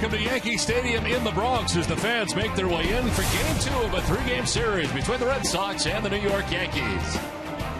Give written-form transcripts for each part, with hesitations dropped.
Welcome to Yankee Stadium in the Bronx as the fans make their way in for Game 2 of a 3-game series between the Red Sox and the New York Yankees.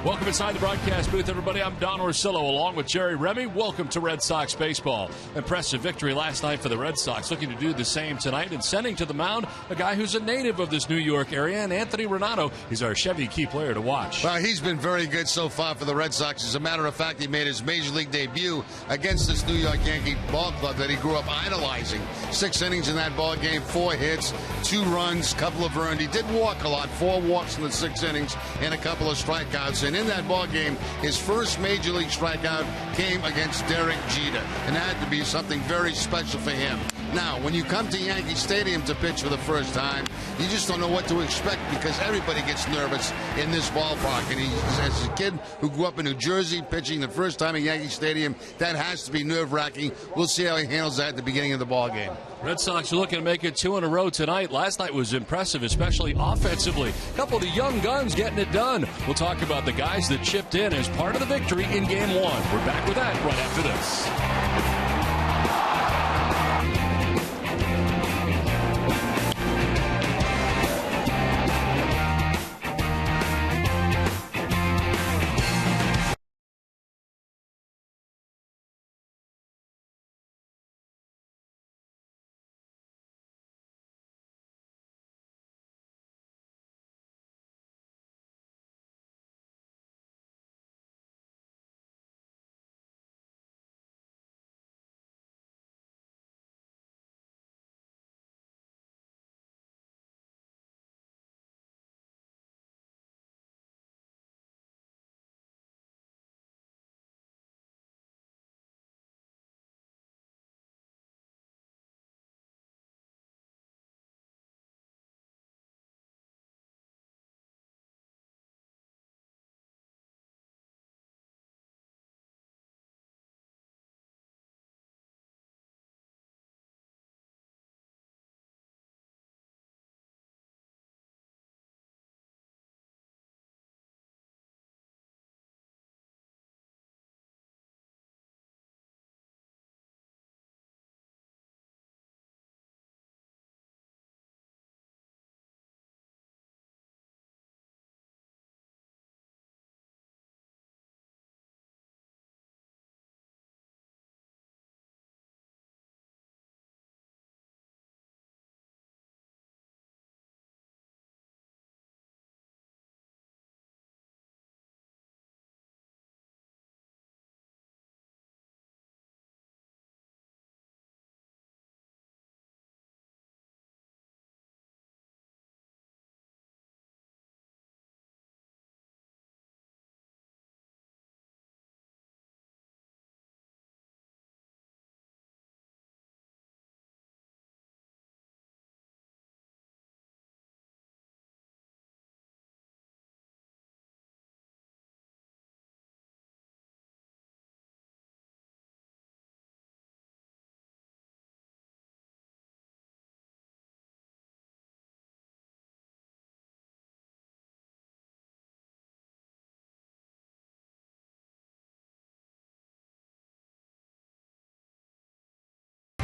Welcome inside the broadcast booth, everybody. I'm Don Orsillo along with Jerry Remy. Welcome to Red Sox baseball. Impressive victory last night for the Red Sox, looking to do the same tonight and sending to the mound a guy who's a native of this New York area, and Anthony Renato. He's our Chevy key player to watch. Well, he's been very good so far for the Red Sox. As a matter of fact, he made his Major League debut against this New York Yankee ball club that he grew up idolizing. 6 innings in that ball game, 4 hits, 2 runs, couple of earned. He did walk a lot, 4 walks in the 6 innings and a couple of strikeouts. And in that ball game, his first Major League strikeout came against Derek Jeter, and that had to be something very special for him. Now, when you come to Yankee Stadium to pitch for the first time, you just don't know what to expect because everybody gets nervous in this ballpark. And as a kid who grew up in New Jersey, pitching the first time at Yankee Stadium, that has to be nerve-wracking. We'll see how he handles that at the beginning of the ball game. Red Sox are looking to make it 2 in a row tonight. Last night was impressive, especially offensively. A couple of the young guns getting it done. We'll talk about the guys that chipped in as part of the victory in Game 1. We're back with that right after this.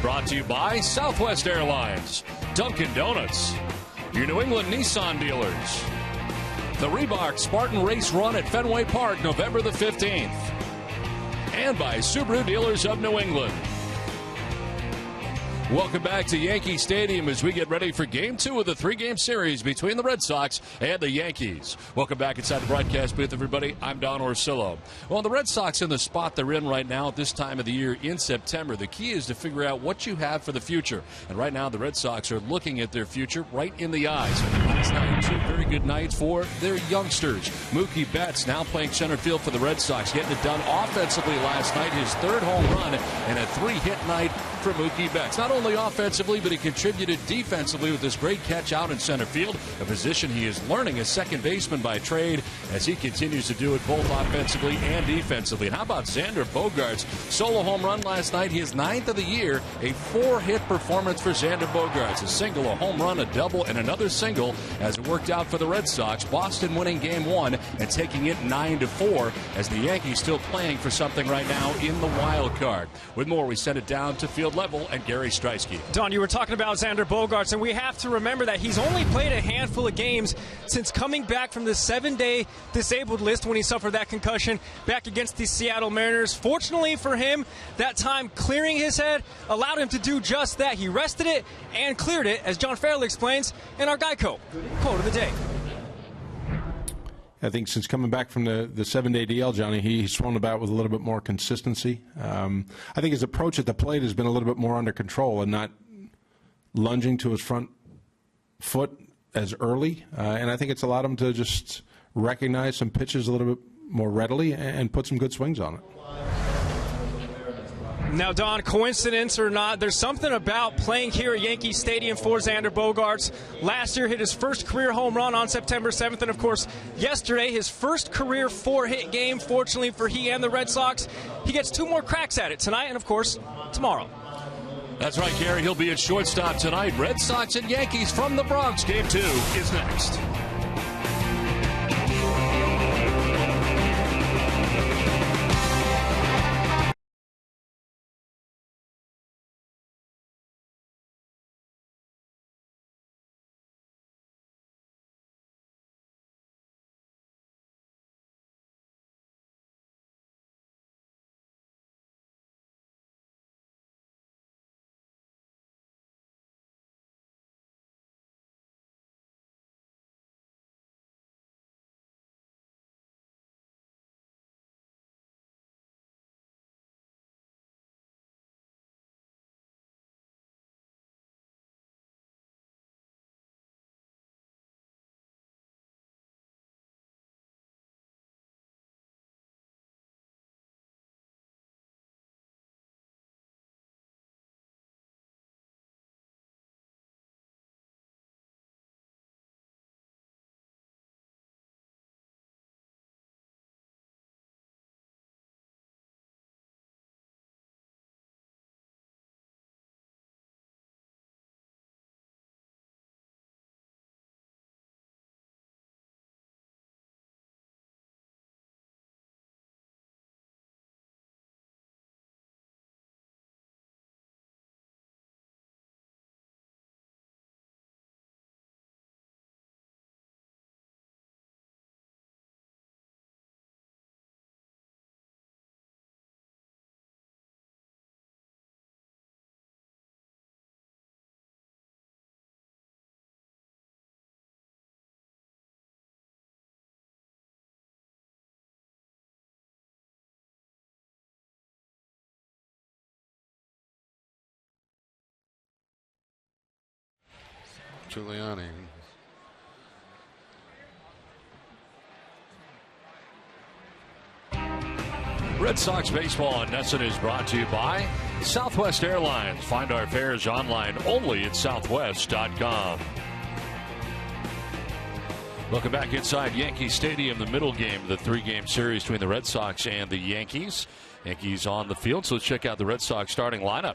Brought to you by Southwest Airlines, Dunkin' Donuts, your New England Nissan dealers, the Reebok Spartan Race Run at Fenway Park, November the 15th, and by Subaru Dealers of New England. Welcome back to Yankee Stadium as we get ready for Game 2 of the 3-game series between the Red Sox and the Yankees. Welcome back inside the broadcast booth, everybody. I'm Don Orsillo. Well, the Red Sox in the spot they're in right now at this time of the year in September. The key is to figure out what you have for the future. And right now, the Red Sox are looking at their future right in the eyes. Last night, 2 very good nights for their youngsters. Mookie Betts now playing center field for the Red Sox, getting it done offensively last night. His 3rd home run and a 3-hit night for Mookie Betts. Not only offensively, but he contributed defensively with this great catch out in center field, a position he is learning as second baseman by trade as he continues to do it both offensively and defensively. And how about Xander Bogaerts' solo home run last night, his 9th of the year, a 4-hit performance for Xander Bogaerts. A single, a home run, a double, and another single as it worked out for the Red Sox. Boston winning Game 1 and taking it 9-4 as the Yankees still playing for something right now in the wild card. With more, we send it down to field level and Gary Stroud. Kreisky. Don, you were talking about Xander Bogaerts, and we have to remember that he's only played a handful of games since coming back from the 7-day disabled list when he suffered that concussion back against the Seattle Mariners. Fortunately for him, that time clearing his head allowed him to do just that. He rested it and cleared it, as John Farrell explains in our Geico quote of the day. I think since coming back from the 7-day DL, Johnny, he's swung about with a little bit more consistency. I think his approach at the plate has been a little bit more under control and not lunging to his front foot as early. And I think it's allowed him to just recognize some pitches a little bit more readily and put some good swings on it. Now, Don, coincidence or not, there's something about playing here at Yankee Stadium for Xander Bogaerts. Last year, hit his first career home run on September 7th, and, of course, yesterday, his first career 4-hit game, fortunately for he and the Red Sox. He gets 2 more cracks at it tonight and, of course, tomorrow. That's right, Gary. He'll be at shortstop tonight. Red Sox and Yankees from the Bronx. Game 2 is next. Giuliani. Red Sox baseball on NESN is brought to you by Southwest Airlines. Find our fares online only at southwest.com. Welcome back inside Yankee Stadium, the middle game of the 3-game series between the Red Sox and the Yankees. Yankees on the field, so let's check out the Red Sox starting lineup.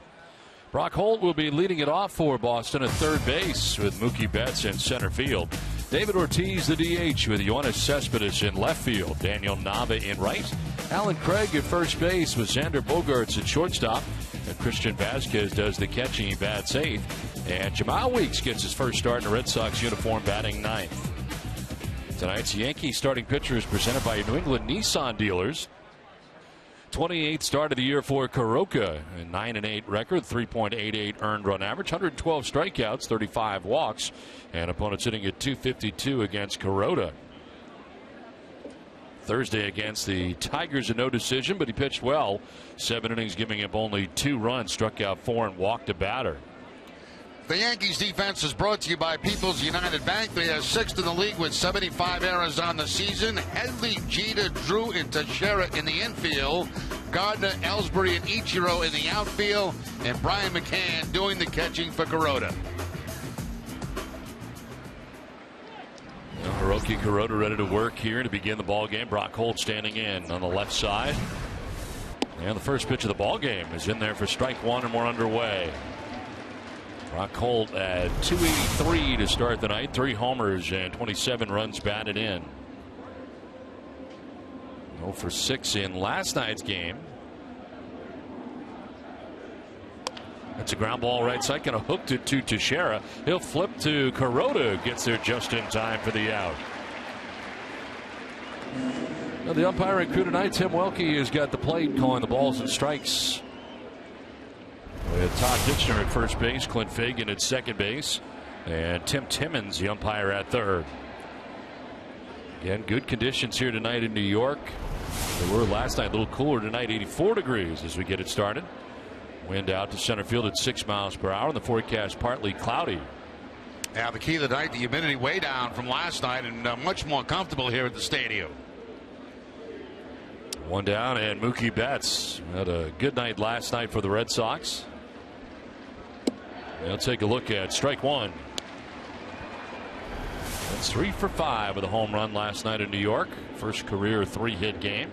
Brock Holt will be leading it off for Boston at third base with Mookie Betts in center field. David Ortiz, the DH, with Yoenis Cespedes in left field. Daniel Nava in right. Alan Craig at first base with Xander Bogaerts at shortstop. And Christian Vasquez does the catching. He bats eighth. And Jamal Weeks gets his first start in a Red Sox uniform, batting ninth. Tonight's Yankee starting pitcher is presented by New England Nissan dealers. 28th start of the year for Caroka, a 9-8 record, 3.88 earned run average, 112 strikeouts, 35 walks, and opponents hitting at .252 against Kuroda. Thursday against the Tigers, a no decision, but he pitched well. 7 innings, giving up only 2 runs, struck out 4 and walked a batter. The Yankees defense is brought to you by People's United Bank. They are 6th in the league with 75 errors on the season. Headley, Jeter, Drew, and Teixeira in the infield. Gardner, Ellsbury, and Ichiro in the outfield. And Brian McCann doing the catching for Kuroda. Hiroki Kuroda ready to work here to begin the ball game. Brock Holt standing in on the left side. And the first pitch of the ball game is in there for strike 1, and we're underway. Brock Holt at .283 to start the night. 3 homers and 27 runs batted in. 0 for 6 in last night's game. A It's a ground ball right side. Kind of hooked it to Teixeira. He'll flip to Kuroda. Gets there just in time for the out. Now the umpiring crew tonight, Tim Welke has got the plate calling the balls and strikes. We had Todd Ditchner at first base, Clint Fagan at second base, and Tim Timmons, the umpire, at third. Again, good conditions here tonight in New York. They were last night, a little cooler tonight, 84 degrees as we get it started. Wind out to center field at 6 miles per hour, and the forecast partly cloudy. Yeah, the key of the night, the humidity way down from last night, and much more comfortable here at the stadium. One down, and Mookie Betts had a good night last night for the Red Sox. They'll take a look at strike one. That's 3 for 5 with a home run last night in New York. First career 3-hit game.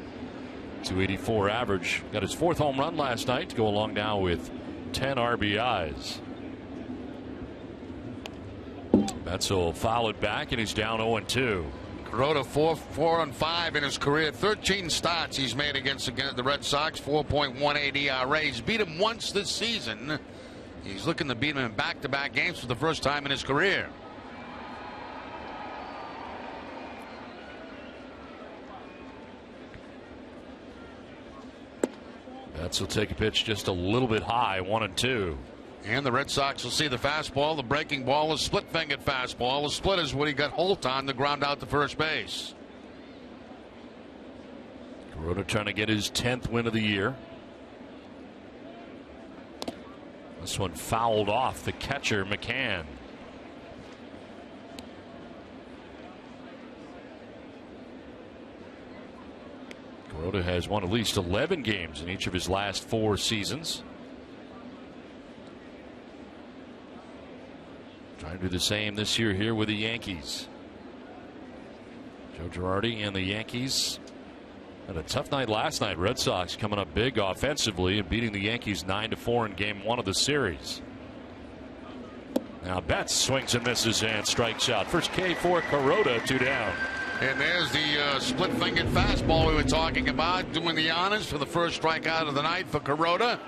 284 average. Got his 4th home run last night to go along now with 10 RBIs. Betts will foul it back, and he's down 0-2. Kuroda 4-5 in his career. 13 starts he's made against the Red Sox. 4.18 ERA. He's beat him once this season. He's looking to beat him in back-to-back games for the first time in his career. Betts will take a pitch just a little bit high, 1-2. And the Red Sox will see the fastball, the breaking ball, the split-fingered fastball. The split is what he got Holt on to ground out to first base. Kuroda trying to get his 10th win of the year. This one fouled off the catcher, McCann. Kuroda has won at least 11 games in each of his last 4 seasons. Trying to do the same this year here with the Yankees. Joe Girardi and the Yankees had a tough night last night. Red Sox coming up big offensively and beating the Yankees 9-4 in game 1 of the series. Now Betts swings and misses and strikes out. First K for Kuroda, 2 down. And there's the split-fingered fastball we were talking about, doing the honors for the first strikeout of the night for Kuroda.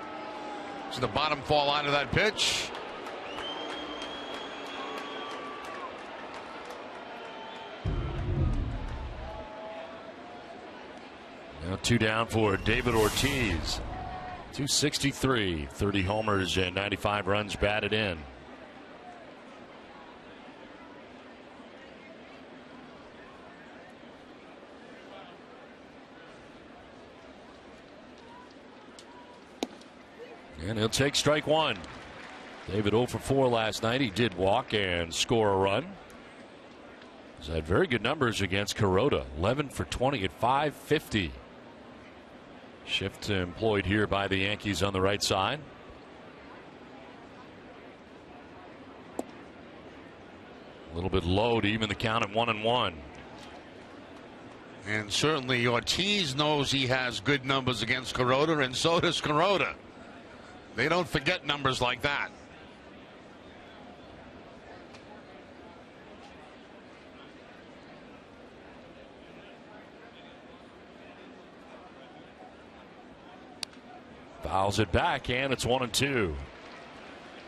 So the bottom fall out of that pitch. Now 2 down for David Ortiz. 263, 30 homers and 95 runs batted in. And he'll take strike one. David 0 for 4 last night. He did walk and score a run. He's had very good numbers against Kuroda. 11 for 20 at .550. Shift employed here by the Yankees on the right side. A little bit low to even the count at 1-1. And certainly Ortiz knows he has good numbers against Kuroda, and so does Kuroda. They don't forget numbers like that. Fouls it back, and it's 1-2.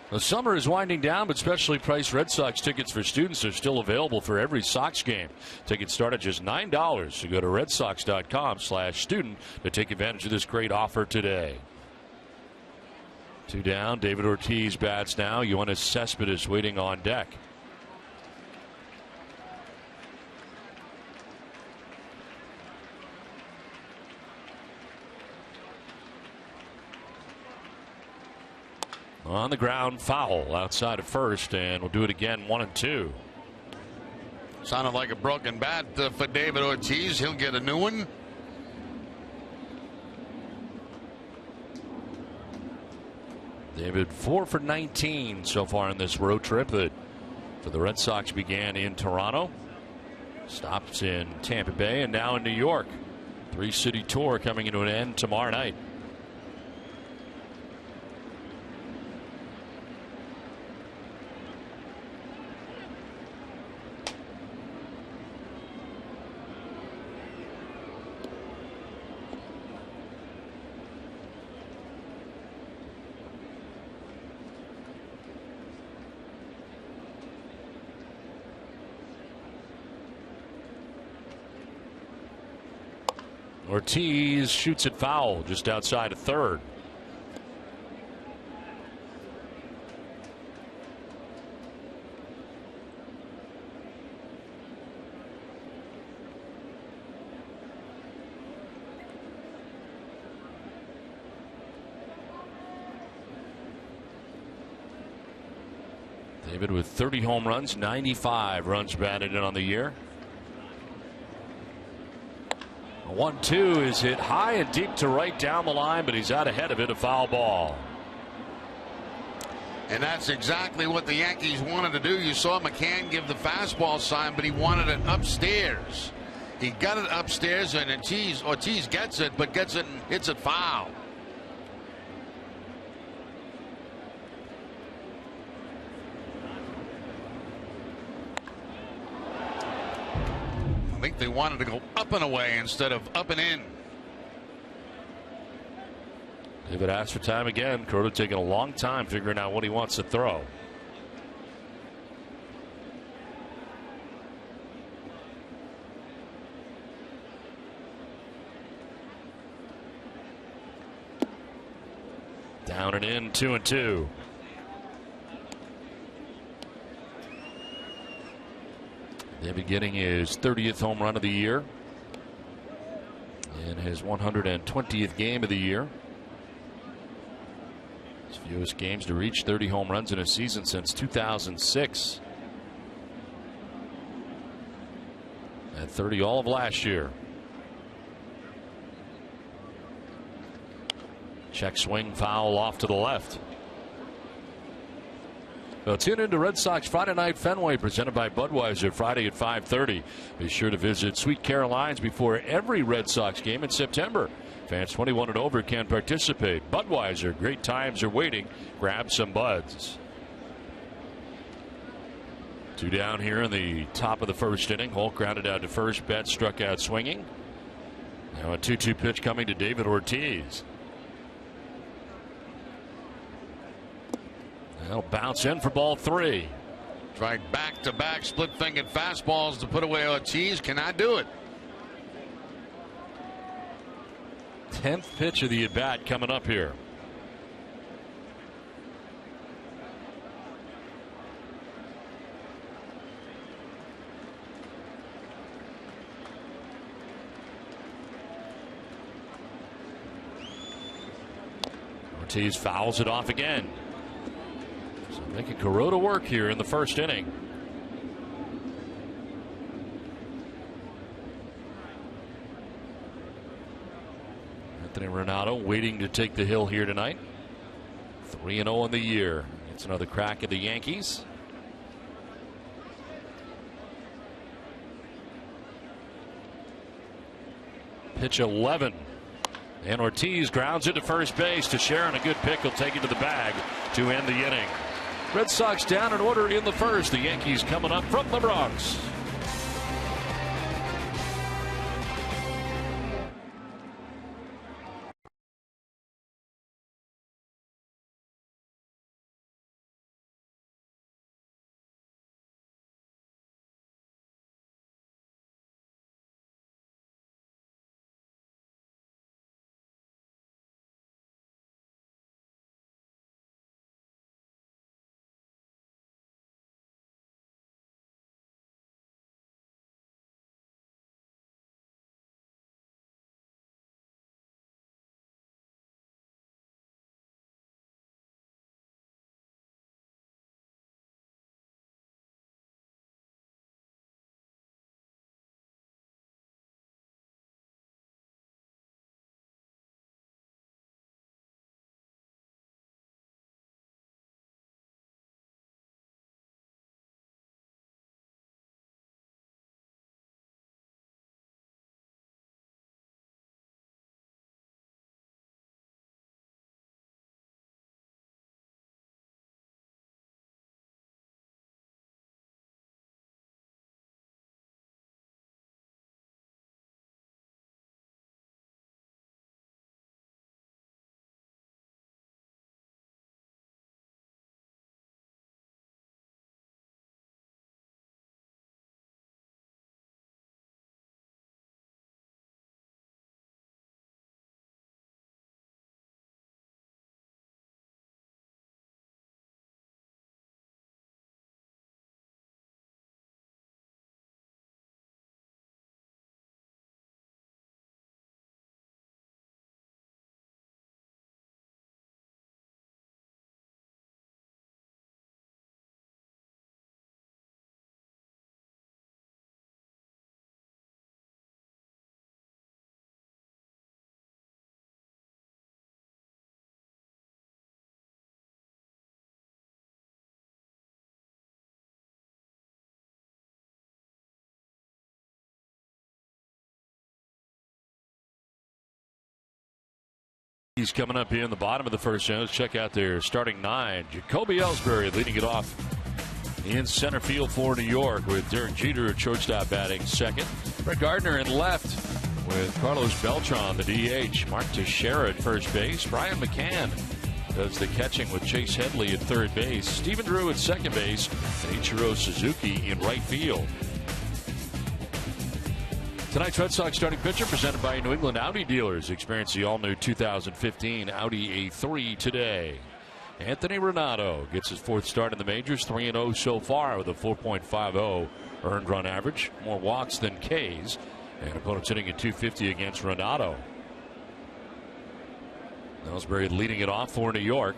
The summer is winding down, but specially priced Red Sox tickets for students are still available for every Sox game. Tickets start at just $9, so go to redsox.com/student to take advantage of this great offer today. 2 down. David Ortiz bats now. Yoenis Cespedes waiting on deck. On the ground, foul outside of first, and we'll do it again, 1-2. Sounded like a broken bat for David Ortiz. He'll get a new one. David 4 for 19 so far in this road trip that for the Red Sox began in Toronto, stops in Tampa Bay, and now in New York. 3-city tour coming into an end tomorrow night. Ortiz shoots it foul just outside of third. David with 30 home runs, 95 runs batted in on the year. 1-2 is hit high and deep to right down the line, but he's out ahead of it, a foul ball. And that's exactly what the Yankees wanted to do. You saw McCann give the fastball sign, but he wanted it upstairs. He got it upstairs, and Ortiz gets it, but gets it and hits it foul. I think they wanted to go up and away instead of up and in. David asks for time again. Crota taking a long time figuring out what he wants to throw. Down and in, 2-2. David getting his 30th home run of the year and his 120th game of the year. His fewest games to reach 30 home runs in a season since 2006. At 30 all of last year. Check swing foul off to the left. So tune in to Red Sox Friday Night Fenway, presented by Budweiser, Friday at 5:30. Be sure to visit Sweet Caroline's before every Red Sox game in September. Fans 21 and over can participate. Budweiser, great times are waiting. Grab some buds. 2 down here in the top of the first inning. Holt grounded out to first. Betts struck out swinging. Now a 2-2 pitch coming to David Ortiz. They'll bounce in for ball 3. Tried back-to-back split-fingered fastballs to put away Ortiz. Cannot do it. 10th pitch of the at-bat coming up here. Ortiz fouls it off again. Making Kuroda work here in the first inning. Anthony Renato waiting to take the hill here tonight. 3-0 in the year. It's another crack at the Yankees. Pitch 11. And Ortiz grounds it to first base to Sharon. A good pick. He'll take it to the bag to end the inning. Red Sox down in order in the first. The Yankees coming up from the Bronx. Yankees coming up here in the bottom of the first inning. Let's check out their starting nine. Jacoby Ellsbury leading it off in center field for New York, with Derek Jeter at shortstop batting second. Brett Gardner in left with Carlos Beltran, the DH. Mark Teixeira at first base. Brian McCann does the catching with Chase Headley at third base. Stephen Drew at second base, and Ichiro Suzuki in right field. Tonight's Red Sox starting pitcher presented by New England Audi dealers. Experience the all-new 2015 Audi A3 today. Anthony Renato gets his fourth start in the majors, 3-0 so far with a 4.50 earned run average. More walks than Ks, and opponents hitting at 250 against Renato. Ellsbury leading it off for New York.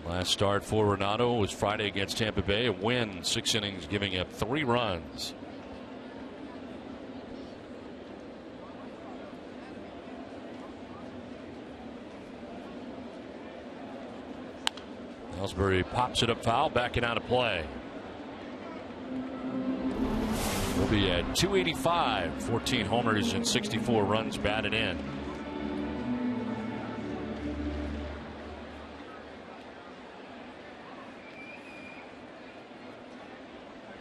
Last start for Renato was Friday against Tampa Bay, a win, 6 innings, giving up 3 runs. Ellsbury pops it up foul, backing out of play. We'll be at 285, 14 homers and 64 runs batted in.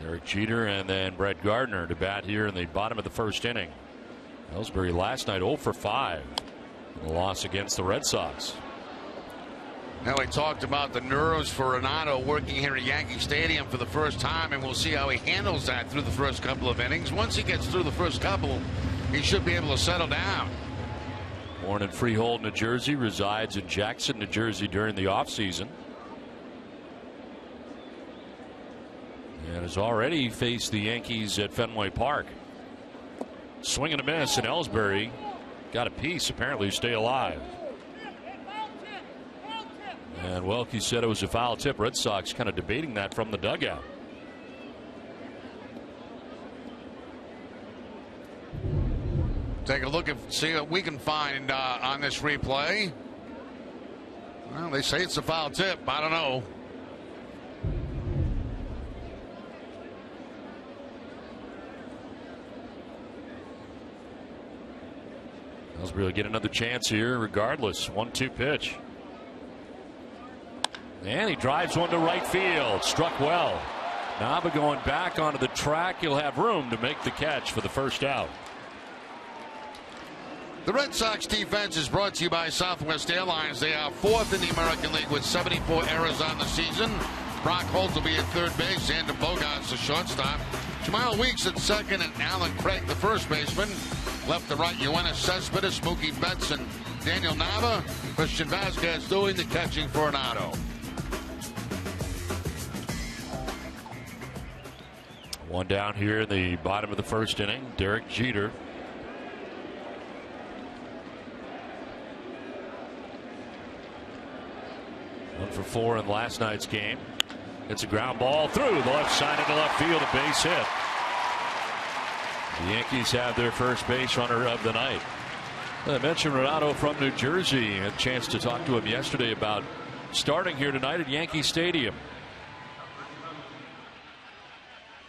Derek Jeter and then Brett Gardner to bat here in the bottom of the first inning. Ellsbury last night 0 for 5 in the loss against the Red Sox. Now, we talked about the nerves for Renato working here at Yankee Stadium for the first time, and we'll see how he handles that through the first couple of innings. Once he gets through the first couple, he should be able to settle down. Born in Freehold, New Jersey, resides in Jackson, New Jersey during the offseason. And has already faced the Yankees at Fenway Park. Swing and a miss, and Ellsbury got a piece apparently to stay alive. And Welke said it was a foul tip. Red Sox kind of debating that from the dugout. Take a look and see what we can find on this replay. Well, they say it's a foul tip. I don't know. Ellsbury will get another chance here regardless. 1-2 pitch. And he drives one to right field. Struck well. Nava going back onto the track. He'll have room to make the catch for the first out. The Red Sox defense is brought to you by Southwest Airlines. They are 4th in the American League with 74 errors on the season. Brock Holt will be at third base. Xander Bogaerts the shortstop. Jamal Weeks at second, and Alan Craig the first baseman. Left to right, Yoenis Cespedes, Mookie Betts, and Daniel Nava. Christian Vasquez doing the catching for Renato. One down here in the bottom of the first inning. Derek Jeter. One for 4 in last night's game. It's a ground ball through the left side into left field, a base hit. The Yankees have their first base runner of the night. I mentioned Renato from New Jersey. Had a chance to talk to him yesterday about starting here tonight at Yankee Stadium.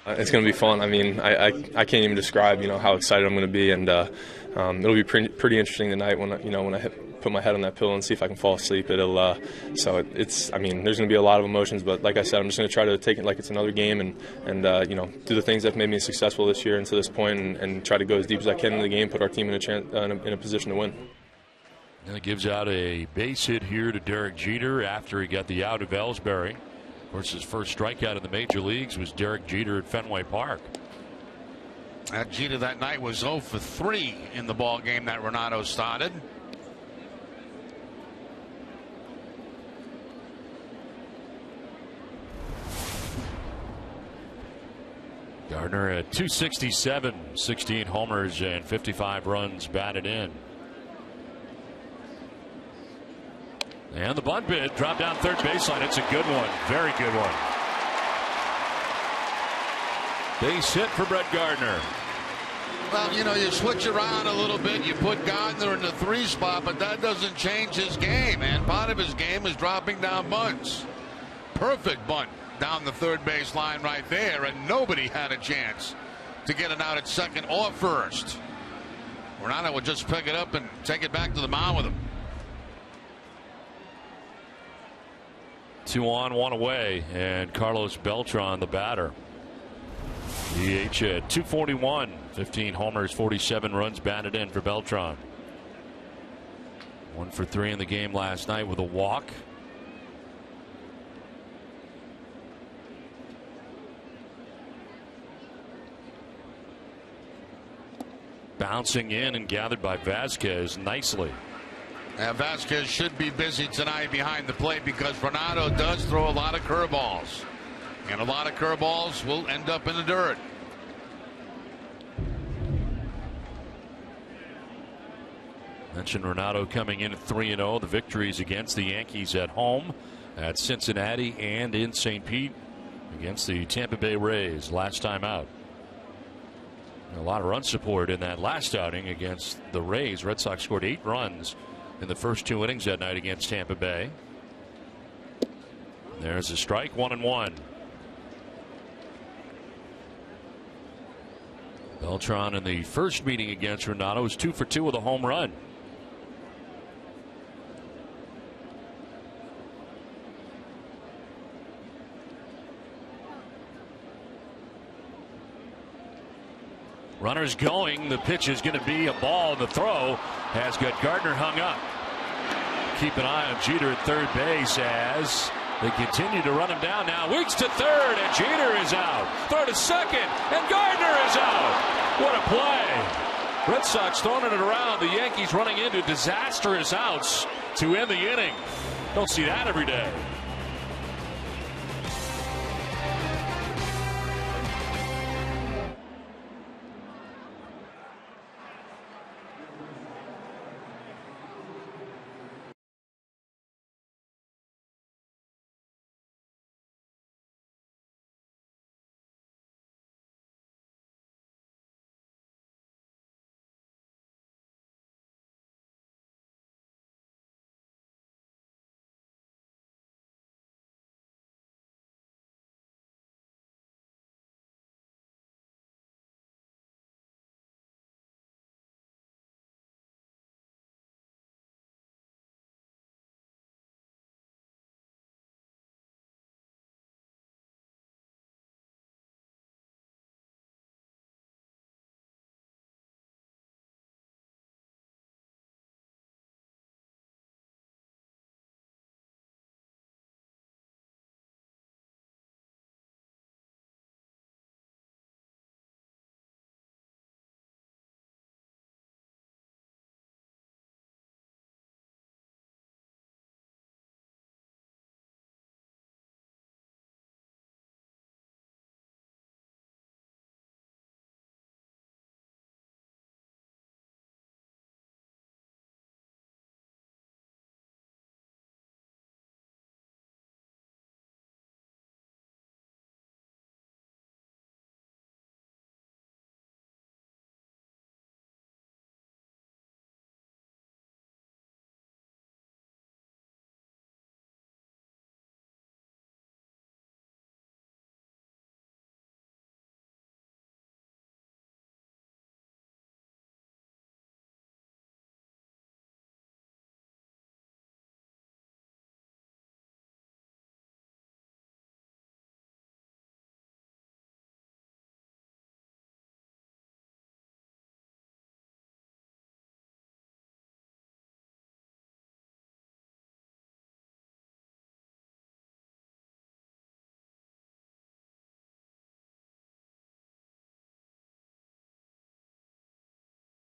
It's going to be fun. I mean, I can't even describe, how excited I'm going to be, and it'll be pretty interesting tonight when I put my head on that pillow and see if I can fall asleep. It'll there's going to be a lot of emotions, but like I said, I'm just going to try to take it like it's another game and do the things that made me successful this year and to this point, and try to go as deep as I can in the game, put our team in a position to win. And it gives out a base hit here to Derek Jeter after he got the out of Ellsbury. Of course, his first strikeout in the major leagues was Derek Jeter at Fenway Park. Jeter that night was 0 for 3 in the ball game that Renato started. Gardner at 267, 16 homers and 55 runs batted in. And the bunt bid dropped down third baseline. It's a good one. Very good one. Base hit for Brett Gardner. Well, you switch around a little bit. You put Gardner in the 3 spot, but that doesn't change his game. And part of his game is dropping down bunts. Perfect bunt down the third base line right there, and nobody had a chance to get it out at second or first. Renata would just pick it up and take it back to the mound with him. 2 on, 1 away, and Carlos Beltran, the batter. DH at 241, 15 homers, 47 runs batted in for Beltran. 1 for 3 in the game last night with a walk. Bouncing in and gathered by Vasquez nicely. Vasquez should be busy tonight behind the plate because Renato does throw a lot of curveballs. And a lot of curveballs will end up in the dirt. Mentioned Renato coming in at 3-0. The victories against the Yankees at home, at Cincinnati, and in St. Pete against the Tampa Bay Rays last time out. A lot of run support in that last outing against the Rays. Red Sox scored 8 runs in the first 2 innings that night against Tampa Bay. There's a strike, 1-1. Beltran in the first meeting against Renato was 2 for 2 with a home run. Runners going. The pitch is going to be a ball. The throw has got Gardner hung up. Keep an eye on Jeter at third base as they continue to run him down. Now Weeks to third, and Jeter is out. Throw to second, and Gardner is out. What a play. Red Sox throwing it around. The Yankees running into disastrous outs to end the inning. Don't see that every day.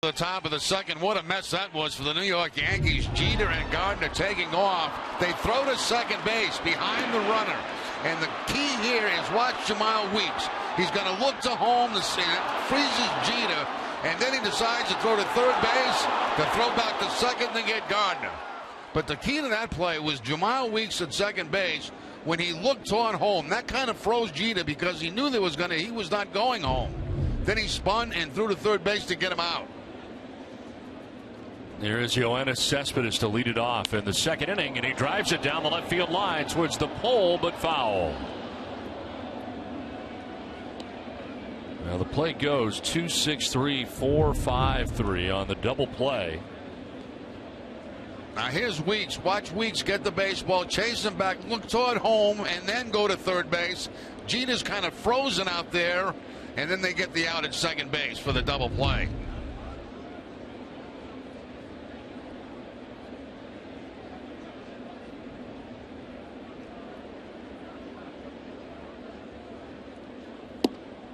The top of the second. What a mess that was for the New York Yankees. Jeter and Gardner taking off. They throw to second base behind the runner. And the key here is watch Jamal Weeks. He's going to look to home. The freezes Jeter. And then he decides to throw to third base, to throw back to second, to get Gardner. But the key to that play was Jamal Weeks at second base when he looked toward home. That kind of froze Jeter because he knew he was not going home. Then he spun and threw to third base to get him out. There is Yoenis Cespedes to lead it off in the second inning, and he drives it down the left field line towards the pole, but foul. Now the play goes 2-6-3, 4-5-3 on the double play. Now here's Weeks. Watch Weeks get the baseball, chase him back, look toward home, and then go to third base. Jeter's kind of frozen out there, and then they get the out at second base for the double play.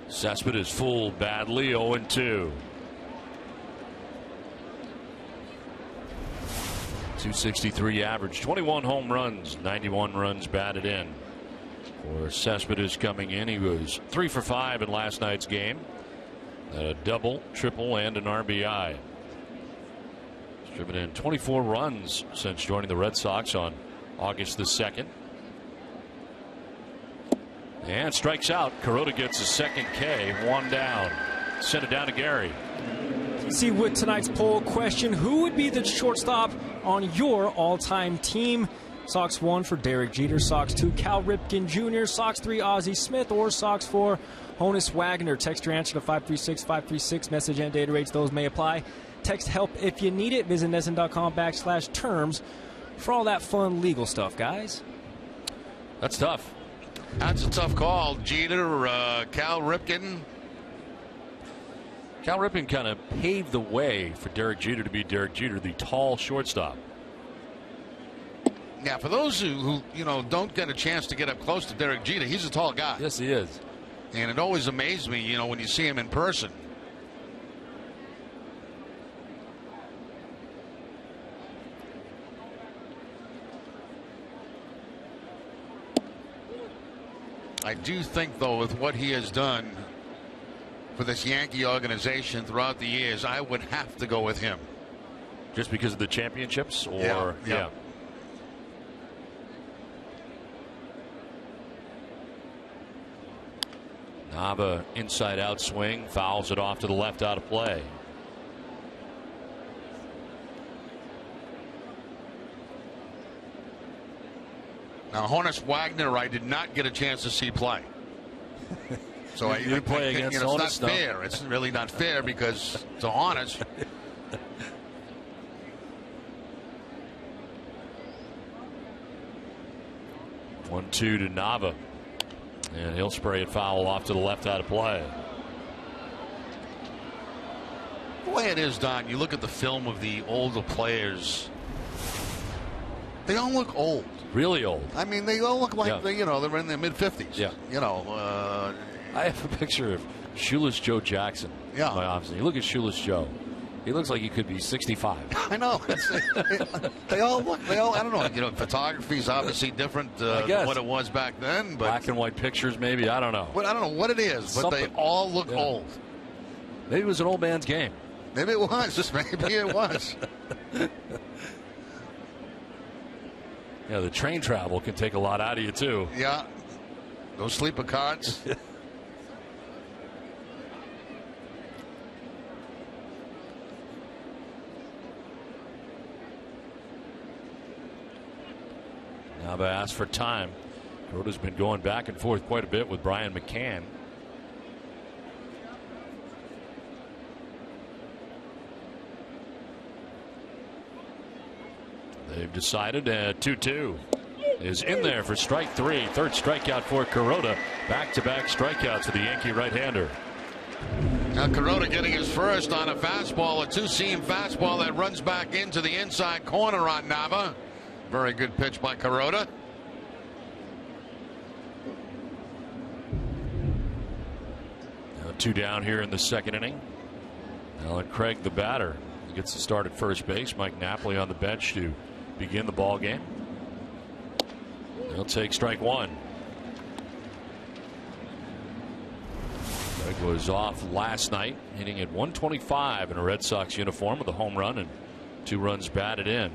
Cespedes fooled badly, 0-2. 263 average, 21 home runs, 91 runs batted in. For Cespedes coming in, he was 3 for 5 in last night's game. A double, triple, and an RBI. He's driven in 24 runs since joining the Red Sox on August the 2nd. And strikes out. Kuroda gets a second K. 1 down. Send it down to Gary. See, with tonight's poll question, who would be the shortstop on your all-time team? Sox 1 for Derek Jeter, Sox 2 Cal Ripken Jr., Sox 3 Ozzie Smith, or Sox 4 Honus Wagner. Text your answer to 536-536. Message and data rates, those may apply. Text help if you need it. Visit NESN.com/terms for all that fun legal stuff, guys. That's tough. That's a tough call. Jeter, Cal Ripken. Cal Ripken kind of paved the way for Derek Jeter to be Derek Jeter, the tall shortstop. Yeah, for those who don't get a chance to get up close to Derek Jeter, he's a tall guy. Yes, he is. And it always amazed me, when you see him in person. I do think, though, with what he has done for this Yankee organization throughout the years, I would have to go with him. Just because of the championships? Or yeah. Nava inside out swing, fouls it off to the left, out of play. Now, Honus Wagner, I did not get a chance to see play. So you play against Honus, Honus, it's not fair. It's really not fair because to Honus. One-two to Nava. And he'll spray it foul off to the left, out of play. The way it is, Don, you look at the film of the older players, they all look old. Really old. I mean, they all look like they're in their mid-50s. Yeah. I have a picture of Shoeless Joe Jackson in my office. You look at Shoeless Joe. He looks like he could be 65. I know. They all look. I don't know. Photography is obviously different than what it was back then. But black and white pictures, maybe. I don't know. But I don't know what it is. But they all look old. Maybe it was an old man's game. Maybe it was. Maybe it was. Yeah, the train travel can take a lot out of you too. Yeah. Those sleeper cards. Nava asked for time. Kuroda's been going back and forth quite a bit with Brian McCann. They've decided 2-2 is in there for strike 3. Third strikeout for Kuroda. Back-to-back strikeouts for the Yankee right-hander. Now Kuroda getting his first on a fastball, a two-seam fastball that runs back into the inside corner on Nava. Very good pitch by Kuroda. Now 2 down here in the second inning. Alan Craig, the batter, gets to start at first base. Mike Napoli on the bench to begin the ball game. He'll take strike 1. Craig was off last night, hitting at 125 in a Red Sox uniform with a home run and 2 runs batted in.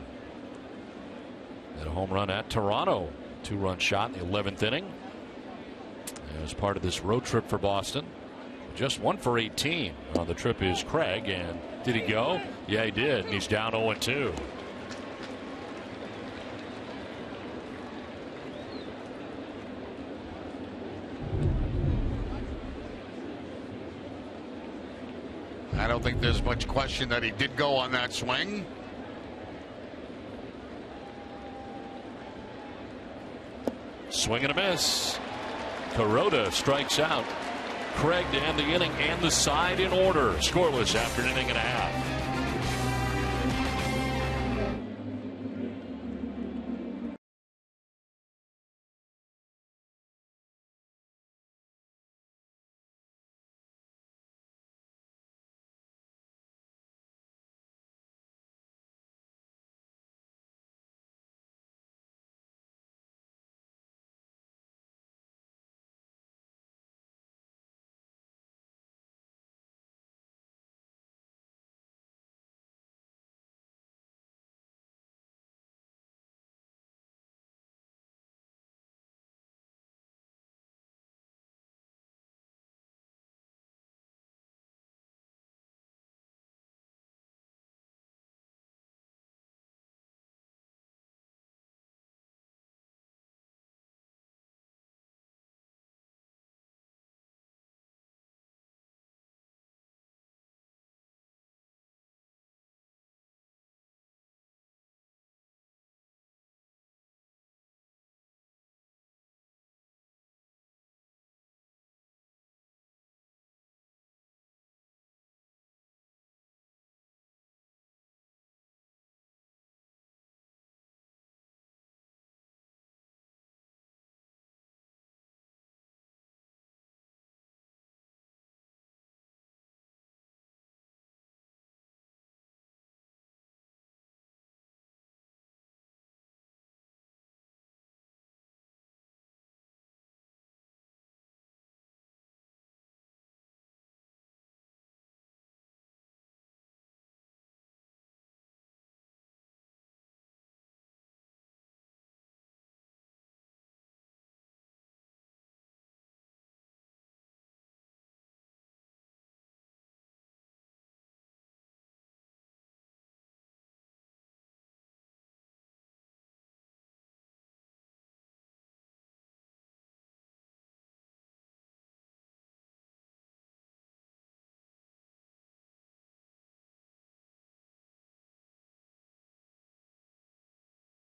And a home run at Toronto. 2-run shot in the 11th inning. As part of this road trip for Boston. Just 1 for 18 on the trip is Craig. And did he go? Yeah, he did. And he's down 0-2. there's much question that he did go on that swing. Swing and a miss. Kuroda strikes out. Craig to end the inning and the side in order. Scoreless after an inning and a half.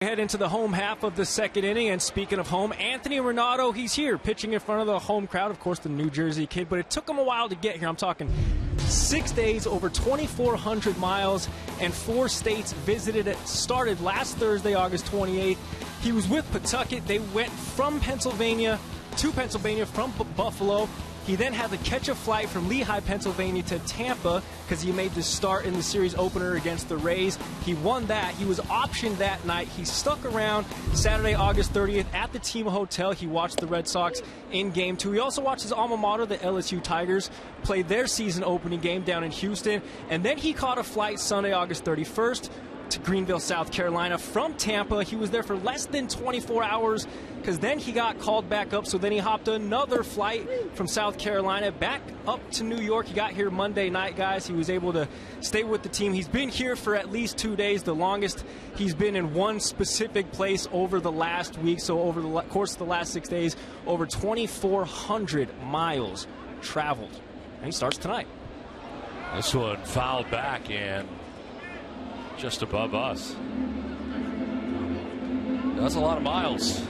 Head into the home half of the second inning, and speaking of home, Anthony Renato, he's here pitching in front of the home crowd, of course the New Jersey kid, but it took him a while to get here. I'm talking 6 days, over 2,400 miles, and 4 states visited. It started last Thursday, August 28th. He was with Pawtucket. They went from Pennsylvania to Pennsylvania from Buffalo. He then had to catch a flight from Lehigh, Pennsylvania to Tampa because he made the start in the series opener against the Rays. He won that. He was optioned that night. He stuck around Saturday, August 30th at the team hotel. He watched the Red Sox in Game 2. He also watched his alma mater, the LSU Tigers, play their season opening game down in Houston. And then he caught a flight Sunday, August 31st to Greenville, South Carolina from Tampa. He was there for less than 24 hours because then he got called back up. So then he hopped another flight from South Carolina back up to New York. He got here Monday night, guys. He was able to stay with the team. He's been here for at least 2 days, the longest he's been in one specific place over the last week. So over the course of the last 6 days, over 2,400 miles traveled. And he starts tonight. This one fouled back and just above us. That's a lot of miles,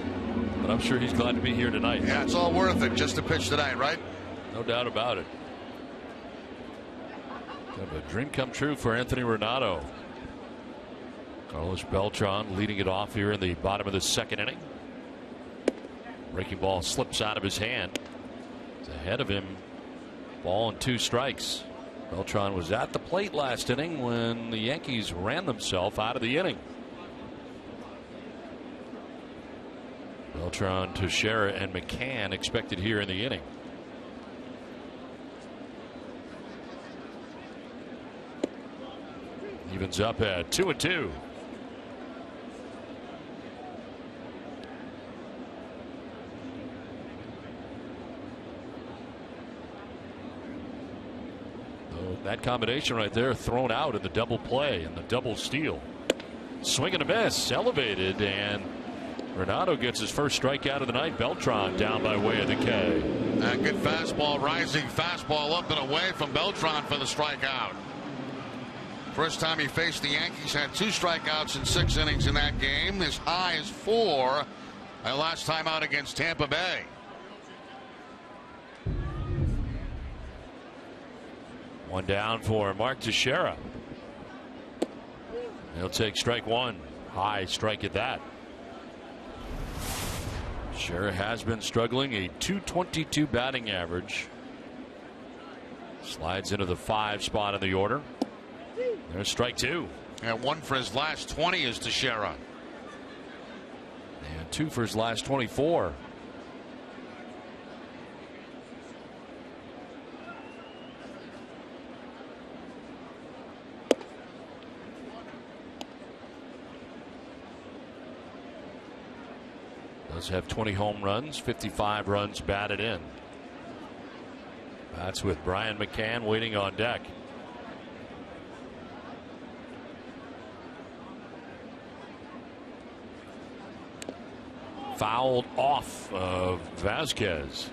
but I'm sure he's glad to be here tonight. Yeah, it's all worth it just to pitch tonight, right? No doubt about it. Kind of a dream come true for Anthony Renato. Carlos Beltran leading it off here in the bottom of the second inning. Breaking ball slips out of his hand. It's ahead of him. Ball and 2 strikes. Beltran was at the plate last inning when the Yankees ran themselves out of the inning. Beltran, Teixeira, and McCann expected here in the inning. Evens up at 2-2. That combination right there thrown out in the double play and the double steal. Swing and a miss, elevated, and Renato gets his first strikeout of the night. Beltran down by way of the K. Good fastball, rising fastball up and away from Beltran for the strikeout. First time he faced the Yankees, had 2 strikeouts in 6 innings in that game. His high is 4 last time out against Tampa Bay. One down for Mark Teixeira. He'll take strike 1. High strike at that. Teixeira has been struggling, a .222 batting average. Slides into the 5 spot in the order. There's strike 2. And 1 for his last 20 is Teixeira. And 2 for his last 24. Does have 20 home runs, 55 runs batted in. That's with Brian McCann waiting on deck. Fouled off of Vasquez.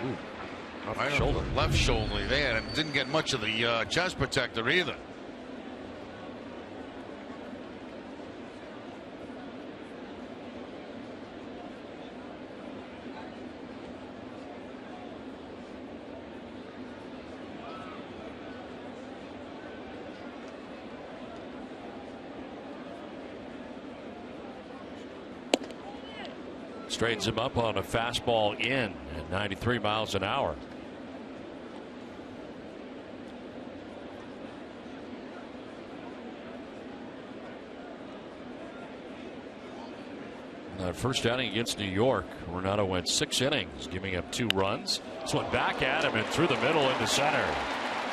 Ooh. Left shoulder there, and didn't get much of the chest protector either. Straightens him up on a fastball in at 93 miles an hour. First outing against New York, Renato went 6 innings, giving up 2 runs. This one back at him and through the middle into center.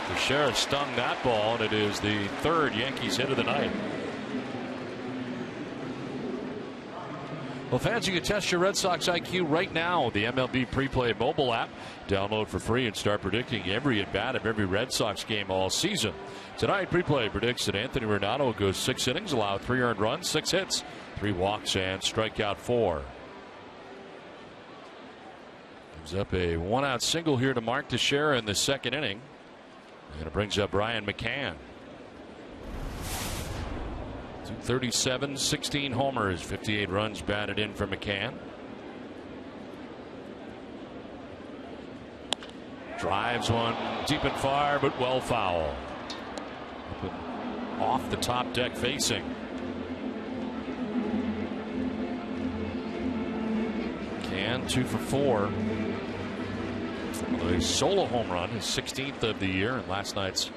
Teixeira stung that ball, and it is the 3rd Yankees hit of the night. Well, fans, you can test your Red Sox IQ right now with the MLB Pre-Play mobile app. Download for free and start predicting every at-bat of every Red Sox game all season. Tonight, Pre-Play predicts that Anthony Renato goes 6 innings, allow 3 earned runs, 6 hits, 3 walks, and strikeout 4. Gives up a 1-out single here to Mark Teixeira in the 2nd inning. And it brings up Brian McCann. 237, 16 homers, 58 runs batted in for McCann. Drives one deep and far, but well foul. Off the top deck facing. McCann 2 for 4. A solo home run, his 16th of the year in last night's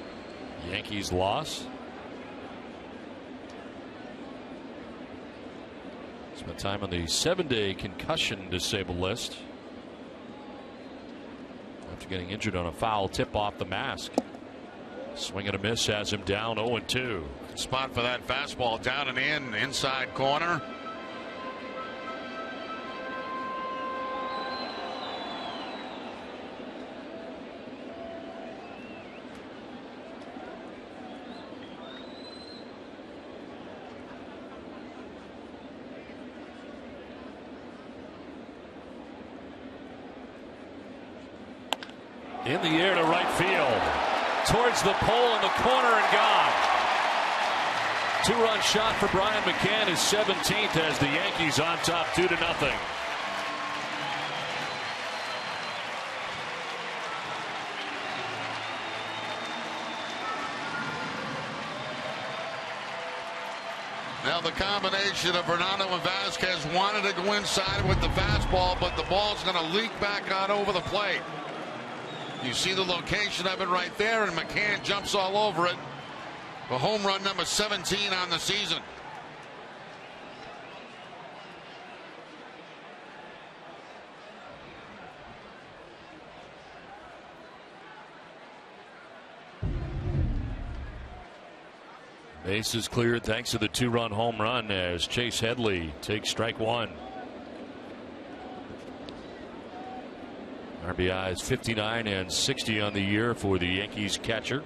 Yankees loss. Spent time on the 7-day concussion disabled list after getting injured on a foul tip off the mask. Swing and a miss has him down 0-2. Spot for that fastball down and in, inside corner. In the air to right field. Towards the pole in the corner and gone. 2-run shot for Brian McCann, his 17th, as the Yankees on top 2-0. Now the combination of Renato and Vasquez wanted to go inside with the fastball, but the ball's going to leak back on over the plate. You see the location of it right there, and McCann jumps all over it. The home run number 17 on the season. Bases cleared thanks to the 2-run home run as Chase Headley takes strike 1. RBIs 59 and 60 on the year for the Yankees catcher.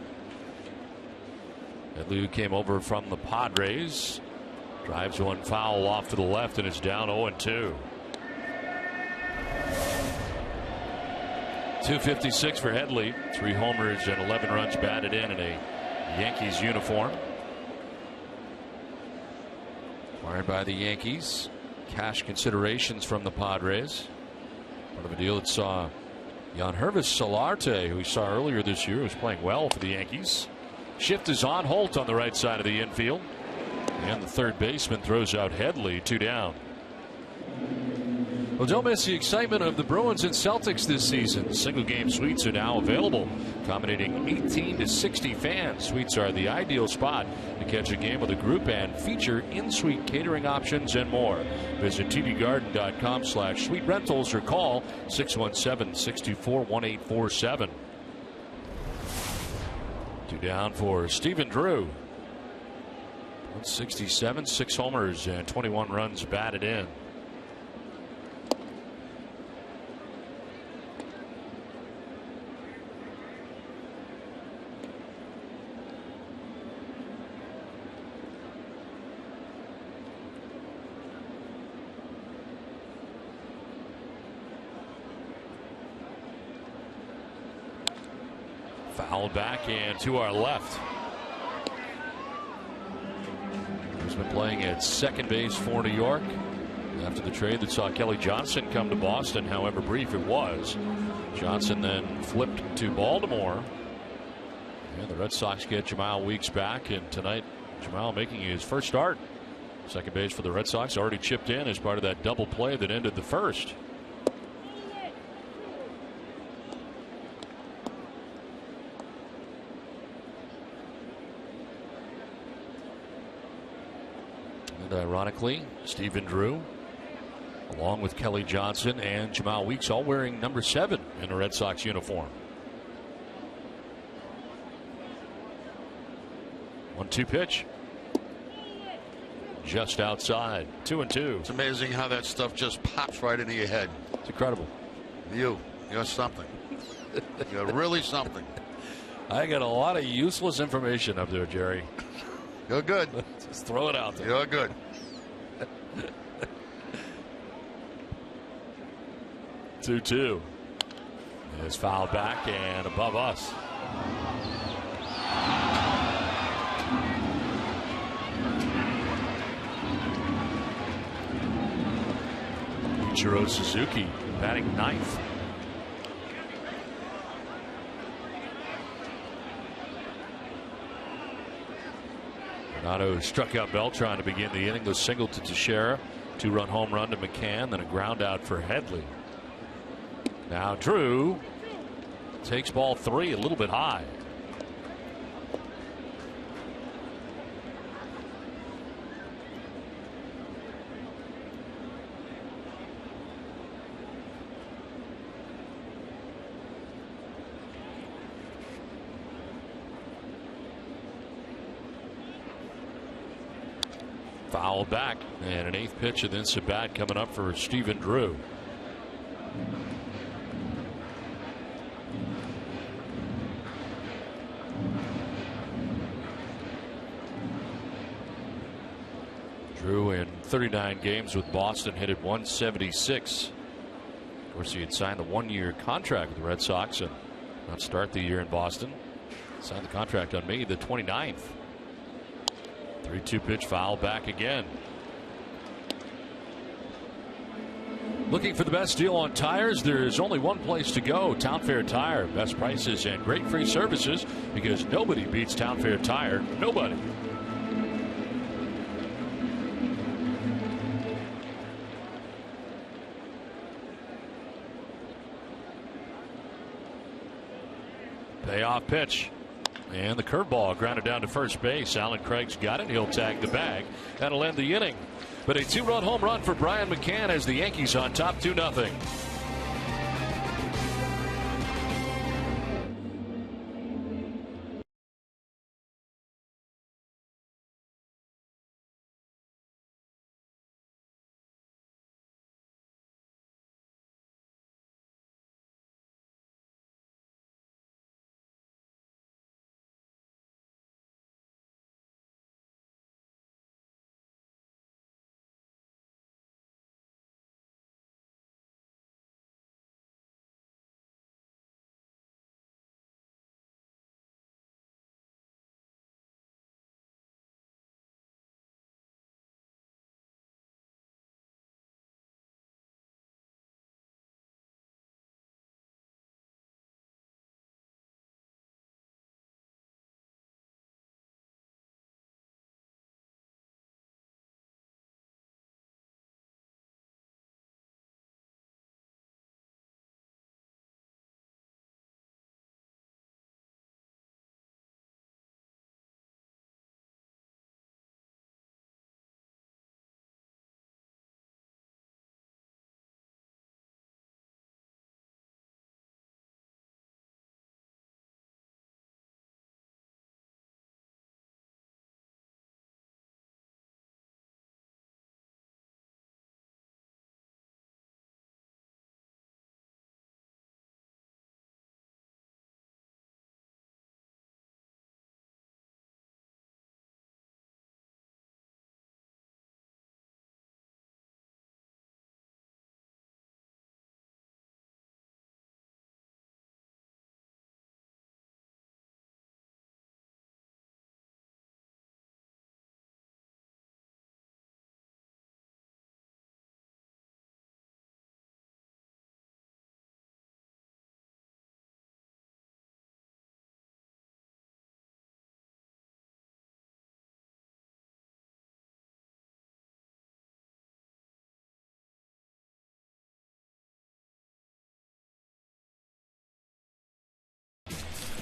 Headley came over from the Padres. Drives one foul off to the left, and it's down 0-2. .256 for Headley. 3 homers and 11 runs batted in a Yankees uniform. Acquired by the Yankees. Cash considerations from the Padres. Part of a deal that saw Yangervis Solarte, who we saw earlier this year, was playing well for the Yankees. Shift is on. Holt on the right side of the infield. And the third baseman throws out Headley, 2 down. Well, don't miss the excitement of the Bruins and Celtics this season. Single game suites are now available, accommodating 18 to 60 fans. Suites are the ideal spot to catch a game with a group and feature in-suite catering options and more. Visit tdgarden.com/suite rentals or call 617-624-1847. 2 down for Stephen Drew. 167, 6 homers and 21 runs batted in. Fouled back and to our left. He's been playing at second base for New York after the trade that saw Kelly Johnson come to Boston, however brief it was. Johnson then flipped to Baltimore. And the Red Sox get Jamal Weeks back, and tonight Jamal making his first start. Second base for the Red Sox, already chipped in as part of that double play that ended the first. And ironically, Stephen Drew, along with Kelly Johnson and Jamal Weeks, all wearing number 7 in a Red Sox uniform. 1-2 pitch. Just outside. 2-2. It's amazing how that stuff just pops right into your head. It's incredible. You're something. You're really something. I got a lot of useless information up there, Jerry. You're good. Just throw it out there. You're good. 2-2. It's fouled back and above us. Ichiro Suzuki batting 9th. Renato struck out Beltran to begin the inning. The single to Teixeira, 2-run home run to McCann, then a ground out for Headley. Now Drew takes ball 3 a little bit high. Fouled back, and an 8th pitch of this at bat coming up for Stephen Drew. Drew in 39 games with Boston hit at 176. Of course, he had signed the 1-year contract with the Red Sox and not start the year in Boston. Signed the contract on May the 29th. 3-2 pitch, foul back again. Looking for the best deal on tires? There's only one place to go. Town Fair Tire. Best prices and great free services, because nobody beats Town Fair Tire. Nobody. Payoff pitch. And the curveball grounded down to first base. Alan Craig's got it. He'll tag the bag. That'll end the inning. But a 2-run home run for Brian McCann as the Yankees on top 2-0.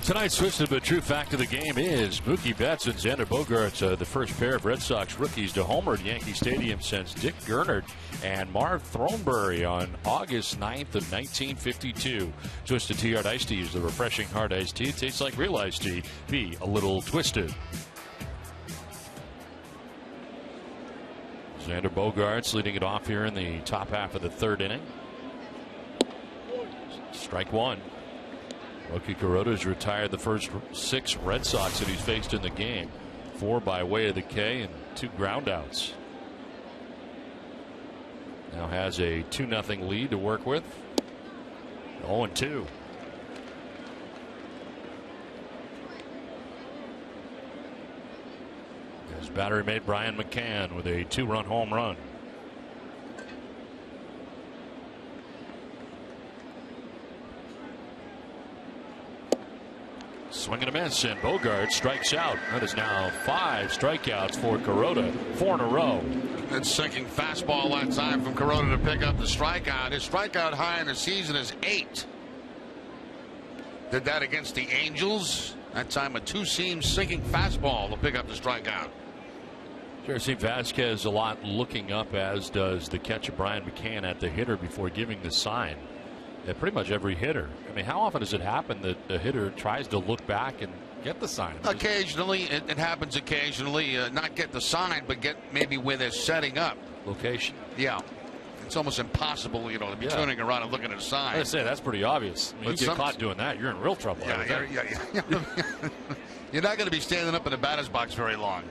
Tonight's twisted but true fact of the game is Mookie Betts and Xander Bogaerts, the first pair of Red Sox rookies to homer at Yankee Stadium since Dick Gernert and Marv Throneberry on August 9th of 1952. Twisted Tea Hard Iced Tea is the refreshing hard iced tea. It tastes like real iced tea. Be a little twisted. Xander Bogaerts leading it off here in the top half of the third inning. Strike one. Roki Kuroda has retired the first 6 Red Sox that he's faced in the game. 4 by way of the K and 2 groundouts. Now has a 2-0 lead to work with. 0-2. His battery mate Brian McCann with a 2-run home run. Swing and a miss, and Bogaerts strikes out. That is now 5 strikeouts for Kuroda, 4 in a row. That sinking fastball that time from Kuroda to pick up the strikeout. His strikeout high in the season is 8. Did that against the Angels. That time a 2-seam sinking fastball to pick up the strikeout. Jersey Vasquez a lot looking up, as does the catcher Brian McCann at the hitter before giving the sign. Yeah, pretty much every hitter. I mean, how often does it happen that the hitter tries to look back and get the sign? Occasionally, it happens occasionally. Not get the sign, but get maybe where they're setting up. Location. Yeah. It's almost impossible, to be turning around and looking at a sign. I say that's pretty obvious. I mean, you get caught doing that, you're in real trouble. Yeah. You're not going to be standing up in the batter's box very long.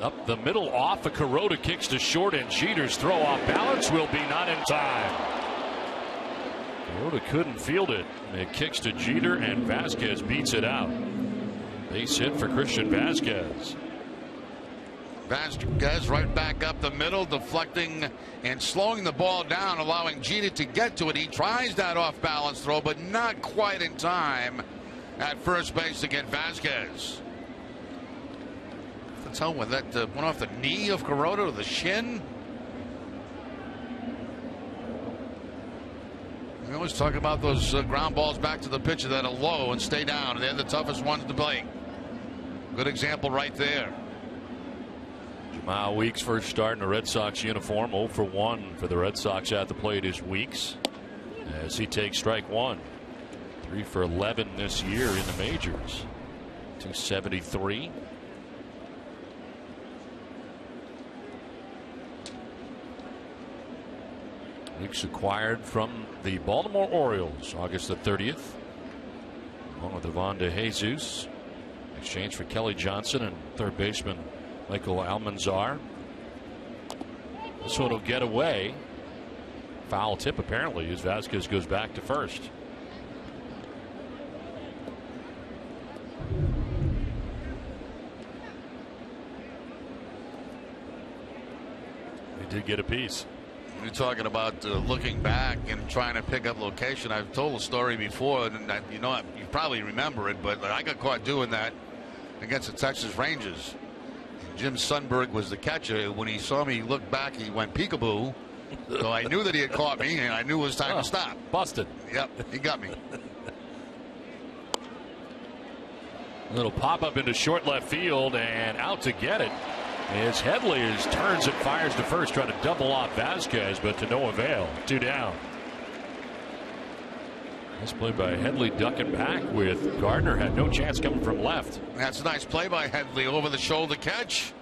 Up the middle off, a Kuroda kicks to short, and Jeter's throw off balance will be not in time. Kuroda couldn't field it. It kicks to Jeter, and Vasquez beats it out. Base hit for Christian Vasquez. Vasquez right back up the middle, deflecting and slowing the ball down, allowing Jeter to get to it. He tries that off balance throw, but not quite in time at first base to get Vasquez. Tell when that went off the knee of Kuroda or the shin. We always talk about those ground balls back to the pitcher that are low and stay down. They're the toughest ones to play. Good example right there. Jamal Weeks first start in a Red Sox uniform. 0 for 1 for the Red Sox at the plate is Weeks, as he takes strike one. 3 for 11 this year in the majors. 273. Weeks acquired from the Baltimore Orioles August the 30th, along with Ivan De Jesus, in exchange for Kelly Johnson and third baseman Michael Almanzar. This one will get away. Foul tip apparently, as Vasquez goes back to first. He did get a piece. You're talking about looking back and trying to pick up location. I've told a story before, and you probably remember it, but I got caught doing that against the Texas Rangers. Jim Sundberg was the catcher. When he saw me look back, he went peekaboo. So I knew that he had caught me, and I knew it was time to stop. Busted. Yep, he got me. A little pop up into short left field, and out to get it. As Headley turns and fires to first, trying to double off Vasquez, but to no avail. 2 down. Nice play by Headley, ducking back with Gardner. Had no chance coming from left. That's a nice play by Headley, over the shoulder catch,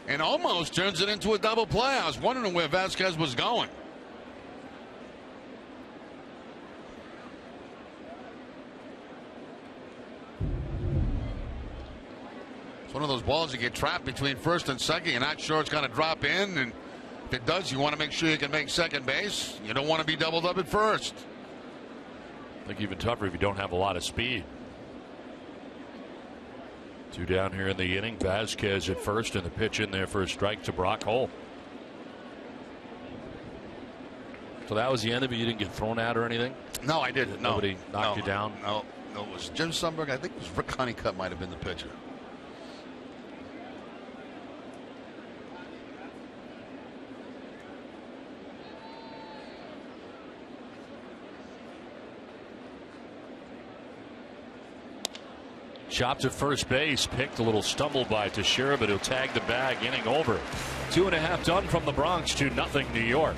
and almost turns it into a double play. I was wondering where Vasquez was going. It's one of those balls you get trapped between first and second. You're not sure it's going to drop in, and if it does, you want to make sure you can make second base. You don't want to be doubled up at first. I think even tougher if you don't have a lot of speed. 2 down here in the inning. Vasquez at first, and the pitch in there for a strike to Brock Holt. So that was the end of it. You didn't get thrown out or anything? No, I didn't. No. Nobody knocked you down? No, it was Jim Sundberg. I think it was Rick Honeycutt might have been the pitcher. chopped to first base, picked a little stumble by Teixeira, but he'll tag the bag, inning over. 2.5 done from the Bronx, 2-0 New York.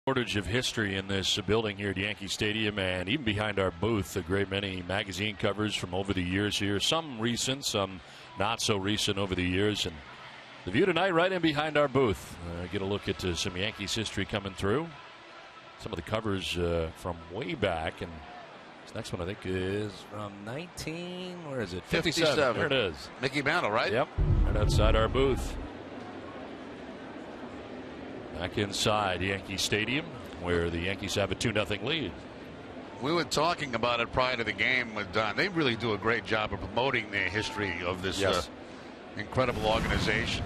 Shortage of history in this building here at Yankee Stadium, and even behind our booth, a great many magazine covers from over the years here. Some recent, some not so recent over the years. And the view tonight, right in behind our booth. Get a look at some Yankees history coming through. Some of the covers from way back, and this next one I think is from 57. There it is. Mickey Mantle, right? Yep, right outside our booth. Back inside Yankee Stadium, where the Yankees have a 2-0 lead. We were talking about it prior to the game with Don. They really do a great job of promoting their history of this incredible organization.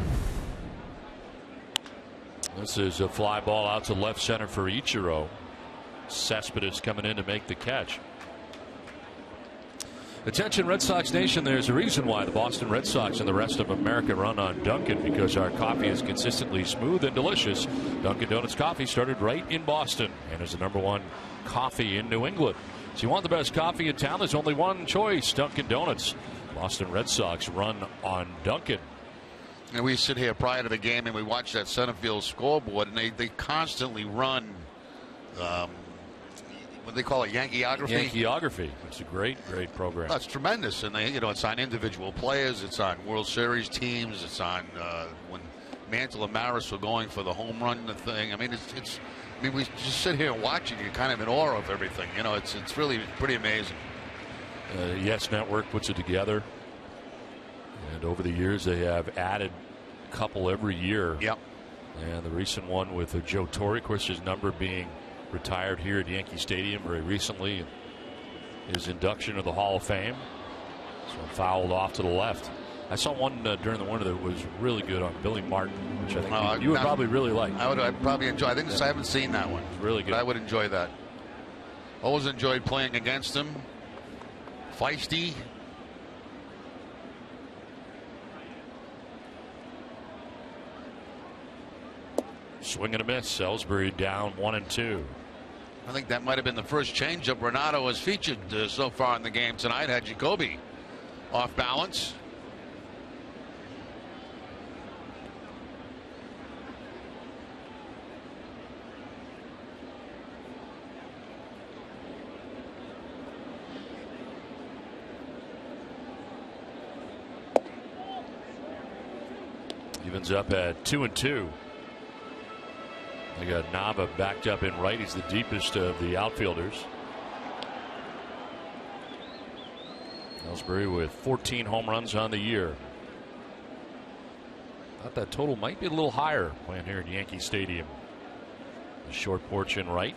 This is a fly ball out to left center for Ichiro. Cespedes coming in to make the catch. Attention Red Sox Nation, there's a reason why the Boston Red Sox and the rest of America run on Dunkin', because our coffee is consistently smooth and delicious. Dunkin' Donuts coffee started right in Boston and is the #1 coffee in New England. So you want the best coffee in town, there's only one choice, Dunkin' Donuts. Boston Red Sox run on Dunkin'. And we sit here prior to the game and we watch that center field scoreboard, and they constantly run what they call it, Yankeeography. Yankeeography. It's a great program. That's tremendous, and it's on individual players, it's on World Series teams, it's on when Mantle and Maris were going for the home run thing. I mean, we just sit here and watch it. You're kind of in awe of everything. It's really pretty amazing. Yes Network puts it together, and over the years they have added a couple every year. Yep. And the recent one with Joe Torre, of course, his number being retired here at Yankee Stadium very recently. His induction to the Hall of Fame. So fouled off to the left. I saw one during the winter that was really good on Billy Martin, which I think you would probably really like. I'd probably enjoy. I haven't seen that one. It's really good. But I would enjoy that. Always enjoyed playing against him. Feisty. Swing and a miss. Salisbury down 1-2. I think that might have been the first changeup Renato has featured so far in the game tonight. Had Jacoby off balance. Evens up at 2-2. They got Nava backed up in right. He's the deepest of the outfielders. Ellsbury with 14 home runs on the year. Thought that total might be a little higher playing here at Yankee Stadium. The short porch in right.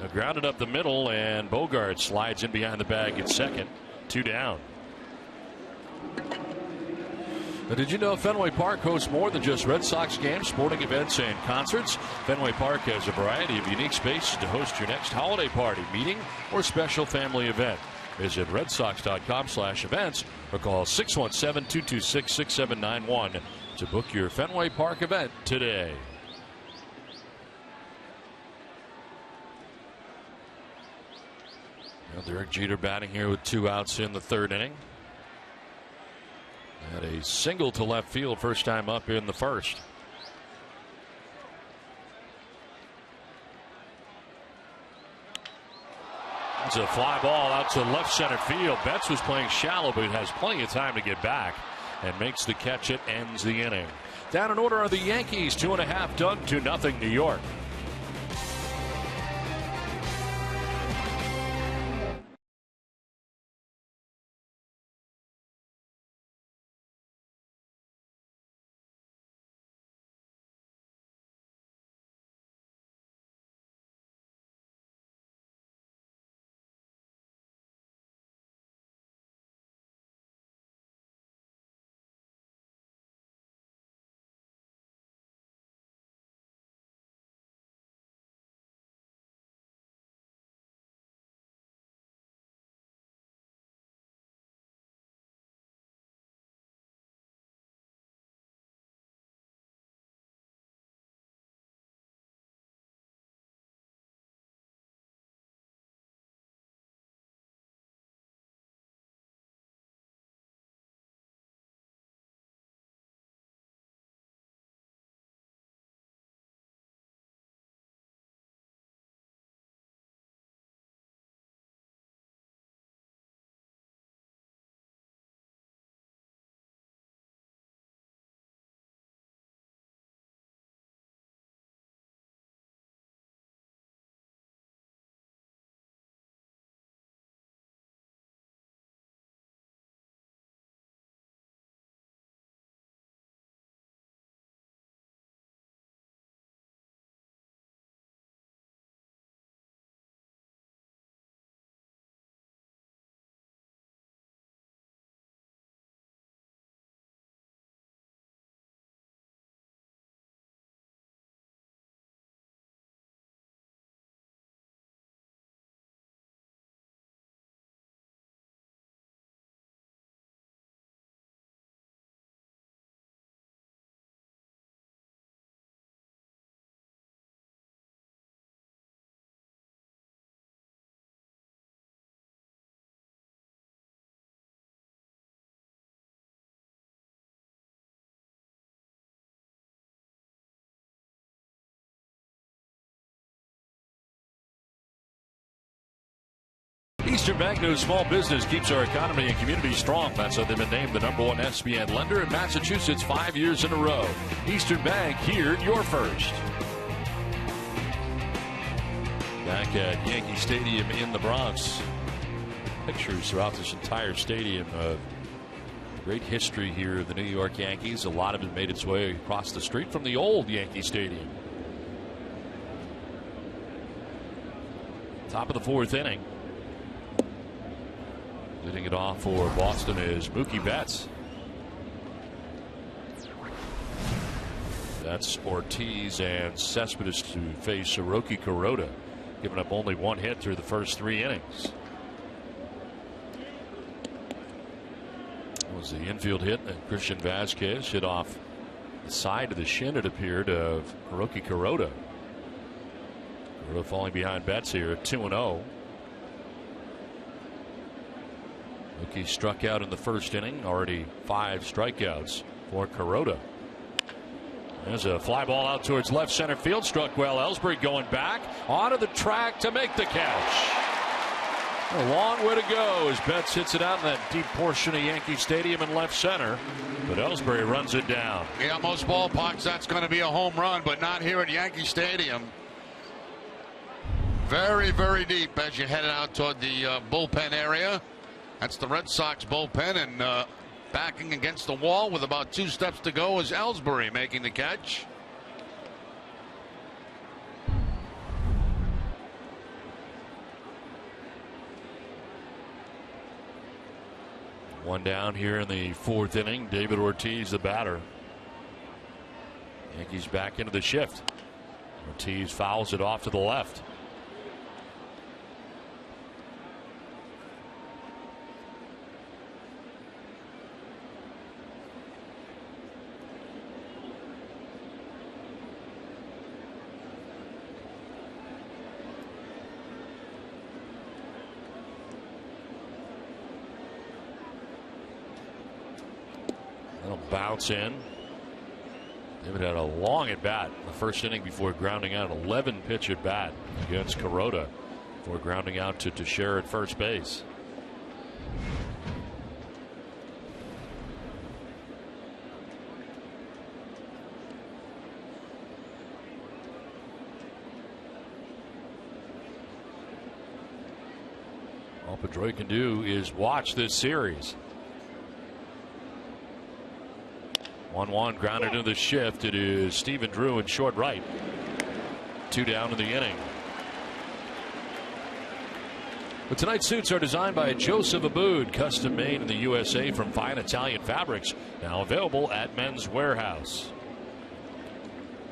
Now grounded up the middle, and Bogart slides in behind the bag at second. 2 down. Now, did you know Fenway Park hosts more than just Red Sox games, sporting events, and concerts? Fenway Park has a variety of unique spaces to host your next holiday party, meeting, or special family event. Visit redsox.com/events or call 617-226-6791 to book your Fenway Park event today. Now Derek Jeter batting here with 2 outs in the 3rd inning. Had a single to left field first time up in the 1st. It's a fly ball out to left center field. Betts was playing shallow, but has plenty of time to get back and makes the catch. It ends the inning. Down in order are the Yankees, 2.5 done, 2-0 New York. Eastern Bank knows small business keeps our economy and community strong. That's how they've been named the #1 SBN lender in Massachusetts 5 years in a row. Eastern Bank, here you're first. Back at Yankee Stadium in the Bronx. Pictures throughout this entire stadium of great history here of the New York Yankees. A lot of it made its way across the street from the old Yankee Stadium. Top of the 4th inning. Leading it off for Boston is Mookie Betts. That's Ortiz and Cespedes to face Hiroki Kuroda, giving up only 1 hit through the first 3 innings. That was the infield hit, and Christian Vazquez hit off the side of the shin, it appeared, of Hiroki Kuroda. Kuroda falling behind Betts here at 2-0. Mookie struck out in the first inning, already 5 strikeouts for Kuroda. There's a fly ball out towards left center field, struck well. Ellsbury going back onto the track to make the catch. A long way to go as Betts hits it out in that deep portion of Yankee Stadium in left center. But Ellsbury runs it down. Yeah, most ballparks that's going to be a home run, but not here at Yankee Stadium. Very, very deep as you head out toward the bullpen area. That's the Red Sox bullpen, and backing against the wall with about 2 steps to go is Ellsbury making the catch. One down here in the 4th inning. David Ortiz, the batter. Yankees back into the shift. Ortiz fouls it off to the left. That'll bounce in. David had a long at bat in the 1st inning before grounding out. 11 pitch at bat against Kuroda before grounding out to Teixeira at first base. All Pedroia can do is watch this series. 1-1 grounded into the shift. It is Stephen Drew in short right. 2 down in the inning. But tonight's suits are designed by Joseph Abood, custom made in the USA from fine Italian fabrics. Now available at Men's Warehouse.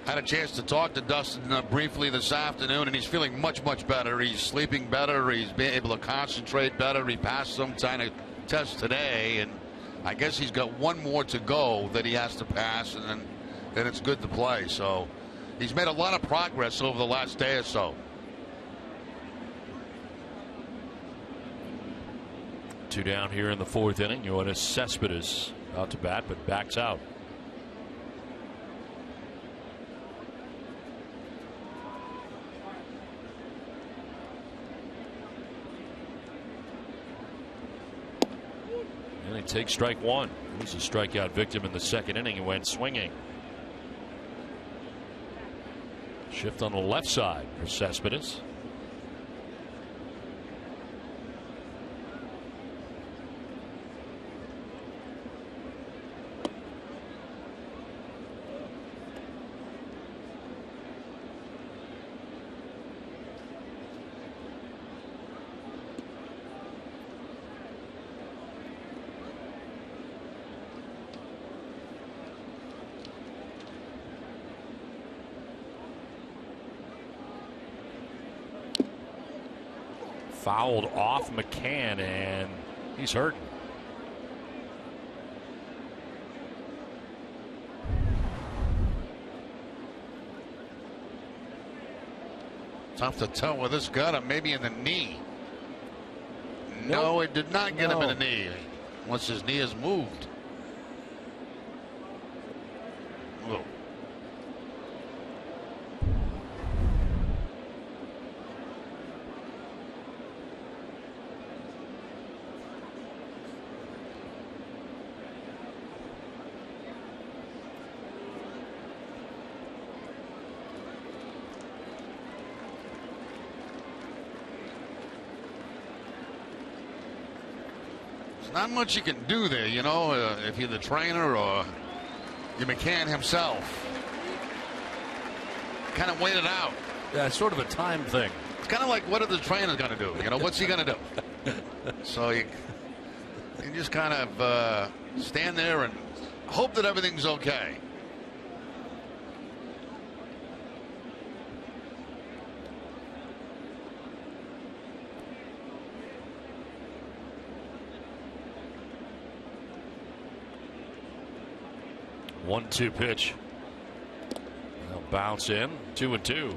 Had a chance to talk to Dustin briefly this afternoon, and he's feeling much, much better. He's sleeping better. He's being able to concentrate better. He passed some kind of test today, and I guess he's got 1 more to go that he has to pass, and then it's good to play. So he's made a lot of progress over the last day or so. 2 down here in the 4th inning. Yoenis Cespedes out to bat, but backs out. And he takes strike 1. He was a strikeout victim in the 2nd inning. He went swinging. Shift on the left side for Cespedes. Fouled off McCann, and he's hurting. Tough to tell where this got him. Maybe in the knee. No, it did not get him in the knee. Once his knee is moved. Whoa. Not much you can do there, you know, if you're the trainer or you're McCann himself. Kind of wait it out. Yeah, it's sort of a time thing. It's kind of like, what are the trainers going to do? You know, what's he going to do? So you just kind of stand there and hope that everything's okay. One-two pitch. They'll bounce in. 2-2.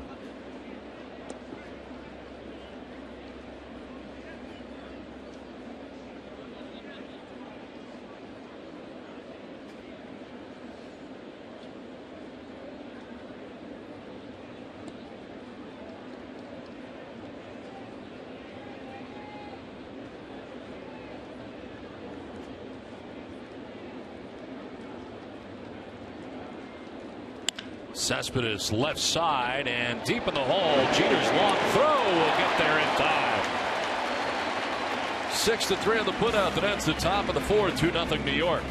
Cespedes left side and deep in the hole. Jeter's long throw will get there in time. 6-3 on the putout that ends the top of the fourth. 2-0 New York.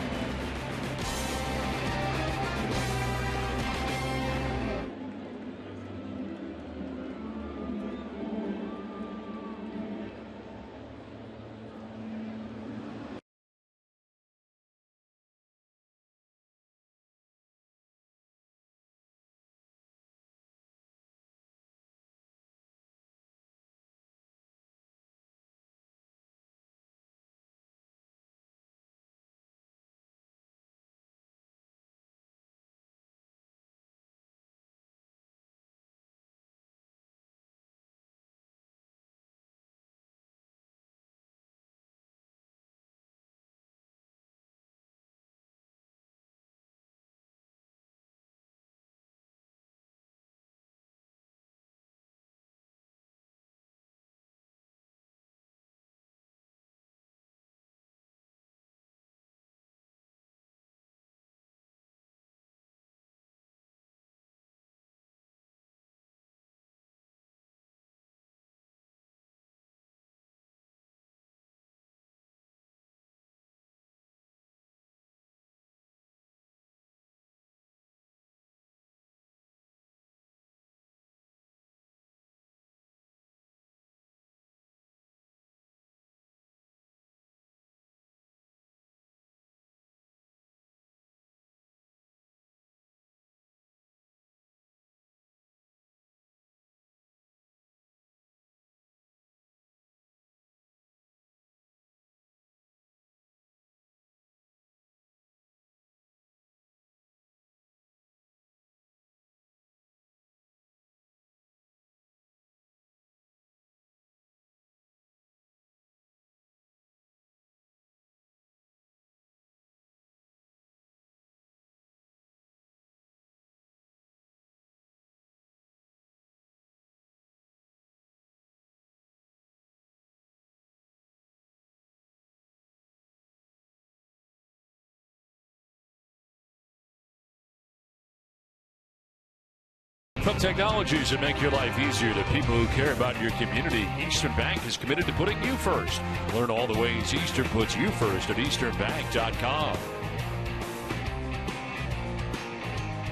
From technologies that make your life easier to people who care about your community, Eastern Bank is committed to putting you first. Learn all the ways Eastern puts you first at easternbank.com.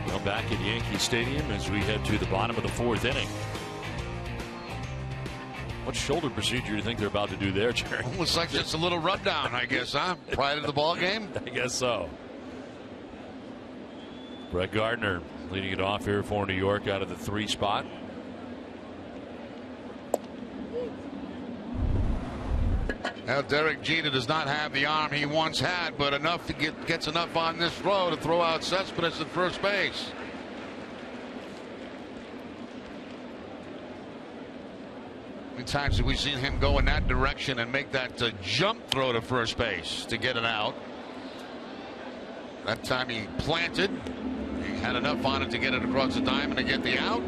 Well, back at Yankee Stadium as we head to the bottom of the fourth inning. What shoulder procedure do you think they're about to do there, Jerry? Almost like just a little rundown, I guess, huh? Pride of the ball game? I guess so. Brett Gardner leading it off here for New York out of the 3 spot. Now Derek Jeter does not have the arm he once had, but enough to gets enough on this throw to throw out Cespedes at first base. How many times have we seen him go in that direction and make that jump throw to first base to get it out? That time he planted. He had enough on it to get it across the diamond to get the out.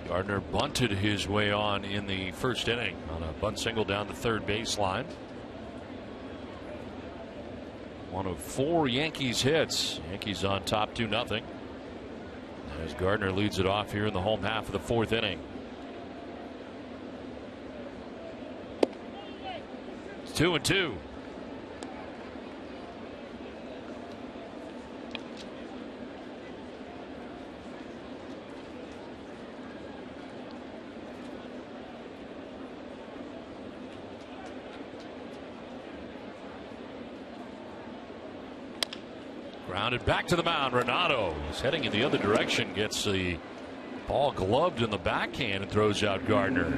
Gardner bunted his way on in the first inning on a bunt single down the third baseline. One of 4 Yankees hits. Yankees on top 2-0 as Gardner leads it off here in the home half of the fourth inning. It's 2-2. Grounded back to the mound. Renato is heading in the other direction. Gets the ball gloved in the backhand and throws out Gardner.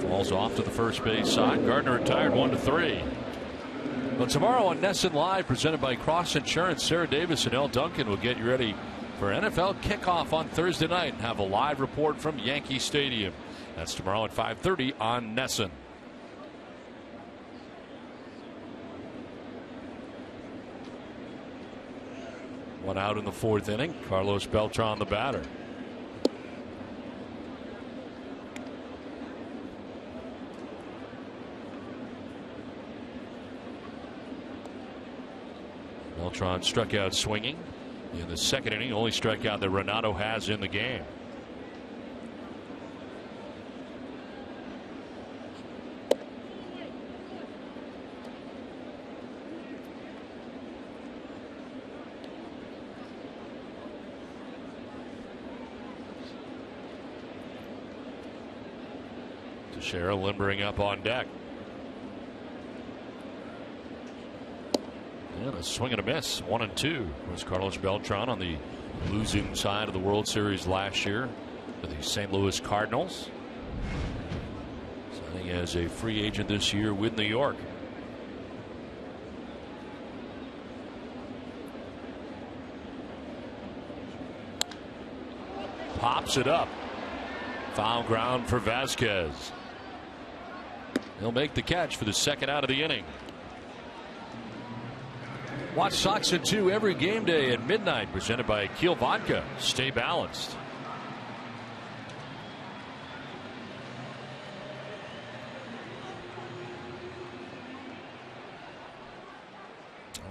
Falls off to the first base side. Gardner retired 1-3. Well, tomorrow on NESN Live, presented by Cross Insurance, Sarah Davis and Elle Duncan will get you ready for NFL kickoff on Thursday night and have a live report from Yankee Stadium. That's tomorrow at 5:30 on NESN. One out in the fourth inning. Carlos Beltran, the batter. Beltran struck out swinging in the second inning. Only strikeout that Renato has in the game. Teixeira limbering up on deck. And a swing and a miss. 1-2 was Carlos Beltran on the losing side of the World Series last year for the St. Louis Cardinals. Signing as a free agent this year with New York. Pops it up. Foul ground for Vasquez. He'll make the catch for the second out of the inning. Watch Sox at 2 every game day at midnight, presented by Kiel Vodka. Stay balanced.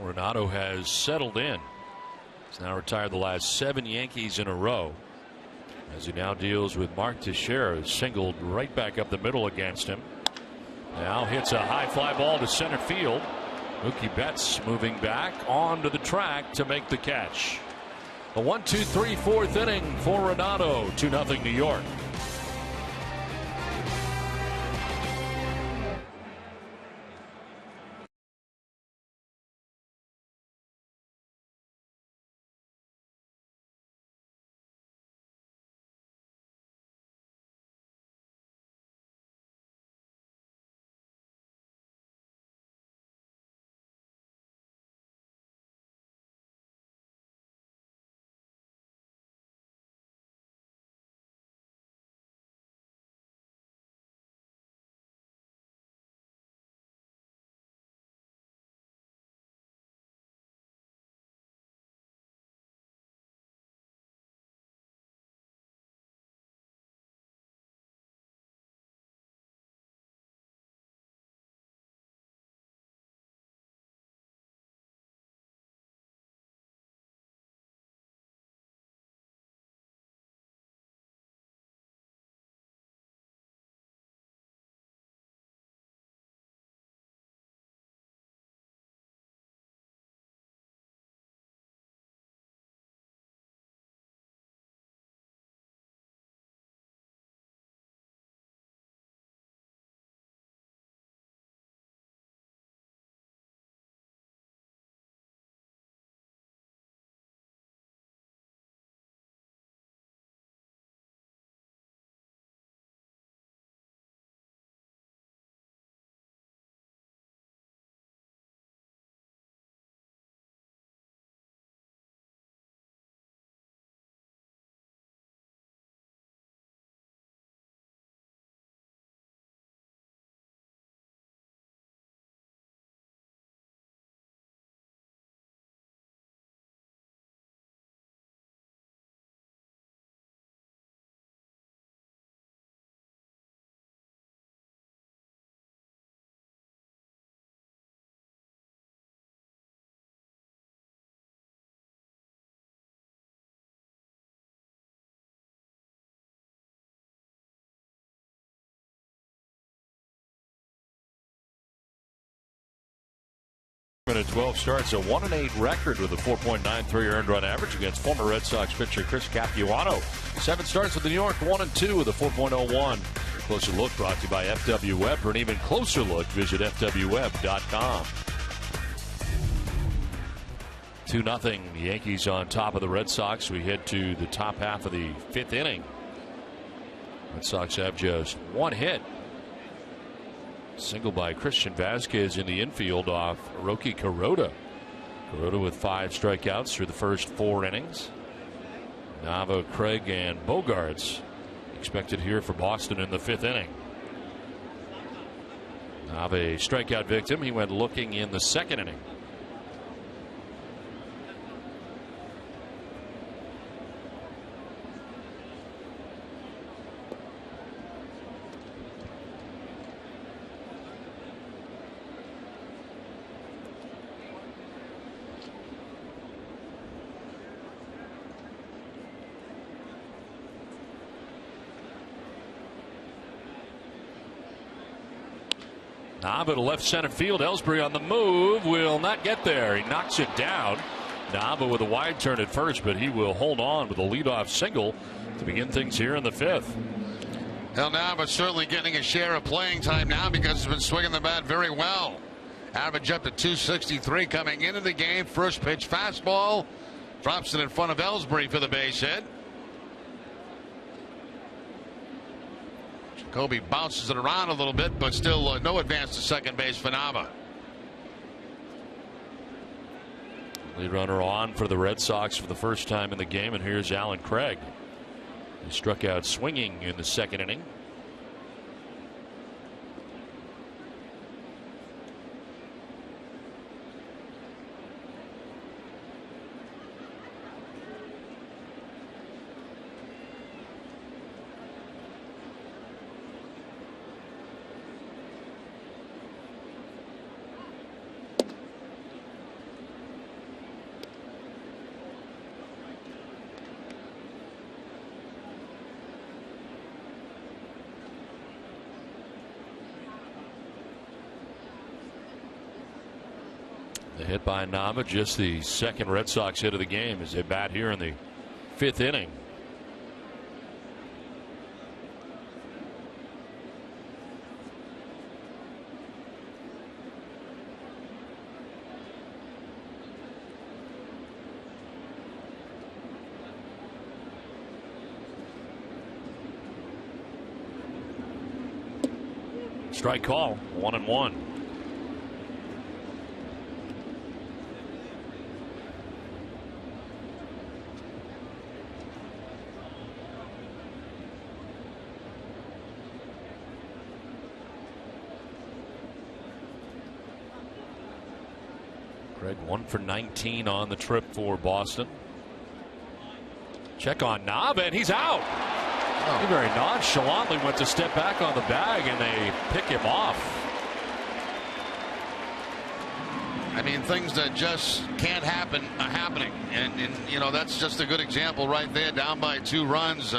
Renato has settled in. He's now retired the last 7 Yankees in a row, as he now deals with Mark Teixeira, who's singled right back up the middle against him. Now hits a high fly ball to center field. Mookie Betts moving back onto the track to make the catch. A 1-2-3 fourth inning for Renato. 2-0 New York. At 12 starts, a 1-8 record with a 4.93 earned run average against former Red Sox pitcher Chris Capuano. 7 starts with the New York, 1-2 with a 4.01. Closer look brought to you by FW Web. For an even closer look, visit FWWeb.com. 2-0 Yankees on top of the Red Sox. We head to the top half of the 5th inning. Red Sox have just 1 hit Single by Christian Vasquez in the infield off Roki Kuroda. Kuroda with 5 strikeouts through the first 4 innings. Nava, Craig, and Bogaerts expected here for Boston in the 5th inning. Nava, a strikeout victim. He went looking in the 2nd inning. Nava to left center field. Ellsbury on the move, will not get there. He knocks it down. Nava with a wide turn at first, but he will hold on with a leadoff single to begin things here in the 5th. Well, Nava certainly getting a share of playing time now because he's been swinging the bat very well. Average up to 263 coming into the game. First pitch fastball. Drops it in front of Ellsbury for the base hit. Kobe bounces it around a little bit, but still no advance to second base for Nava. Lead runner on for the Red Sox for the first time in the game, and here's Alan Craig. He struck out swinging in the 2nd inning. The hit by Nava, just the 2nd Red Sox hit of the game as they bat here in the 5th inning. Strike call, 1-1. Craig 1 for 19 on the trip for Boston. Check on Nava, and he's out. He very nonchalantly went to step back on the bag, and they pick him off. I mean, things that just can't happen are happening. And you know, that's just a good example right there, down by 2 runs.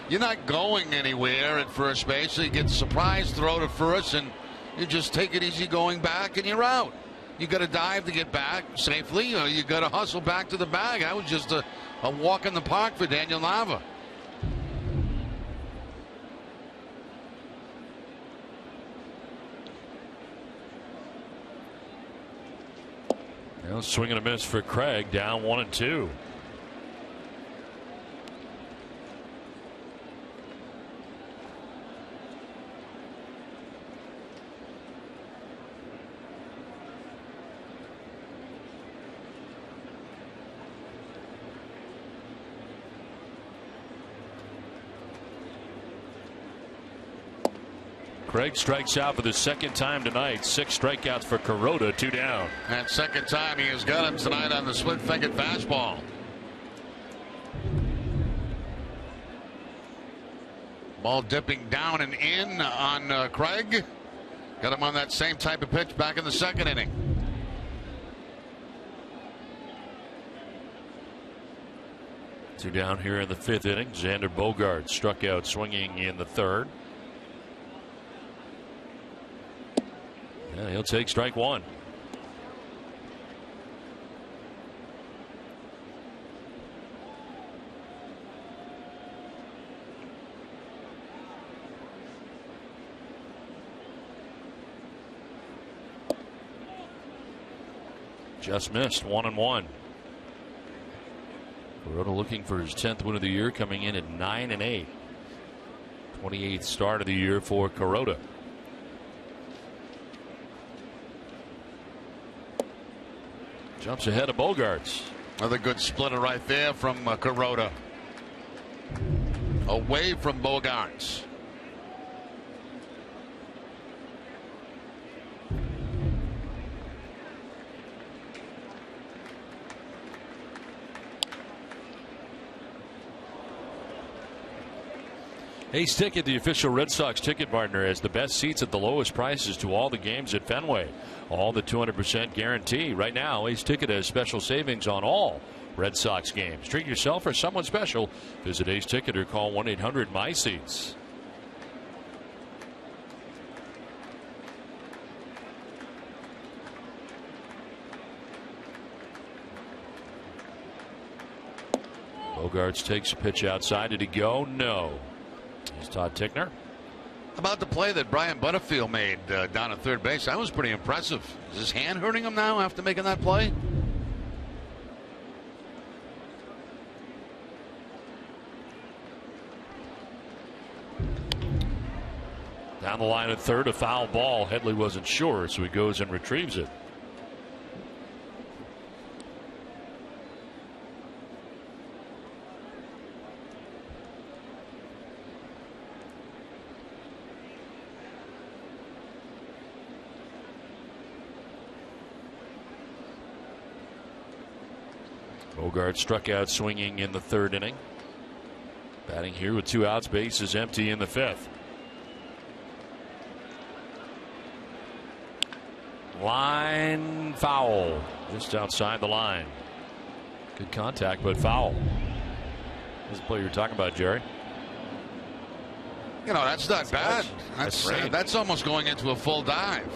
You're not going anywhere at first base, so you get a surprise throw to first, and you just take it easy going back, and you're out. You got to dive to get back safely. You got to hustle back to the bag. That was just a walk in the park for Daniel Nava. Well, swing and a miss for Craig, down 1-2. Craig strikes out for the 2nd time tonight. 6 strikeouts for Kuroda, 2 down. And 2nd time he has got him tonight on the split-fingered fastball. Ball dipping down and in on Craig. Got him on that same type of pitch back in the 2nd inning. Two down here in the 5th inning. Xander Bogaerts struck out swinging in the 3rd. Yeah, he'll take strike 1. Just missed, 1-1. Kuroda looking for his 10th win of the year, coming in at 9-8. 28th start of the year for Kuroda. Jumps ahead of Bogaerts. Another good splitter right there from Kuroda. Away from Bogaerts. Ace Ticket, the official Red Sox ticket partner, has the best seats at the lowest prices to all the games at Fenway. All the 200% guarantee. Right now, Ace Ticket has special savings on all Red Sox games. Treat yourself or someone special. Visit Ace Ticket or call 1-800-MY-SEATS. Bogaerts takes a pitch outside. Did he go? No. Here's Todd Tickner. About the play that Brian Butterfield made down at third base, that was pretty impressive. Is his hand hurting him now after making that play? Down the line at third, a foul ball. Headley wasn't sure, so he goes and retrieves it. Bogaerts struck out swinging in the third inning. Batting here with 2 outs, bases empty in the 5th. Line foul, just outside the line. Good contact, but foul. That's the play you're talking about, Jerry. You know, that's not bad. That's almost going into a full dive.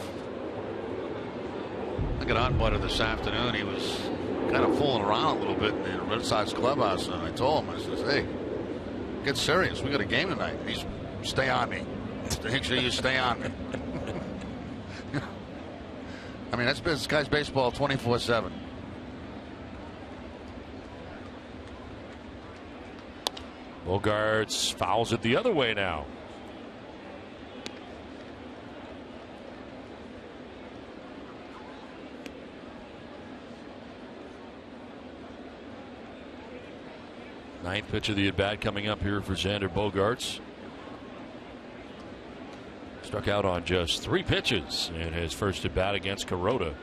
Look at Unbutter this afternoon. He was kind of fooling around a little bit in the Red Sox clubhouse, and I told him, I says, hey, get serious. We got a game tonight. He's, stay on me. Make sure you stay on me. I mean, this guy's baseball 24/7. Bogaerts fouls it the other way now. Ninth pitch of the at-bat coming up here for Xander Bogaerts. Struck out on just 3 pitches in his first at-bat against Kuroda,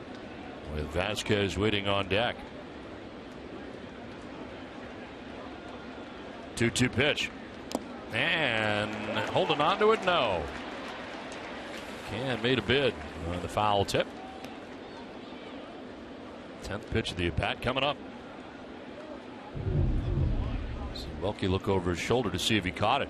with Vasquez waiting on deck. 2-2 pitch. And holding on to it, no. McCann made a bid on the foul tip. 10th pitch of the at-bat coming up. See Welke look over his shoulder to see if he caught it.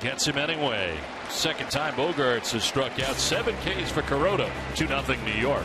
Gets him anyway. Second time Bogaerts has struck out. 7 Ks for Kuroda. 2-0 New York.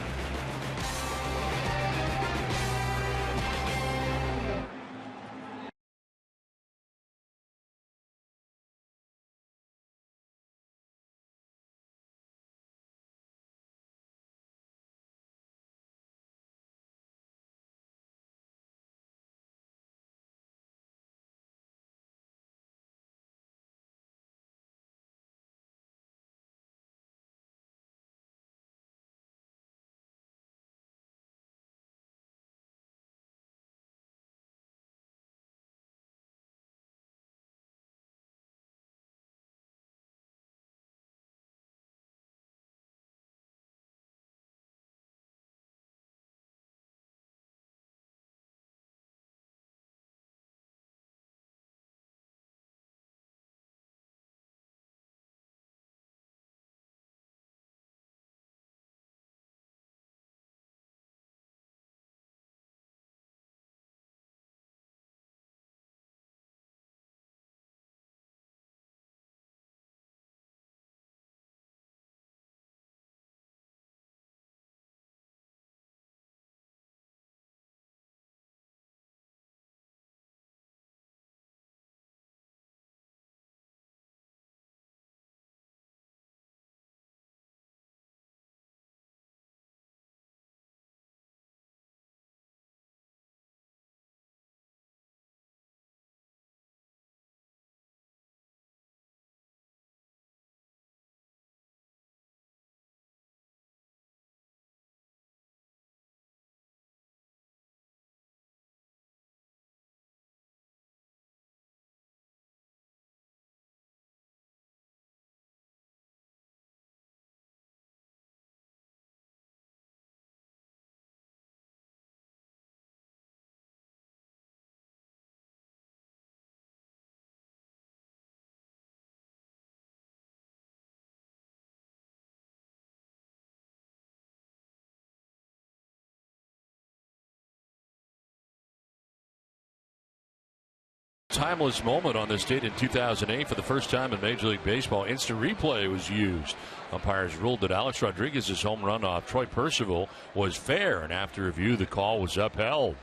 Timeless moment on this date in 2008. For the first time in Major League Baseball, instant replay was used. Umpires ruled that Alex Rodriguez's home run off Troy Percival was fair, and after review, the call was upheld.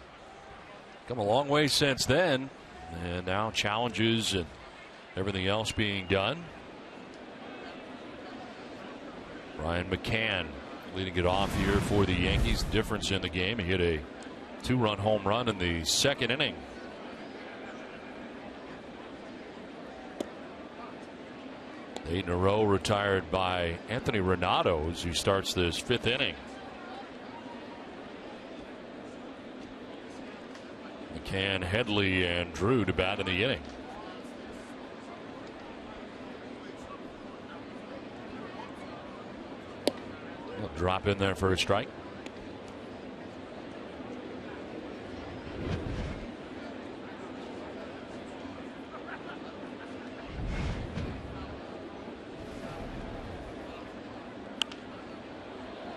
Come a long way since then, and now challenges and everything else being done. Ryan McCann leading it off here for the Yankees. Difference in the game. He hit a 2-run home run in the second inning. Eight in a row retired by Anthony Renato as he starts this 5th inning. McCann, Headley, and Drew to bat in the inning. He'll drop in there for a strike.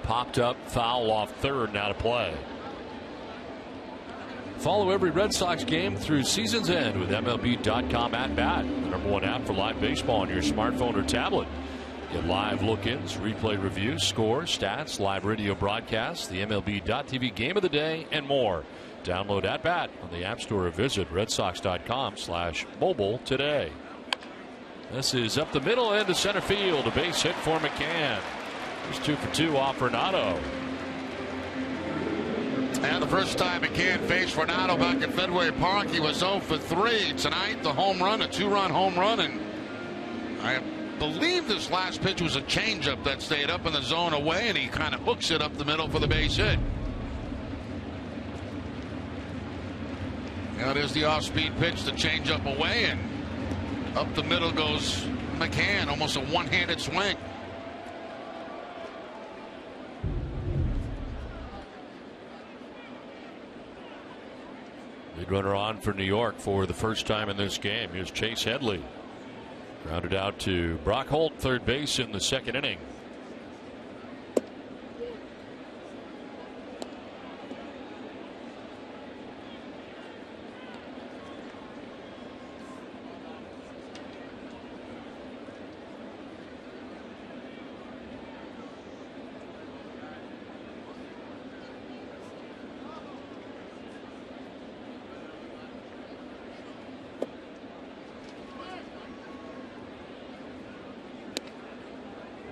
Popped up, foul off third, now to play. Follow every Red Sox game through season's end with MLB.com at bat, the #1 app for live baseball on your smartphone or tablet. Get live look-ins, replay reviews, scores, stats, live radio broadcasts, the MLB.tv game of the day, and more. Download at bat on the App Store or visit redsox.com/mobile today. This is up the middle end of center field, a base hit for McCann. He's 2 for 2 off Renato. And the first time McCann faced Renato back at Fenway Park, he was 0 for 3. Tonight, the home run, a 2-run home run, and I believe this last pitch was a changeup that stayed up in the zone away, and he kind of hooks it up the middle for the base hit. Now there's the off-speed pitch, the changeup away, and up the middle goes McCann, almost a one-handed swing. Lead runner on for New York for the first time in this game. Here's Chase Headley. Grounded out to Brock Holt, third base in the second inning.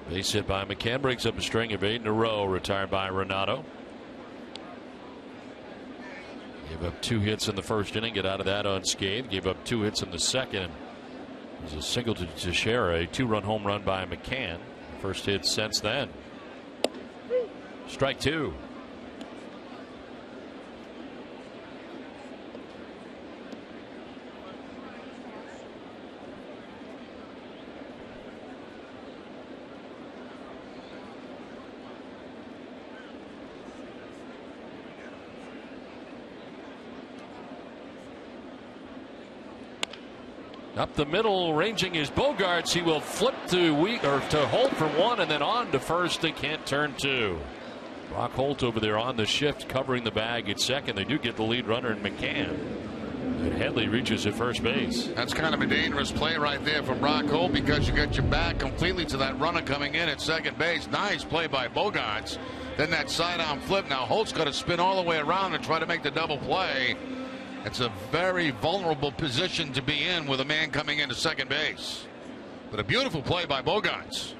Base hit by McCann, breaks up a string of 8 in a row, retired by Renato. Gave up 2 hits in the first inning, get out of that unscathed. Gave up 2 hits in the second. It was a single to Teixeira, a 2-run home run by McCann. First hit since then. Strike 2. Up the middle, ranging his Bogarts. He will flip to Holt for 1, and then on to first. They can't turn 2. Brock Holt over there on the shift, covering the bag at second. They do get the lead runner in McCann. And Headley reaches at first base. That's kind of a dangerous play right there from Brock Holt, because you got your back completely to that runner coming in at second base. Nice play by Bogarts. Then that sidearm flip. Now Holt's got to spin all the way around and try to make the double play. It's a very vulnerable position to be in with a man coming into second base. But a beautiful play by Bogarts.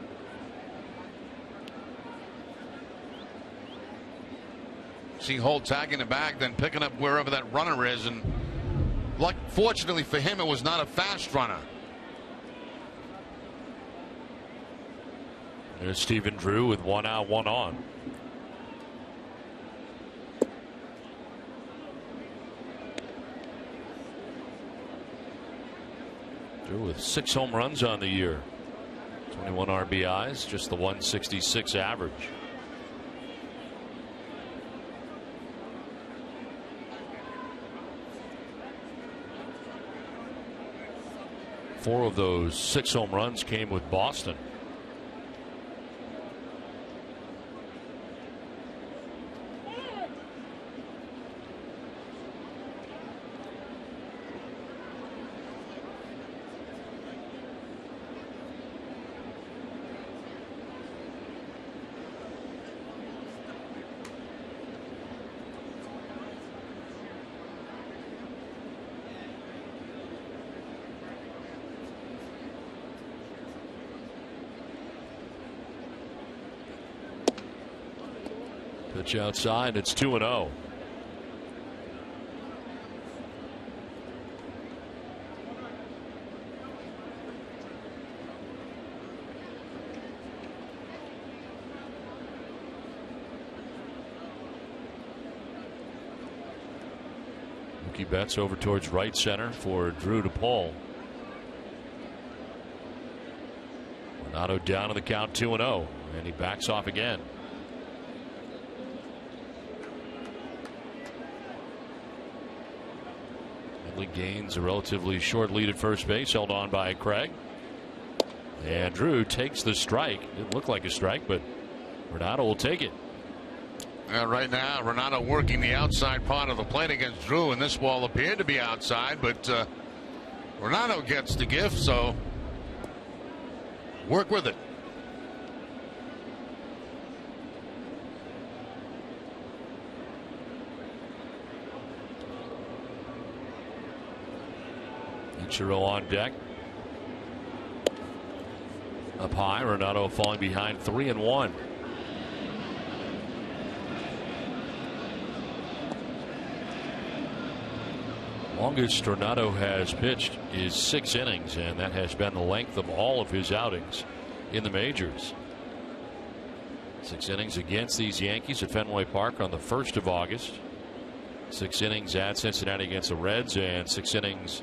See Holt tagging the bag, then picking up wherever that runner is. And fortunately for him, it was not a fast runner. There's Stephen Drew with 1 out, 1 on. With 6 home runs on the year, 21 RBIs, just the 166 average. Four of those 6 home runs came with Boston. Pitch outside. It's 2-0. Mookie Betts over towards right center for Drew to pull. Renato down to the count, 2-0, and he backs off again. Headley gains a relatively short lead at first base, held on by Craig. And Drew takes the strike. Didn't look like a strike, but Renato will take it. Right now, Renato working the outside part of the plate against Drew, and this ball appeared to be outside, but Renato gets the gift, so work with it. Ichiro on deck. Up high, Renato falling behind 3-1. Longest Renato has pitched is 6 innings, and that has been the length of all of his outings in the majors. 6 innings against these Yankees at Fenway Park on the 1st of August. 6 innings at Cincinnati against the Reds, and 6 innings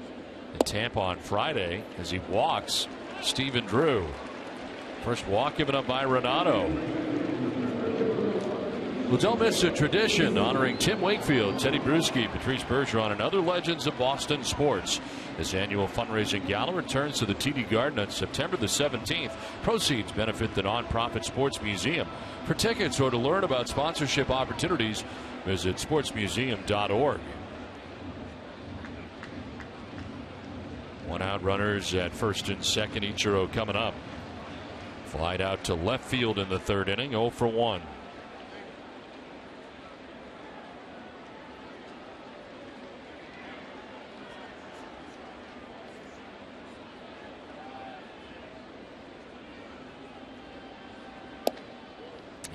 in Tampa on Friday as he walks Stephen Drew. First walk given up by Renato. Well, don't miss a tradition honoring Tim Wakefield, Teddy Bruschi, Patrice Bergeron, and other legends of Boston sports. This annual fundraising gala returns to the TD Garden on September the 17th. Proceeds benefit the nonprofit Sports Museum. For tickets or to learn about sponsorship opportunities, visit sportsmuseum.org. 1 out, runners at first and second. Ichiro coming up. Flied out to left field in the 3rd inning, 0 for 1.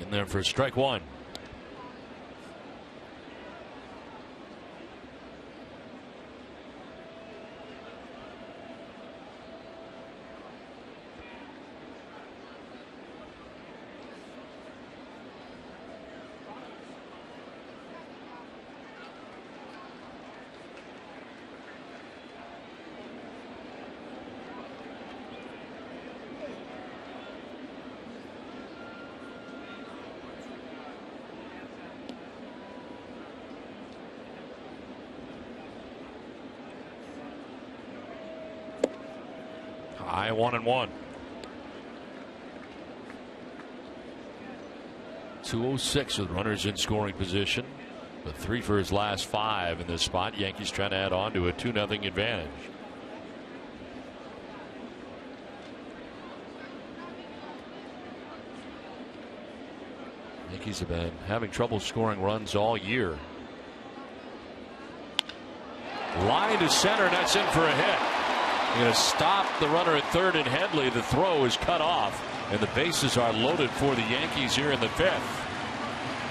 In there for strike 1. High 1-1. 2:06 with runners in scoring position. But 3 for his last 5 in this spot. Yankees trying to add on to a 2-0 advantage. Yankees have been having trouble scoring runs all year. Line to center, and that's in for a hit. Going to stop the runner at 3rd and Headley. The throw is cut off, and the bases are loaded for the Yankees here in the 5th.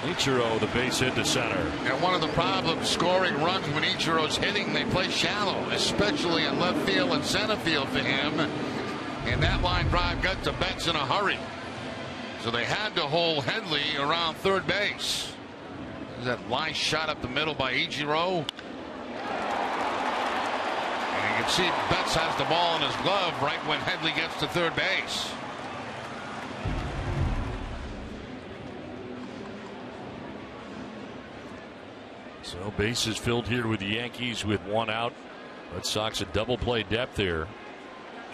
Ichiro, the base hit to center. And one of the problems scoring runs when Ichiro's hitting, they play shallow, especially in left field and center field for him. And that line drive got to Betts in a hurry. So they had to hold Headley around 3rd base. There's that line shot up the middle by Ichiro. You can see Betts has the ball in his glove right when Headley gets to 3rd base. So bases filled here with the Yankees with 1 out. Red Sox a double play depth here.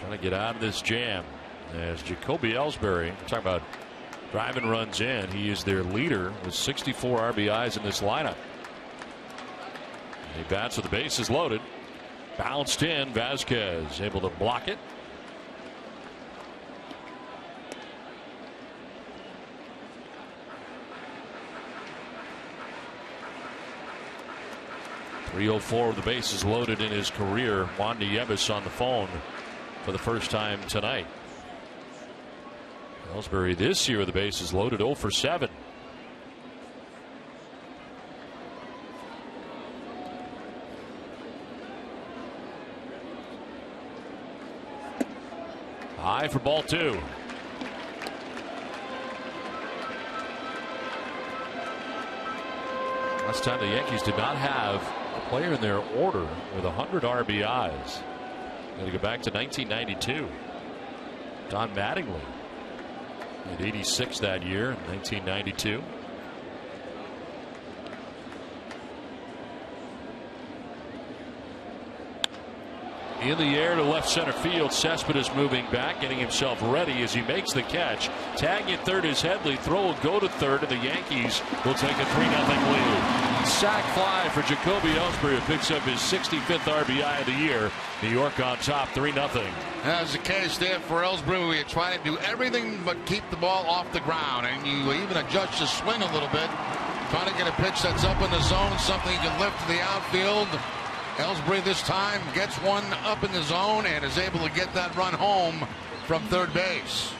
Trying to get out of this jam. As Jacoby Ellsbury, talking about driving runs in, he is their leader with 64 RBIs in this lineup. He bats with the bases loaded. Bounced in. Vasquez able to block it. .304 with the bases loaded in his career. Juan Nieves on the phone for the first time tonight. Ellsbury this year the bases loaded 0 for 7. High for ball 2. Last time the Yankees did not have a player in their order with 100 RBIs. Got to go back to 1992. Don Mattingly at 86 that year in 1992. In the air to left center field. Cespedes moving back, getting himself ready as he makes the catch. Tag at third is Headley. Throw will go to third, and the Yankees will take a 3-0 lead. Sac fly for Jacoby Ellsbury, who picks up his 65th RBI of the year. New York on top, 3-0. As the case there for Ellsbury, we try to do everything but keep the ball off the ground, and you even adjust your swing a little bit, trying to get a pitch that's up in the zone, something you can lift to the outfield. Ellsbury this time gets one up in the zone and is able to get that run home from third base.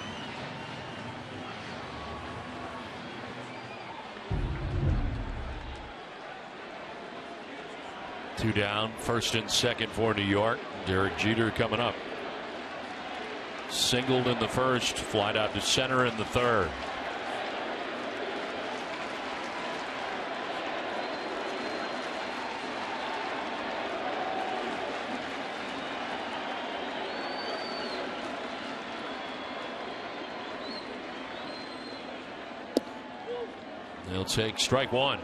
Two down, first and second for New York. Derek Jeter coming up. Singled in the first, flied out to center in the third. They'll take strike one.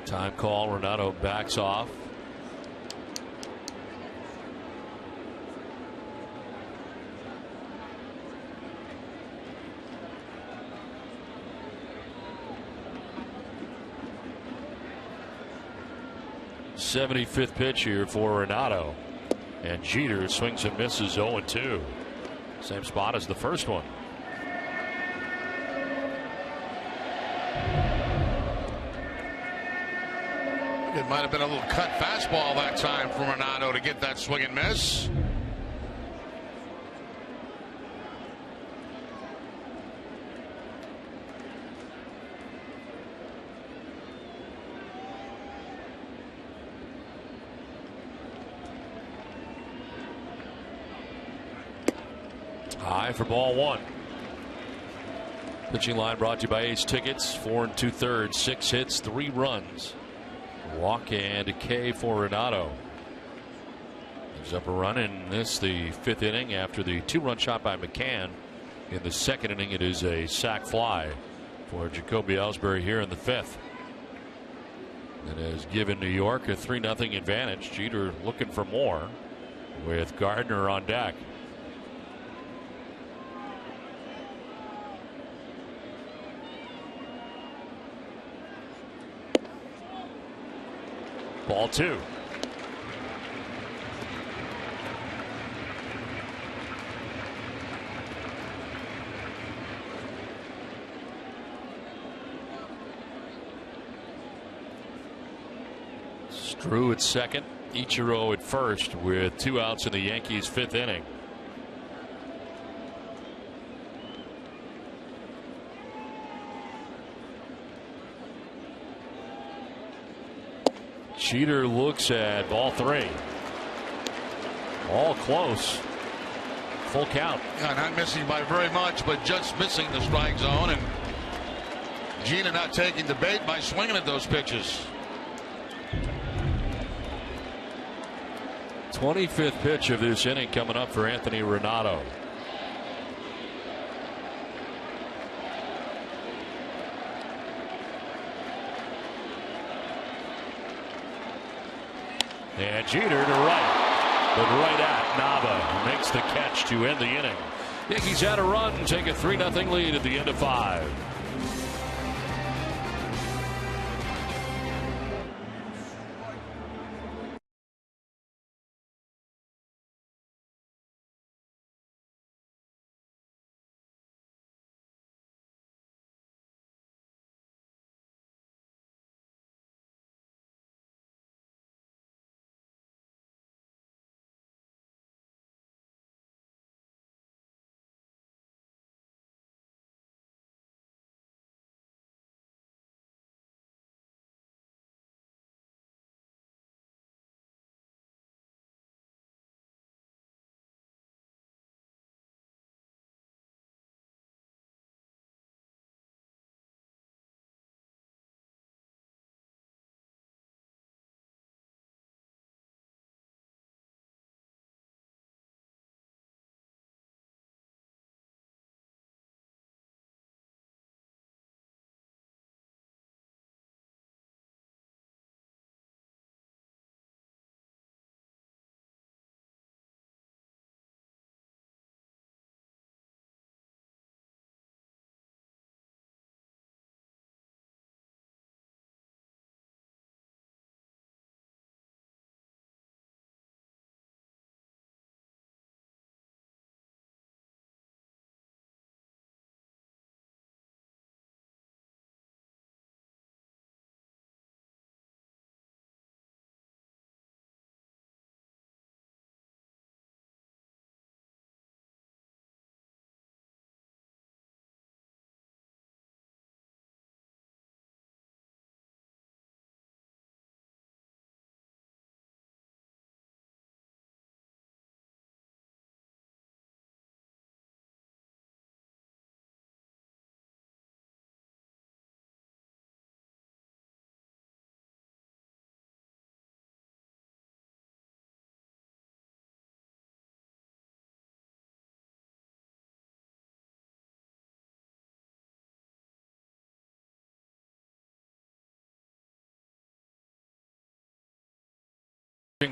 Time call. Renato backs off. '75th pitch here for Renato, and Jeter swings and misses 0-2. Same spot as the first one. It might have been a little cut fastball that time from Renato to get that swing and miss. High for ball one. Pitching line brought to you by Ace Tickets. 4 2/3, 6 hits, 3 runs. Walk and a K for Renato. He's up a run in this, the 5th inning, after the 2-run shot by McCann. In the 2nd inning, it is a sac fly for Jacoby Ellsbury here in the 5th. It has given New York a 3-0 advantage. Jeter looking for more with Gardner on deck. Ball 2. Drew at second, Ichiro at first, with 2 outs in the Yankees' 5th inning. Jeter looks at ball 3. All close. Full count. Yeah, not missing by very much, but just missing the strike zone, and Jeter not taking the bait by swinging at those pitches. 25th pitch of this inning coming up for Anthony Renato. And Jeter to right, but right at Nava, makes the catch to end the inning. Yankees had a run, take a 3-0 lead at the end of 5.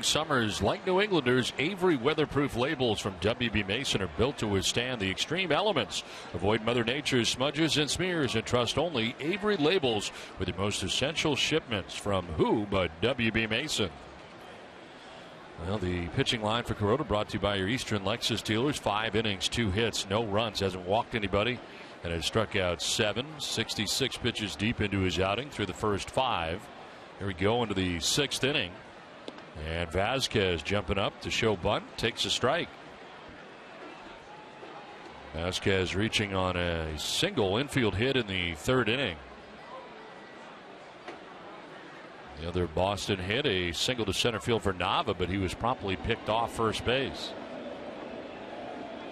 Summers, like New Englanders, Avery weatherproof labels from WB Mason are built to withstand the extreme elements. Avoid Mother Nature's smudges and smears and trust only Avery labels with the most essential shipments from who but WB Mason. Well, the pitching line for Kuroda brought to you by your Eastern Lexus dealers. 5 innings, 2 hits, no runs, hasn't walked anybody, and has struck out 7. 66 pitches deep into his outing through the first 5. Here we go into the 6th inning. And Vasquez jumping up to show bunt, takes a strike. Vasquez reaching on a single infield hit in the 3rd inning. The other Boston hit a single to center field for Nava, but he was promptly picked off first base.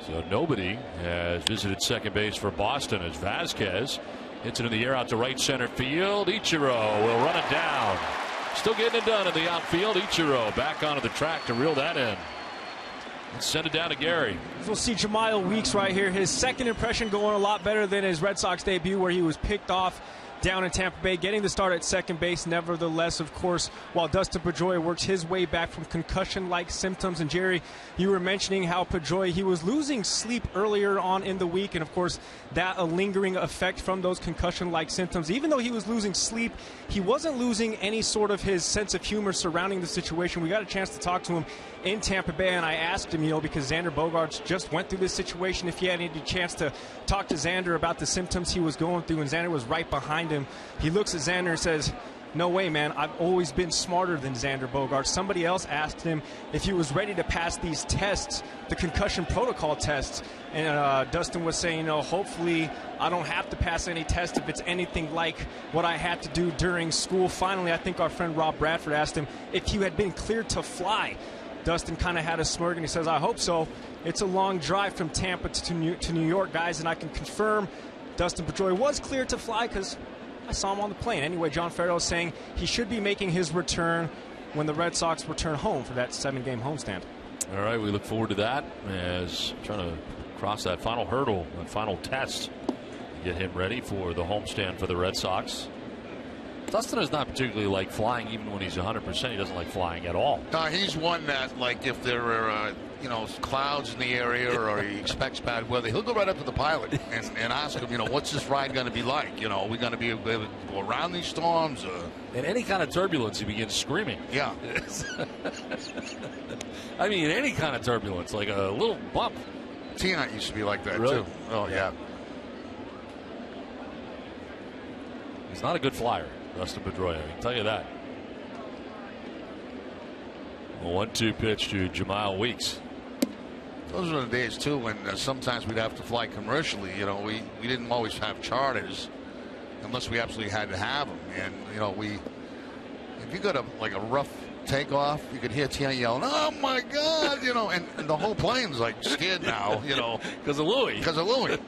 So nobody has visited second base for Boston as Vasquez hits it in the air out to right center field. Ichiro will run it down. Still getting it done in the outfield. Ichiro back onto the track to reel that in. Let's send it down to Gary. We'll see Jemile Weeks right here. His second impression going a lot better than his Red Sox debut, where he was picked off down in Tampa Bay, getting the start at second base. Nevertheless, of course, while Dustin Pedroia works his way back from concussion-like symptoms. And Jerry, you were mentioning how Pedroia, he was losing sleep earlier on in the week, and of course that a lingering effect from those concussion-like symptoms. Even though he was losing sleep, he wasn't losing any sort of his sense of humor surrounding the situation. We got a chance to talk to him in Tampa Bay, and I asked him, because Xander Bogaerts just went through this situation, if he had any chance to talk to Xander about the symptoms he was going through, and Xander was right behind him. He looks at Xander and says, "No way, man. I've always been smarter than Xander Bogaerts." Somebody else asked him if he was ready to pass these tests, the concussion protocol tests, and Dustin was saying, hopefully I don't have to pass any test if it's anything like what I had to do during school. Finally, I think our friend Rob Bradford asked him if he had been cleared to fly. Dustin kind of had a smirk, and he says, "I hope so. It's a long drive from Tampa to New York, guys, and I can confirm Dustin Pedroia was cleared to fly because I saw him on the plane." Anyway, John Farrell is saying he should be making his return when the Red Sox return home for that 7-game homestand. All right, we look forward to that as trying to cross that final hurdle, that final test, to get him ready for the homestand for the Red Sox. Dustin is not particularly like flying, even when he's 100%. He doesn't like flying at all. He's one that, like, if there are clouds in the area or he expects bad weather, he'll go right up to the pilot and ask him, what's this ride going to be like? Are we going to be able to go around these storms? In any kind of turbulence, he begins screaming. Yeah. I mean, any kind of turbulence, like a little bump. T-Nut used to be like that, really? too. Oh, yeah. He's not a good flyer, Dustin Pedroia, I can tell you that. A 1-2 pitch to Jemile Weeks. Those were the days, too, when sometimes we'd have to fly commercially. We didn't always have charters unless we absolutely had to have them. And, if you got a rough takeoff, you could hear Tiana yelling, "Oh, my God," and the whole plane's like scared now, Because of Louis. Because of Louis,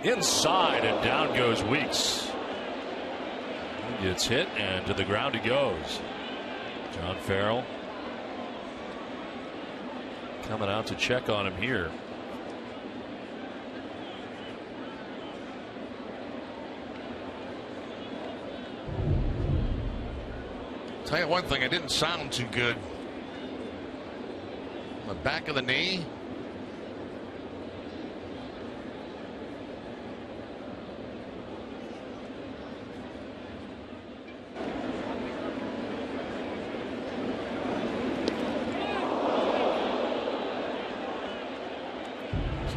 Inside, and down goes Weeks. He gets hit, and to the ground he goes. John Farrell coming out to check on him here. Tell you one thing, it didn't sound too good. On the back of the knee.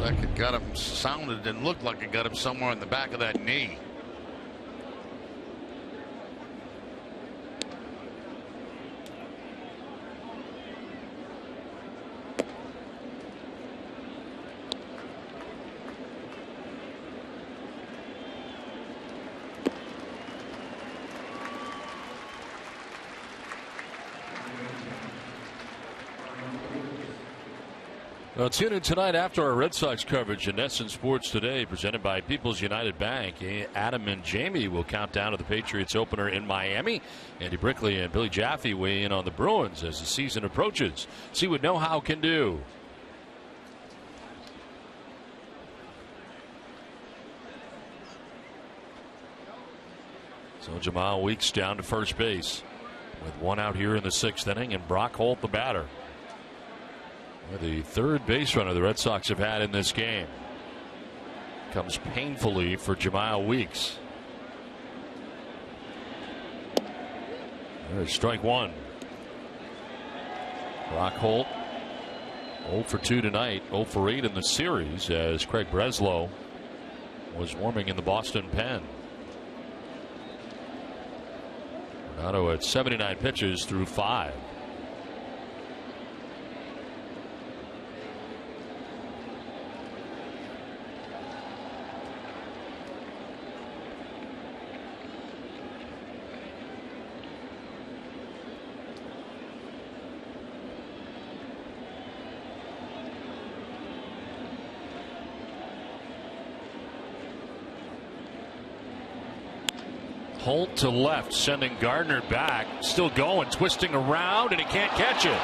Like it got him, sounded and looked like it got him somewhere in the back of that knee. Well, tune in tonight after our Red Sox coverage in NESN Sports Today, presented by People's United Bank. Adam and Jamie will count down to the Patriots opener in Miami. Andy Brickley and Billy Jaffe weigh in on the Bruins as the season approaches. See what know-how can do. So Jamal Weeks down to first base with one out here in the 6th inning, and Brock Holt the batter. The third base runner the Red Sox have had in this game comes painfully for Jamal Weeks. There's strike one. Brock Holt 0 for 2 tonight, 0 for 8 in the series as Craig Breslow was warming in the Boston pen. Renato at 79 pitches through 5. Holt to left, sending Gardner back. Still going, twisting around, and he can't catch it.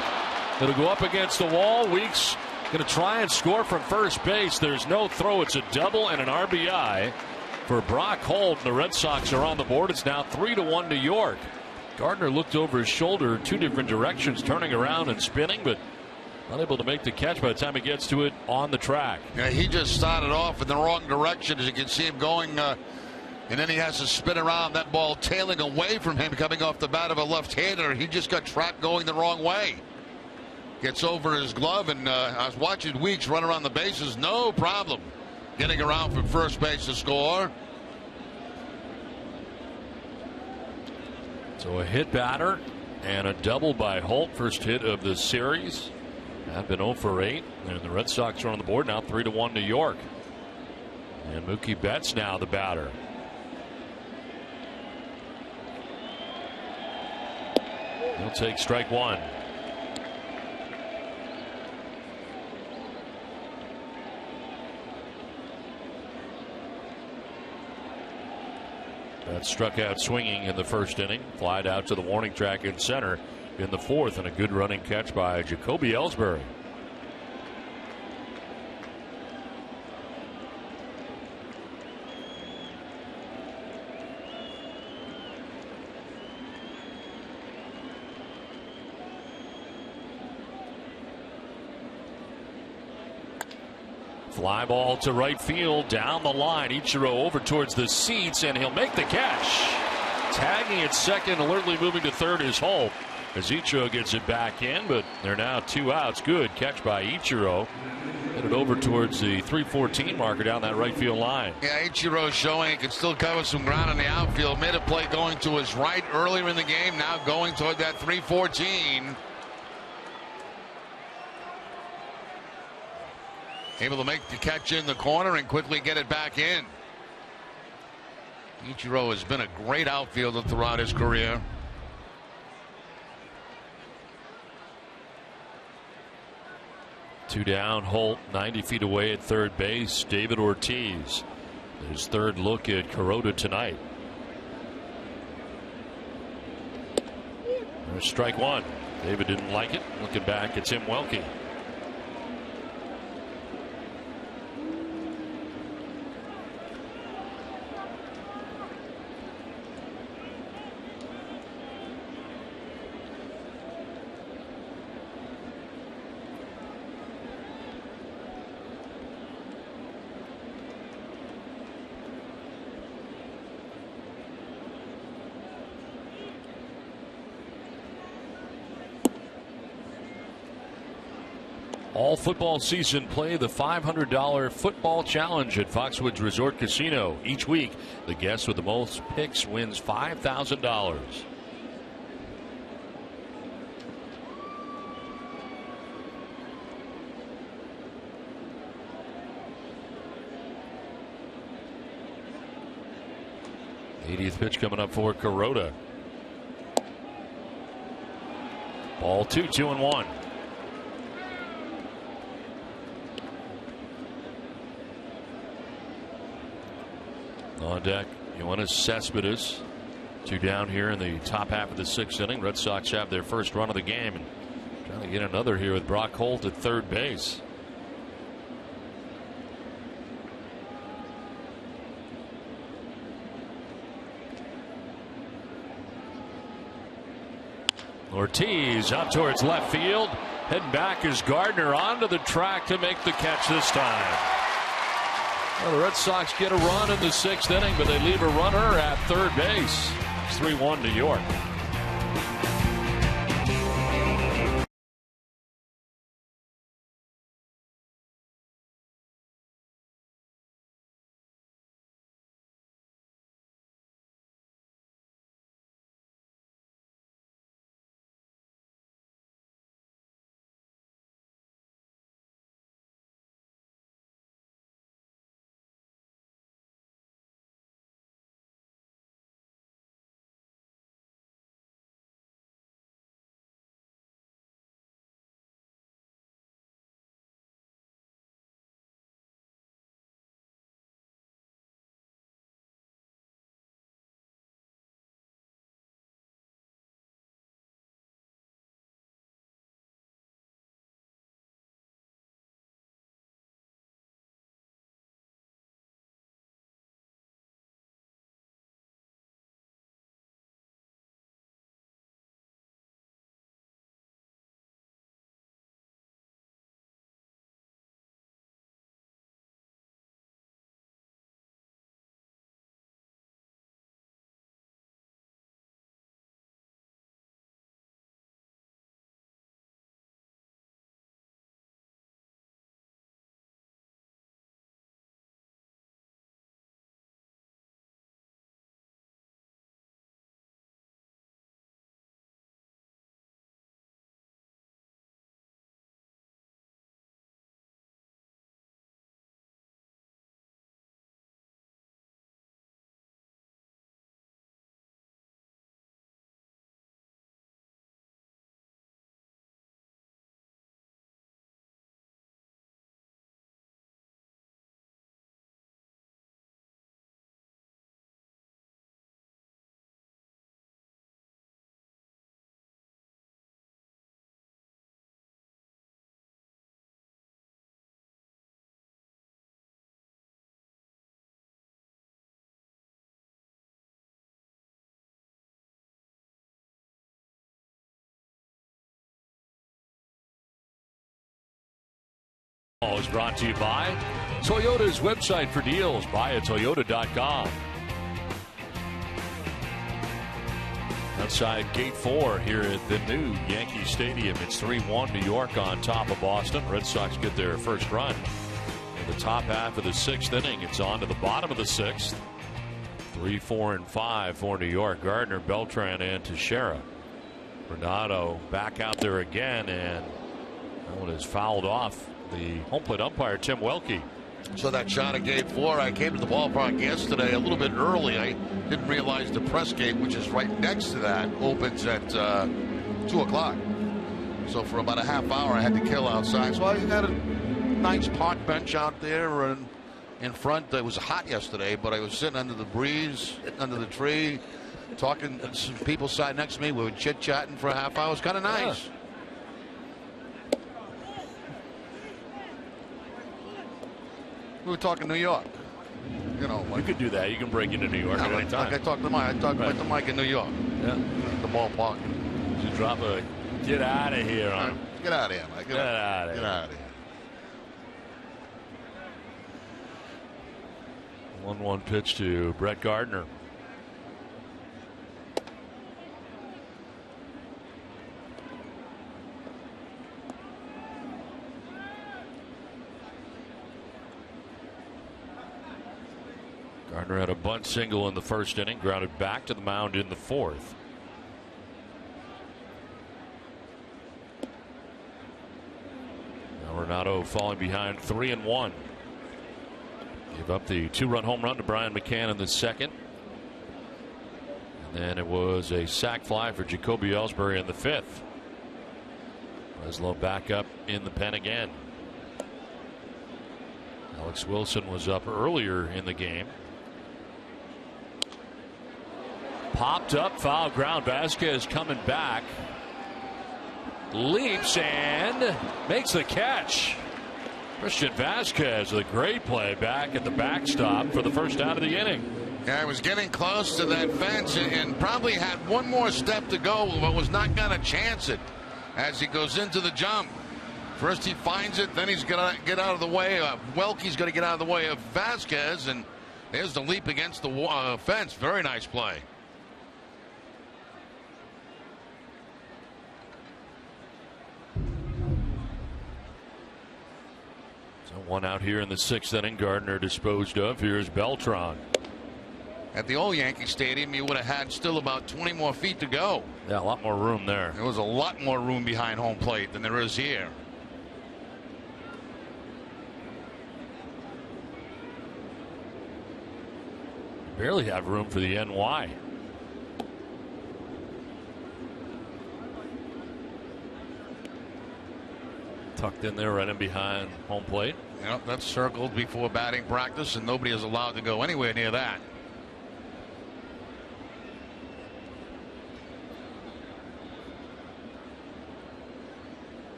It'll go up against the wall. Weeks going to try and score from first base. There's no throw. It's a double and an RBI for Brock Holt. The Red Sox are on the board. It's now 3-1 New York. Gardner looked over his shoulder 2 different directions, turning around and spinning, but unable to make the catch by the time he gets to it on the track. Yeah, he just started off in the wrong direction. As you can see him going, and then he has to spin around, that ball tailing away from him, coming off the bat of a left-hander. He just got trapped going the wrong way. Gets over his glove, and I was watching Weeks run around the bases, no problem getting around from first base to score. So a hit batter and a double by Holt, first hit of the series. Have been 0 for 8, and the Red Sox are on the board now, 3-1 New York. And Mookie Betts now the batter. He'll take strike one. That struck out swinging in the first inning. Flied out to the warning track in center in the 4th, and a good running catch by Jacoby Ellsbury. Fly ball to right field, down the line. Ichiro over towards the seats, and he'll make the catch. Tagging at second, alertly moving to third is Holt as Ichiro gets it back in, but they're now 2 outs. Good catch by Ichiro. Hit it over towards the 314 marker down that right field line. Yeah, Ichiro showing he can still cover some ground in the outfield. Made a play going to his right earlier in the game, now going toward that 314. Able to make the catch in the corner and quickly get it back in. Ichiro has been a great outfielder throughout his career. Two down, Holt 90 feet away at third base. David Ortiz, his third look at Kuroda tonight. There's strike one. David didn't like it. Looking back, it's Tim Welke. All football season, play the $500 football challenge at Foxwoods Resort Casino. Each week, the guest with the most picks wins $5,000. '80th pitch coming up for Kuroda. Ball 2-2-1. On deck, Yoenis Cespedes. 2 down here in the top half of the 6th inning. Red Sox have their first run of the game and trying to get another here with Brock Holt at third base. Ortiz out towards left field. Heading back is Gardner onto the track to make the catch this time. Well, the Red Sox get a run in the 6th inning, but they leave a runner at third base. It's 3-1 New York. Is brought to you by Toyota's website for deals. Buyatoyota.com. Outside Gate 4 here at the new Yankee Stadium. It's 3-1 New York on top of Boston. Red Sox get their first run in the top half of the 6th inning. It's on to the bottom of the 6th. 3, 4, and 5 for New York. Gardner, Beltran, and Teixeira. Renato back out there again, and that one is fouled off the home plate umpire, Tim Welke. So that shot at Gate 4, I came to the ballpark yesterday a little bit early. I didn't realize the press gate, which is right next to that, opens at 2 o'clock. So for about a half hour, I had to kill outside. So I had a nice park bench out there and in front. It was hot yesterday, but I was sitting under the breeze, under the tree, talking to some people sat next to me. We were chit-chatting for a half hour. It was kind of nice. Yeah. We were talking New York. You know, you could do that. You can break into New York at any time. Like I talked to Mike. I talked to Mike in New York. Yeah. The ballpark. You drop a get out of here on him. Get out of here, Mike. Get out of here. Get out of here. 1-1 pitch to Brett Gardner. Gardner had a bunt single in the 1st inning, grounded back to the mound in the 4th. Now Renato falling behind 3-1. Gave up the 2-run home run to Brian McCann in the 2nd. And then it was a sac fly for Jacoby Ellsbury in the 5th. Breslow back up in the pen again. Alex Wilson was up earlier in the game. Popped up, foul ground. Vasquez coming back. Leaps and makes the catch. Christian Vasquez with a great play back at the backstop for the first out of the inning. Yeah, he was getting close to that fence and probably had one more step to go, but was not going to chance it as he goes into the jump. First he finds it, then he's going to get out of the way. Welke's going to get out of the way of Vasquez, and there's the leap against the fence. Very nice play. So one out here in the 6th inning. Gardner disposed of. Here's Beltran. At the old Yankee Stadium, you would have had still about 20 more feet to go. Yeah, a lot more room there. There was a lot more room behind home plate than there is here. Barely have room for the NY. Tucked in there right in behind home plate. Yep, that's circled before batting practice, and nobody is allowed to go anywhere near that.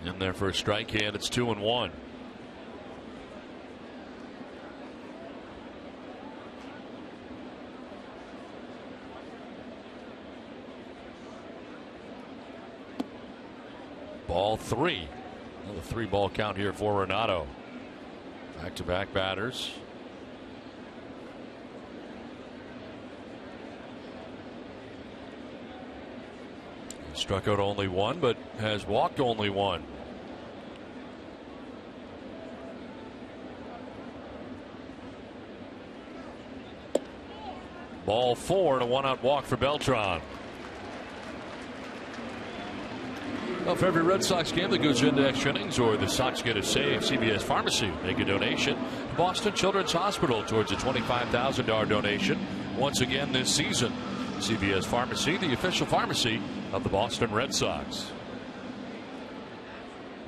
In there for a strike, and it's 2-1. Ball 3. Another 3-ball count here for Renato. Back-to-back batters. He struck out only one, but has walked only one. Ball 4 and a 1-out walk for Beltran. Well, for every Red Sox game that goes into extra innings or the Sox get a save, CVS Pharmacy make a donation to Boston Children's Hospital towards a $25,000 donation once again this season. CVS Pharmacy, the official pharmacy of the Boston Red Sox.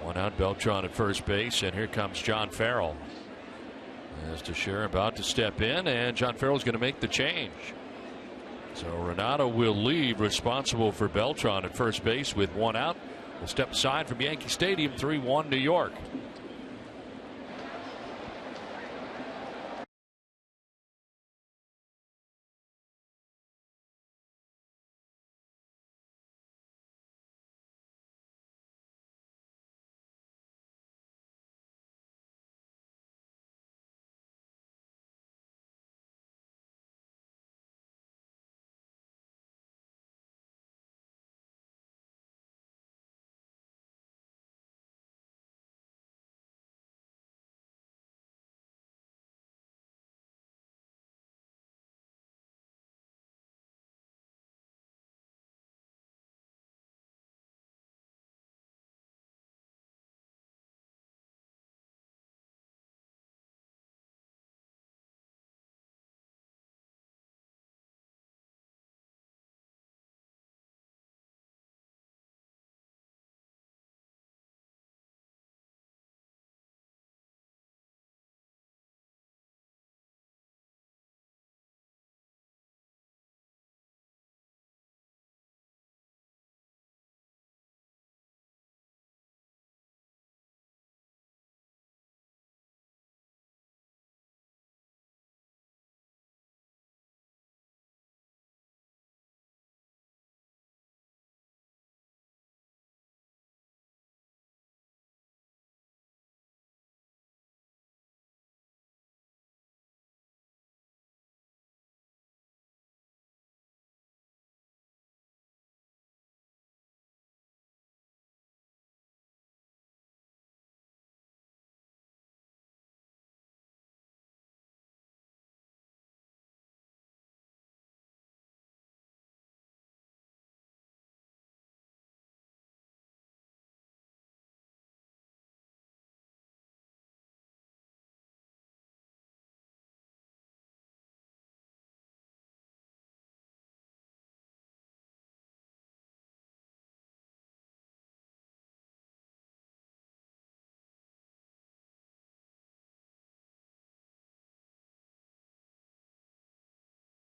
1 out, Beltran at first base, and here comes John Farrell. As Teixeira about to step in, and John Farrell's going to make the change. So Renato will leave, responsible for Beltran at first base with 1 out. Will step aside from Yankee Stadium, 3-1 New York.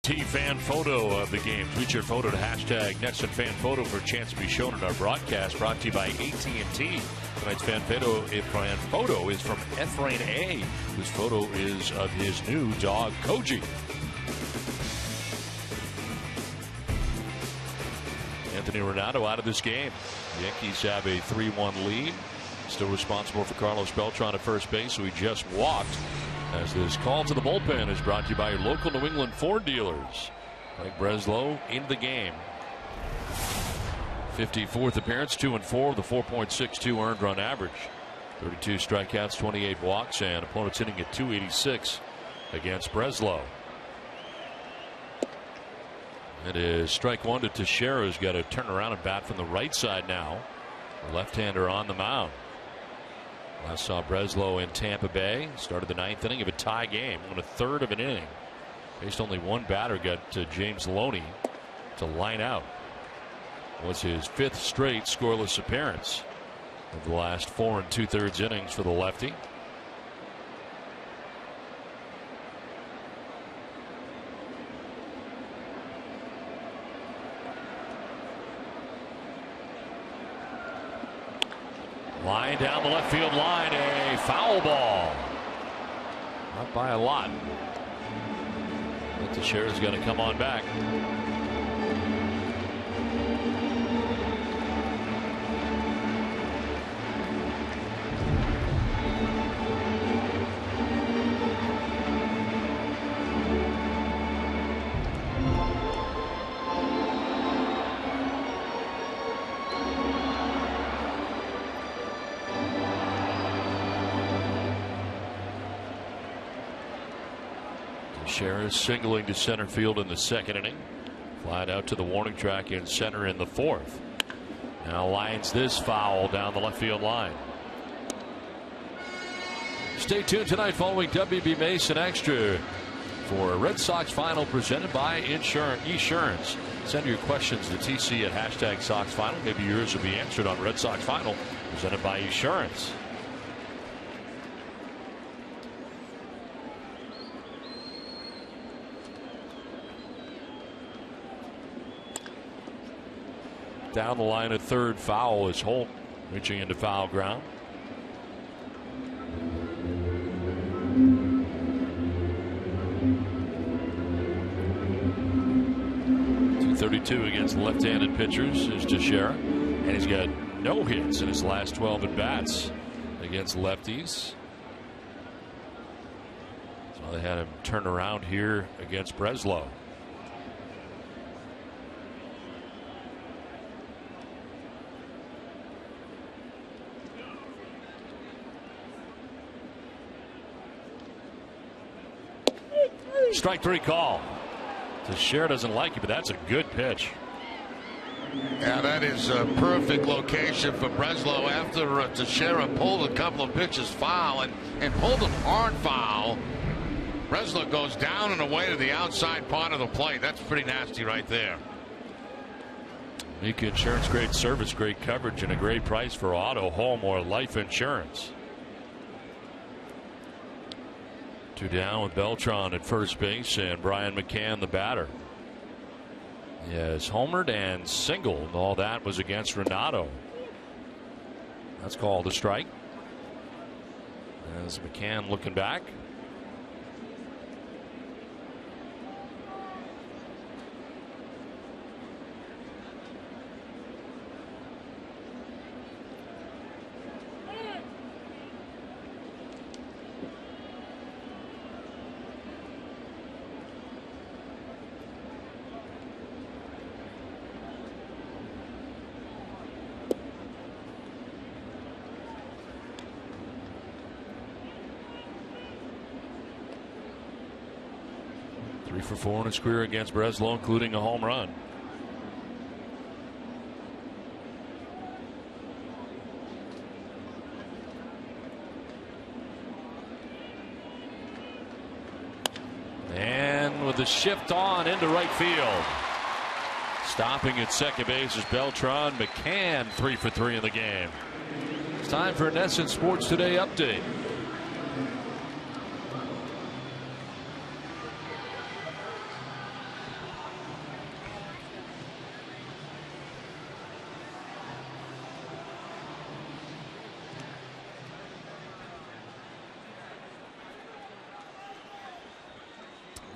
Fan photo of the game. Tweet your photo to hashtag NextFanPhoto for a chance to be shown in our broadcast. Brought to you by AT&T. Tonight's fan photo is from Efrain A., whose photo is of his new dog, Koji. Anthony Renato out of this game. The Yankees have a 3-1 lead. Still responsible for Carlos Beltran at first base, who he just walked. As this call to the bullpen is brought to you by your local New England Ford dealers. Mike Breslow into the game. 54th appearance, 2-4 with a 4.62 earned run average. 32 strikeouts, 28 walks, and opponents hitting at .286 against Breslow. It is strike one to Teixeira, who's got to turn around and bat from the right side now. The left-hander on the mound. Last saw Breslow in Tampa Bay. Started the ninth inning of a tie game. Won a third of an inning. Faced only one batter. Got James Loney to line out. Was his fifth straight scoreless appearance of the last 4 2/3 innings for the lefty. Line down the left field line, a foul ball. Not by a lot. But Teixeira's going to come on back. Teixeira singling to center field in the second inning. Flied out to the warning track in center in the fourth. Now lines this foul down the left field line. Stay tuned tonight following WB Mason Extra for a Red Sox final presented by Esurance. Send your questions to TC at hashtag Sox Final. Maybe yours will be answered on Red Sox Final presented by Esurance. Down the line, a third foul is Holt reaching into foul ground. .232 against left-handed pitchers is Teixeira, and he's got no hits in his last 12 at bats against lefties. So they had him turn around here against Breslow. Strike three call. Teixeira doesn't like it, but that's a good pitch. Yeah, that is a perfect location for Breslow after Teixeira pulled a couple of pitches foul and pulled them hard foul. Breslow goes down and away to the outside part of the plate. That's pretty nasty right there. Amica Insurance, great service, great coverage, and a great price for auto, home, or life insurance. Two down with Beltran at first base and Brian McCann the batter. He has homered and singled. All that was against Renato. That's called a strike. As McCann looking back. For 4 in his career against Breslow, including a home run. And with the shift on into right field. Stopping at second base is Beltran. McCann 3 for 3 in the game. It's time for an Essence Sports Today update.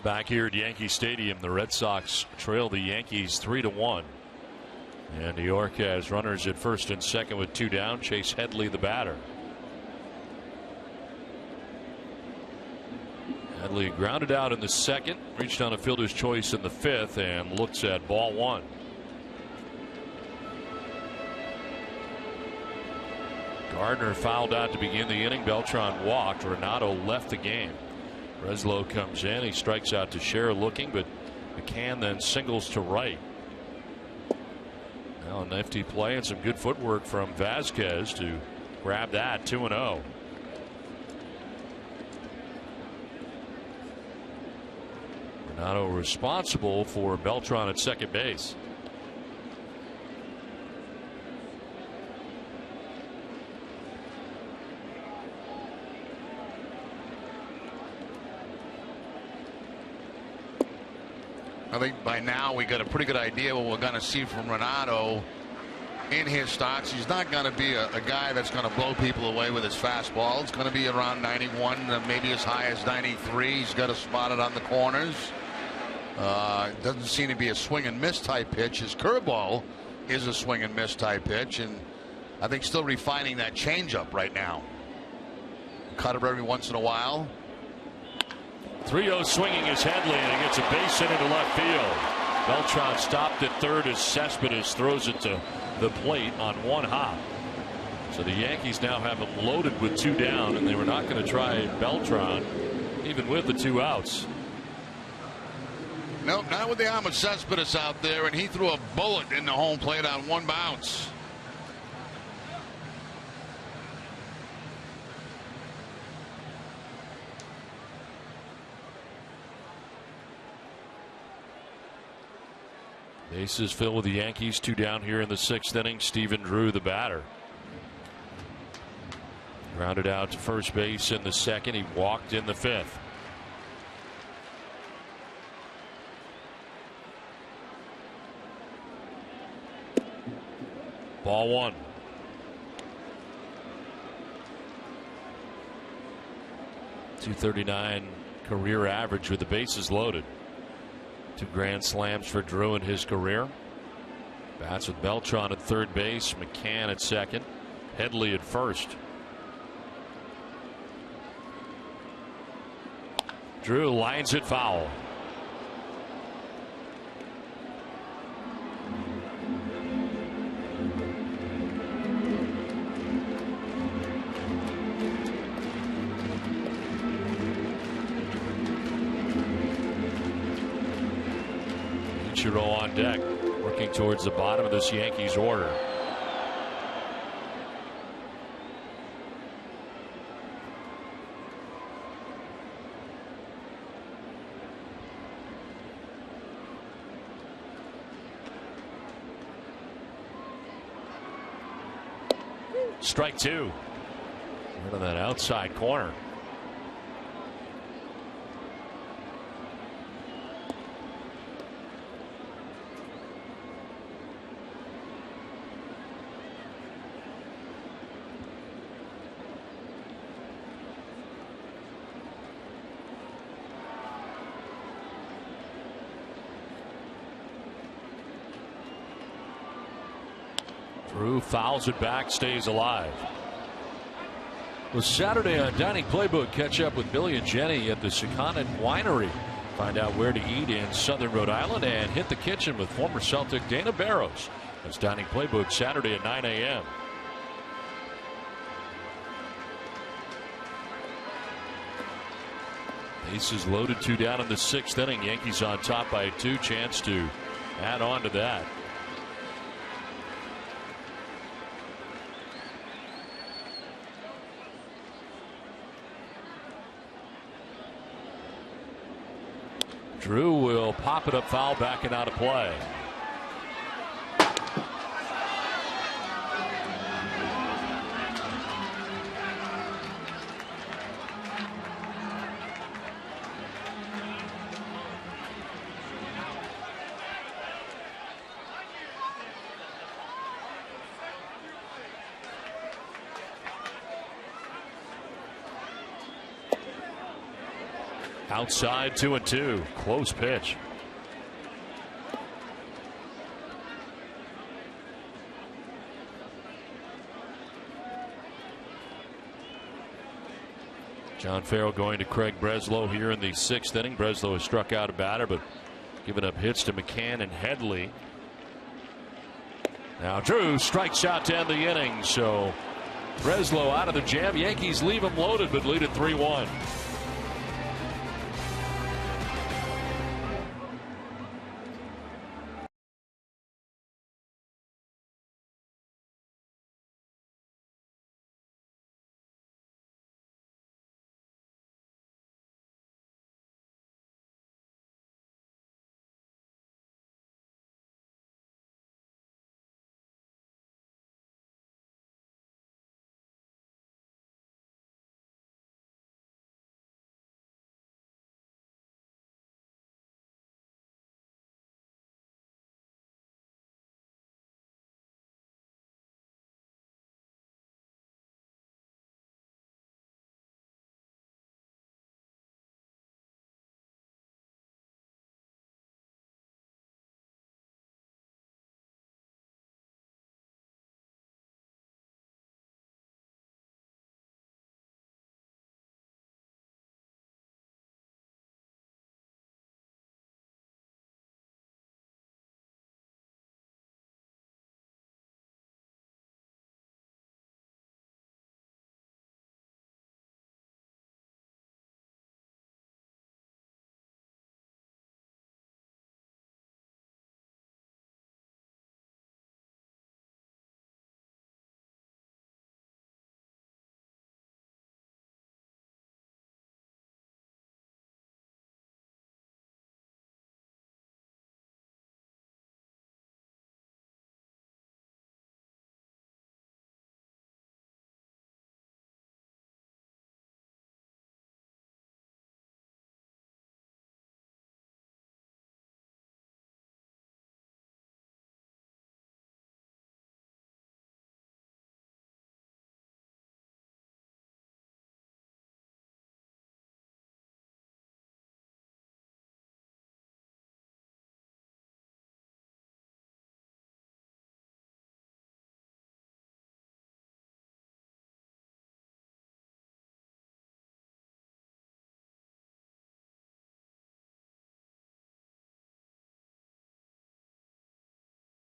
Back here at Yankee Stadium, the Red Sox trail the Yankees 3-1. And New York has runners at first and second with 2 down. Chase Headley, the batter. Headley grounded out in the second, reached on a fielder's choice in the fifth, and looks at ball 1. Gardner fouled out to begin the inning. Beltran walked. Renato left the game. Breslow comes in. He strikes out to Scherer looking, but McCann then singles to right. Now a nifty play and some good footwork from Vasquez to grab that. 2-0. Renato responsible for Beltran at second base. I think by now we got a pretty good idea what we're going to see from Renato in his starts. He's not going to be a guy that's going to blow people away with his fastball. It's going to be around 91, maybe as high as 93. He's got to spot it on the corners. Doesn't seem to be a swing and miss type pitch. His curveball is a swing and miss type pitch, and I think still refining that changeup right now. Cut it every once in a while. 3-0 swinging is Headley, and he gets a base hit into left field. Beltran stopped at third as Cespedes throws it to the plate on one hop. So the Yankees now have him loaded with 2 down, and they were not going to try Beltran even with the 2 outs. Nope, not with the arm of Cespedes out there, and he threw a bullet in the home plate on 1 bounce. Bases filled with the Yankees. 2 down here in the 6th inning. Stephen Drew, the batter. Grounded out to first base in the 2nd. He walked in the 5th. Ball 1. .239 career average with the bases loaded. 2 grand slams for Drew in his career. Bats with Beltran at third base, McCann at second, Headley at first. Drew lines it foul. Ichiro on deck, working towards the bottom of this Yankees order. Strike 2. Right on that outside corner. Drew fouls it back, stays alive. Well, Saturday on Dining Playbook, catch up with Billy and Jenny at the Secana Winery. Find out where to eat in Southern Rhode Island and hit the kitchen with former Celtic Dana Barros. That's Dining Playbook Saturday at 9 a.m. Bases loaded, 2 down in the 6th inning. Yankees on top by 2. Chance to add on to that. Drew will pop it up foul back and out of play. Outside 2-2. Close pitch. John Farrell going to Craig Breslow here in the 6th inning. Breslow has struck out a batter, but giving up hits to McCann and Headley. Now Drew strikes out to end the inning, so Breslow out of the jam. Yankees leave him loaded, but lead at 3-1.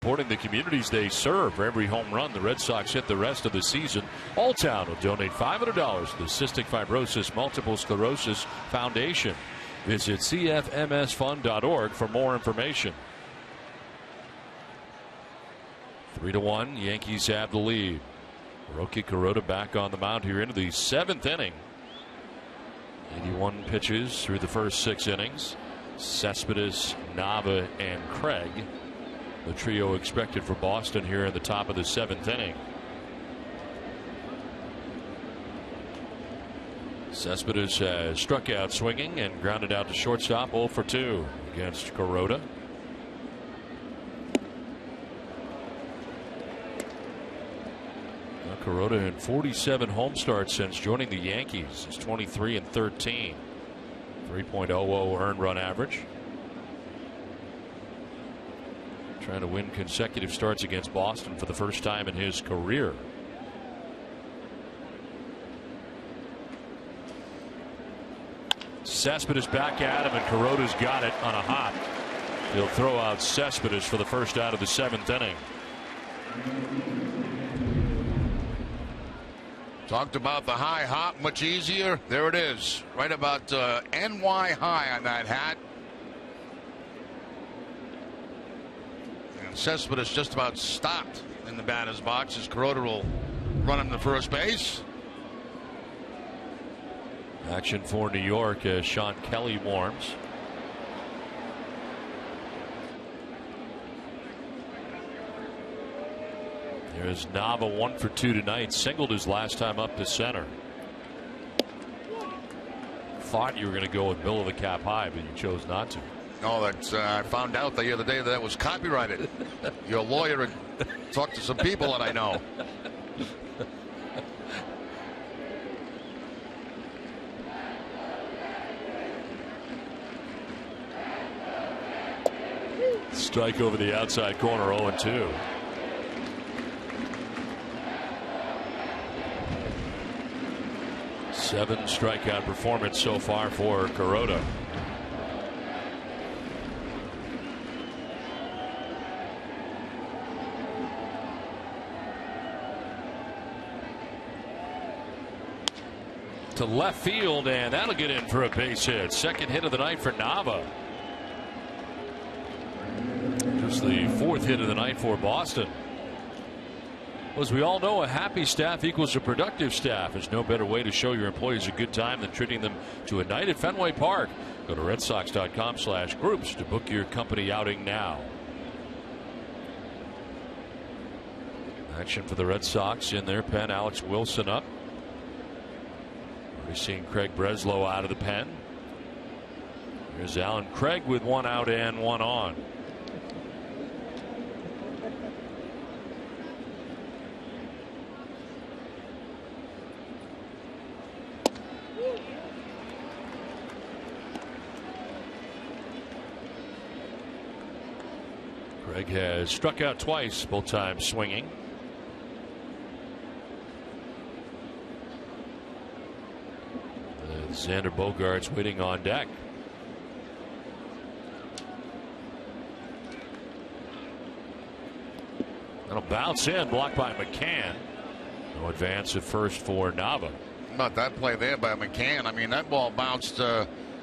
Supporting the communities they serve. For every home run the Red Sox hit the rest of the season, Alltown will donate $500 to the Cystic Fibrosis Multiple Sclerosis Foundation. Visit cfmsfund.org for more information. 3-1, Yankees have the lead. Hiroki Kuroda back on the mound here into the 7th inning. 81 pitches through the first 6 innings. Cespedes, Nava, and Craig, the trio expected for Boston here in the top of the 7th inning. Cespedes has struck out swinging and grounded out to shortstop, 0 for 2 against Kuroda. Kuroda in 47 home starts since joining the Yankees. He's 23-13. 3.00 earned run average. Trying to win consecutive starts against Boston for the first time in his career. Cespedes back at him, and Kuroda's got it on a hop. He'll throw out Cespedes for the first out of the 7th inning. Talked about the high hop, much easier. There it is, right about NY high on that hat. And Cespedes just about stopped in the batter's box as Kuroda will run him to first base. Action for New York as Sean Kelly warms. There's Nava, 1 for 2 tonight. Singled his last time up to center. Thought you were going to go with middle of the cap high, but you chose not to. No, that's I found out the other day that was copyrighted. Your lawyer had talked to some people that I know. Strike over the outside corner, 0-2. Seven strikeout performance so far for Kuroda. To left field, and that'll get in for a base hit. Second hit of the night for Nava. Just the fourth hit of the night for Boston. As we all know, a happy staff equals a productive staff. There's no better way to show your employees a good time than treating them to a night at Fenway Park. Go to redsox.com/groups to book your company outing now. Action for the Red Sox in their pen. Alex Wilson up. We're seeing Craig Breslow out of the pen. Here's Alan Craig with one out and one on. Craig has struck out twice, both times swinging. Xander Bogaerts waiting on deck. That'll bounce in, blocked by McCann. No advance at first for Nava. About that play there by McCann. I mean, that ball bounced,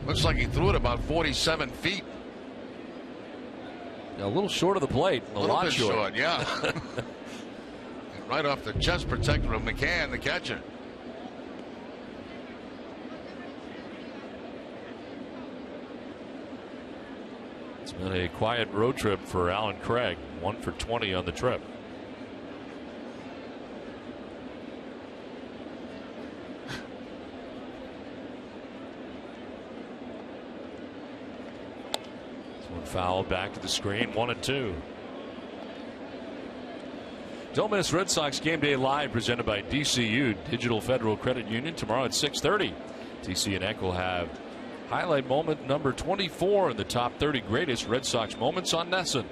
looks like he threw it about 47 feet. A little short of the plate. A lot bit short. Yeah. Right off the chest protector of McCann, the catcher. It's been a quiet road trip for Alan Craig. 1 for 20 on the trip. One foul back to the screen. 1-2. Don't miss Red Sox Game Day Live, presented by DCU, Digital Federal Credit Union, tomorrow at 6:30. TC and Eck will have highlight moment number 24 in the top 30 greatest Red Sox moments on NESN.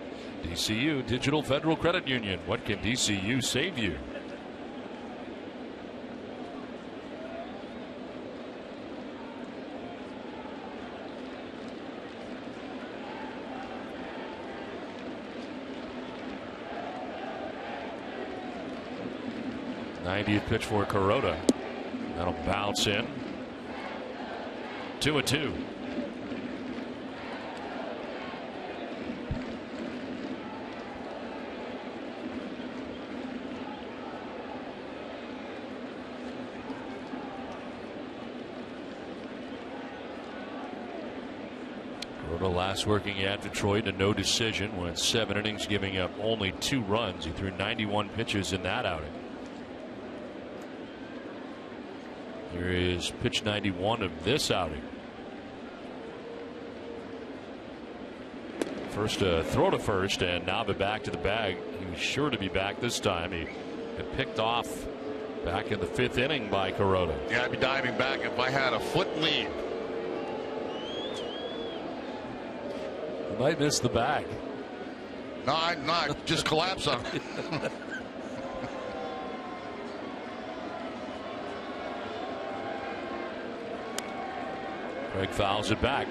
DCU, Digital Federal Credit Union. What can DCU save you? '90th pitch for Kuroda. That'll bounce in. 2-2. Kuroda last working at Detroit, a no decision, went 7 innings, giving up only 2 runs. He threw 91 pitches in that outing. Here is pitch 91 of this outing. First throw to first, and Nava back to the bag. He was sure to be back this time. He got picked off back in the 5th inning by Kuroda. Yeah, I'd be diving back if I had a foot lead. He might miss the bag. No, I'd not. Just collapse on it. Craig fouls it back.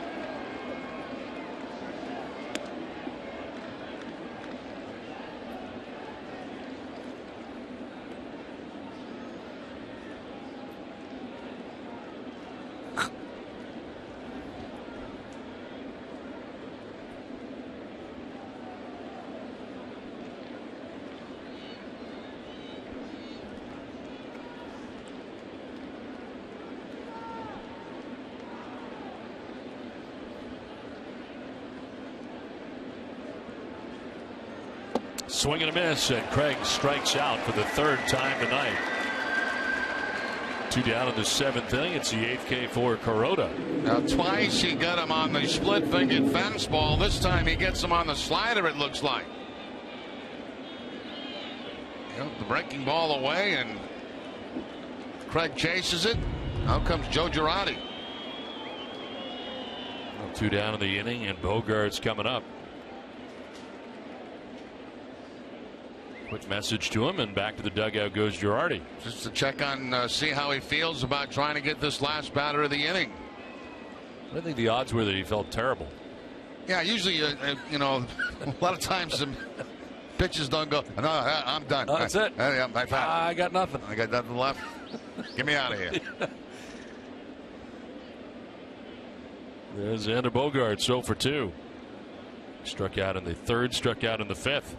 Swing and a miss, and Craig strikes out for the 3rd time tonight. 2 down in the 7th inning. It's the 8th K for Kuroda. Now, twice he got him on the split-fingered fastball. This time he gets him on the slider, it looks like. The breaking ball away, and Craig chases it. Out comes Joe Girardi. 2 down in the inning, and Bogaerts coming up. Quick message to him, and back to the dugout goes Girardi. Just to check on, see how he feels about trying to get this last batter of the inning. I think the odds were that he felt terrible. Yeah, usually, you know, a lot of times the pitches don't go, no, I'm done. That's it. I got nothing. I got nothing left. Get me out of here. There's Xander Bogaerts, 0 for 2. Struck out in the third, struck out in the fifth.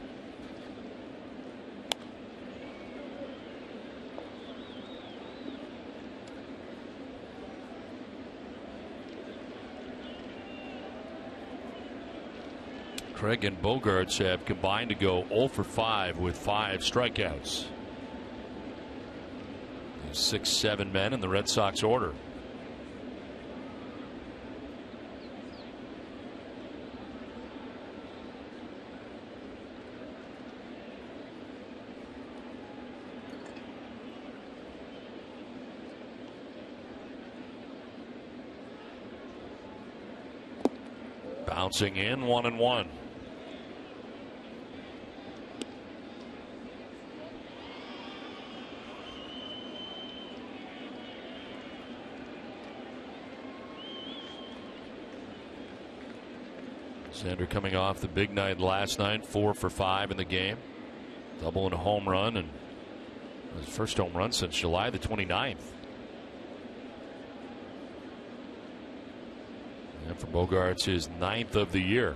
Craig and Bogaerts have combined to go 0 for 5 with 5 strikeouts. 6-7 men in the Red Sox order. Bouncing in, 1-1. Xander coming off the big night last night, 4 for 5 in the game. Double and a home run, and his first home run since July the 29th. And for Bogaerts, his 9th of the year.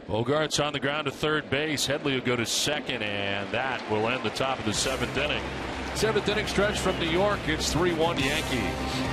Bogaerts on the ground to third base. Headley will go to second, and that will end the top of the 7th inning. 7th inning stretch from New York. It's 3-1 Yankees.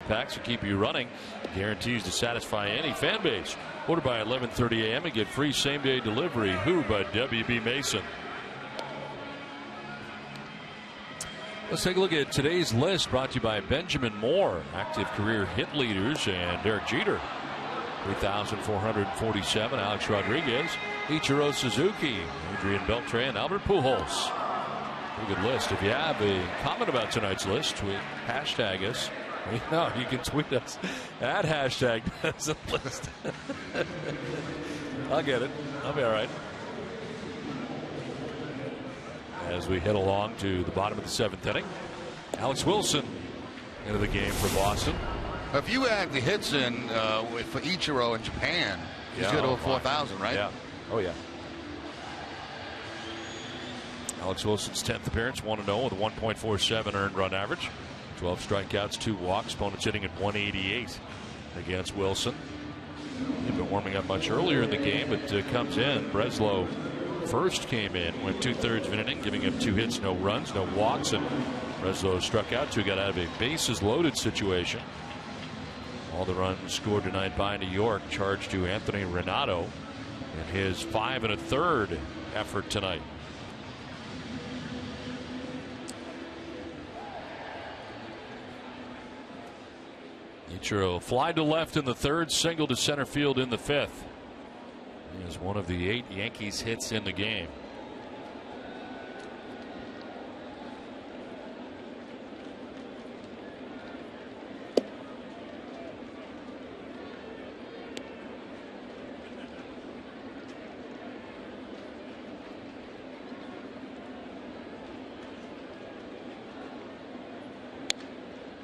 Packs will keep you running. Guarantees to satisfy any fan base. Order by 11:30 a.m. and get free same-day delivery. Who by W.B. Mason. Let's take a look at today's list, brought to you by Benjamin Moore, active career hit leaders, and Derek Jeter, 3,447. Alex Rodriguez, Ichiro Suzuki, Adrian Beltran, Albert Pujols. Pretty good list. If you have a comment about tonight's list, tweet hashtag us. No, you can tweet us at hashtag list. I'll get it. I'll be all right. As we head along to the bottom of the 7th inning, Alex Wilson into the game for Boston. If you add the hits in for Ichiro in Japan, he's good over 4,000, right? Yeah. Oh, yeah. Alex Wilson's 10th appearance, 1-0 with a 1.47 earned run average. 12 strikeouts, 2 walks. Opponents hitting at 188 against Wilson. He'd been warming up much earlier in the game, but comes in. Breslow first came in, went 2/3 of an inning, giving him 2 hits, no runs, no walks, and Breslow struck out 2, got out of a bases loaded situation. All the runs scored tonight by New York, charged to Anthony Renato in his 5 1/3 effort tonight. Ichiro fly to left in the 3rd, single to center field in the 5th. He is one of the 8 Yankees hits in the game.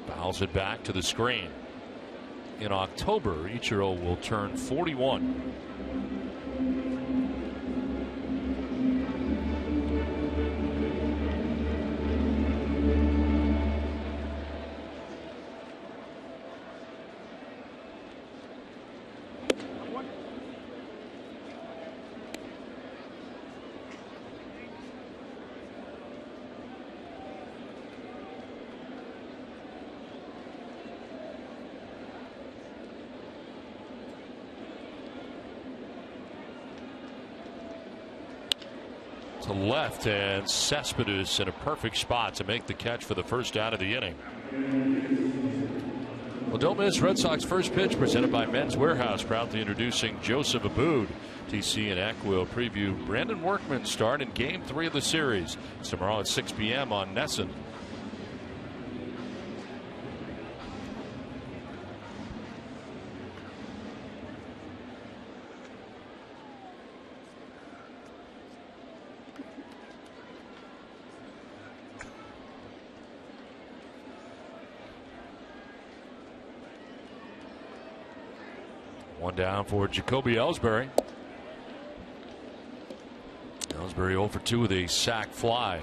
Fouls it back to the screen. In October, Ichiro will turn 41. To left, and Cespedes in a perfect spot to make the catch for the first out of the inning. Well, don't miss Red Sox first pitch, presented by Men's Warehouse, proudly introducing Joseph Aboud. TC and Eck will preview Brandon Workman's start in Game 3 of the series. It's tomorrow at 6 p.m. on NESN. One down for Jacoby Ellsbury. Ellsbury 0 for 2 with a sac fly.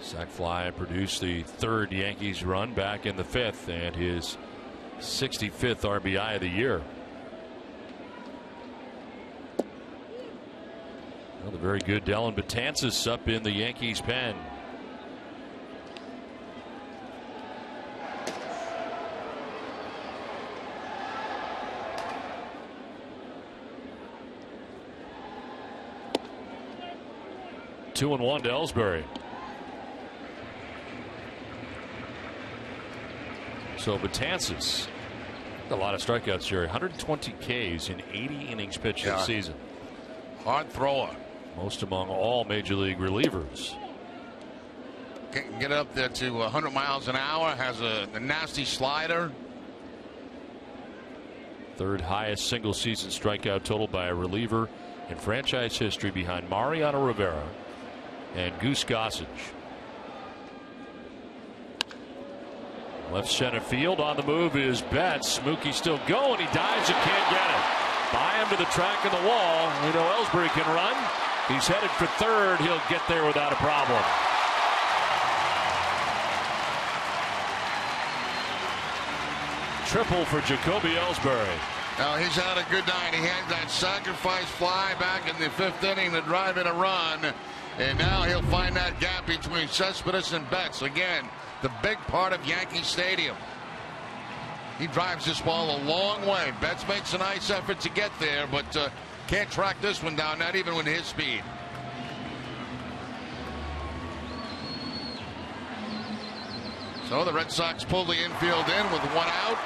Sac fly produced the 3rd Yankees run back in the 5th and his 65th RBI of the year. Well, the very good Dellin Betances up in the Yankees pen. Two and 1 to Ellsbury. So Betances, a lot of strikeouts, Jerry. 120 Ks in 80 innings pitched this season. Hard thrower. Most among all major league relievers. Can get up there to 100 miles an hour. Has a nasty slider. 3rd highest single season strikeout total by a reliever in franchise history, behind Mariano Rivera and Goose Gossage. Left center field, on the move is Betts. Mookie still going. He dives and can't get it. By him to the track of the wall. We know Ellsbury can run. He's headed for 3rd. He'll get there without a problem. Triple for Jacoby Ellsbury. Now he's had a good night. He had that sacrifice fly back in the 5th inning to drive in a run. And now he'll find that gap between Cespedes and Betts. Again, the big part of Yankee Stadium. He drives this ball a long way. Betts makes a nice effort to get there, but can't track this one down, not even with his speed. So the Red Sox pull the infield in with one out.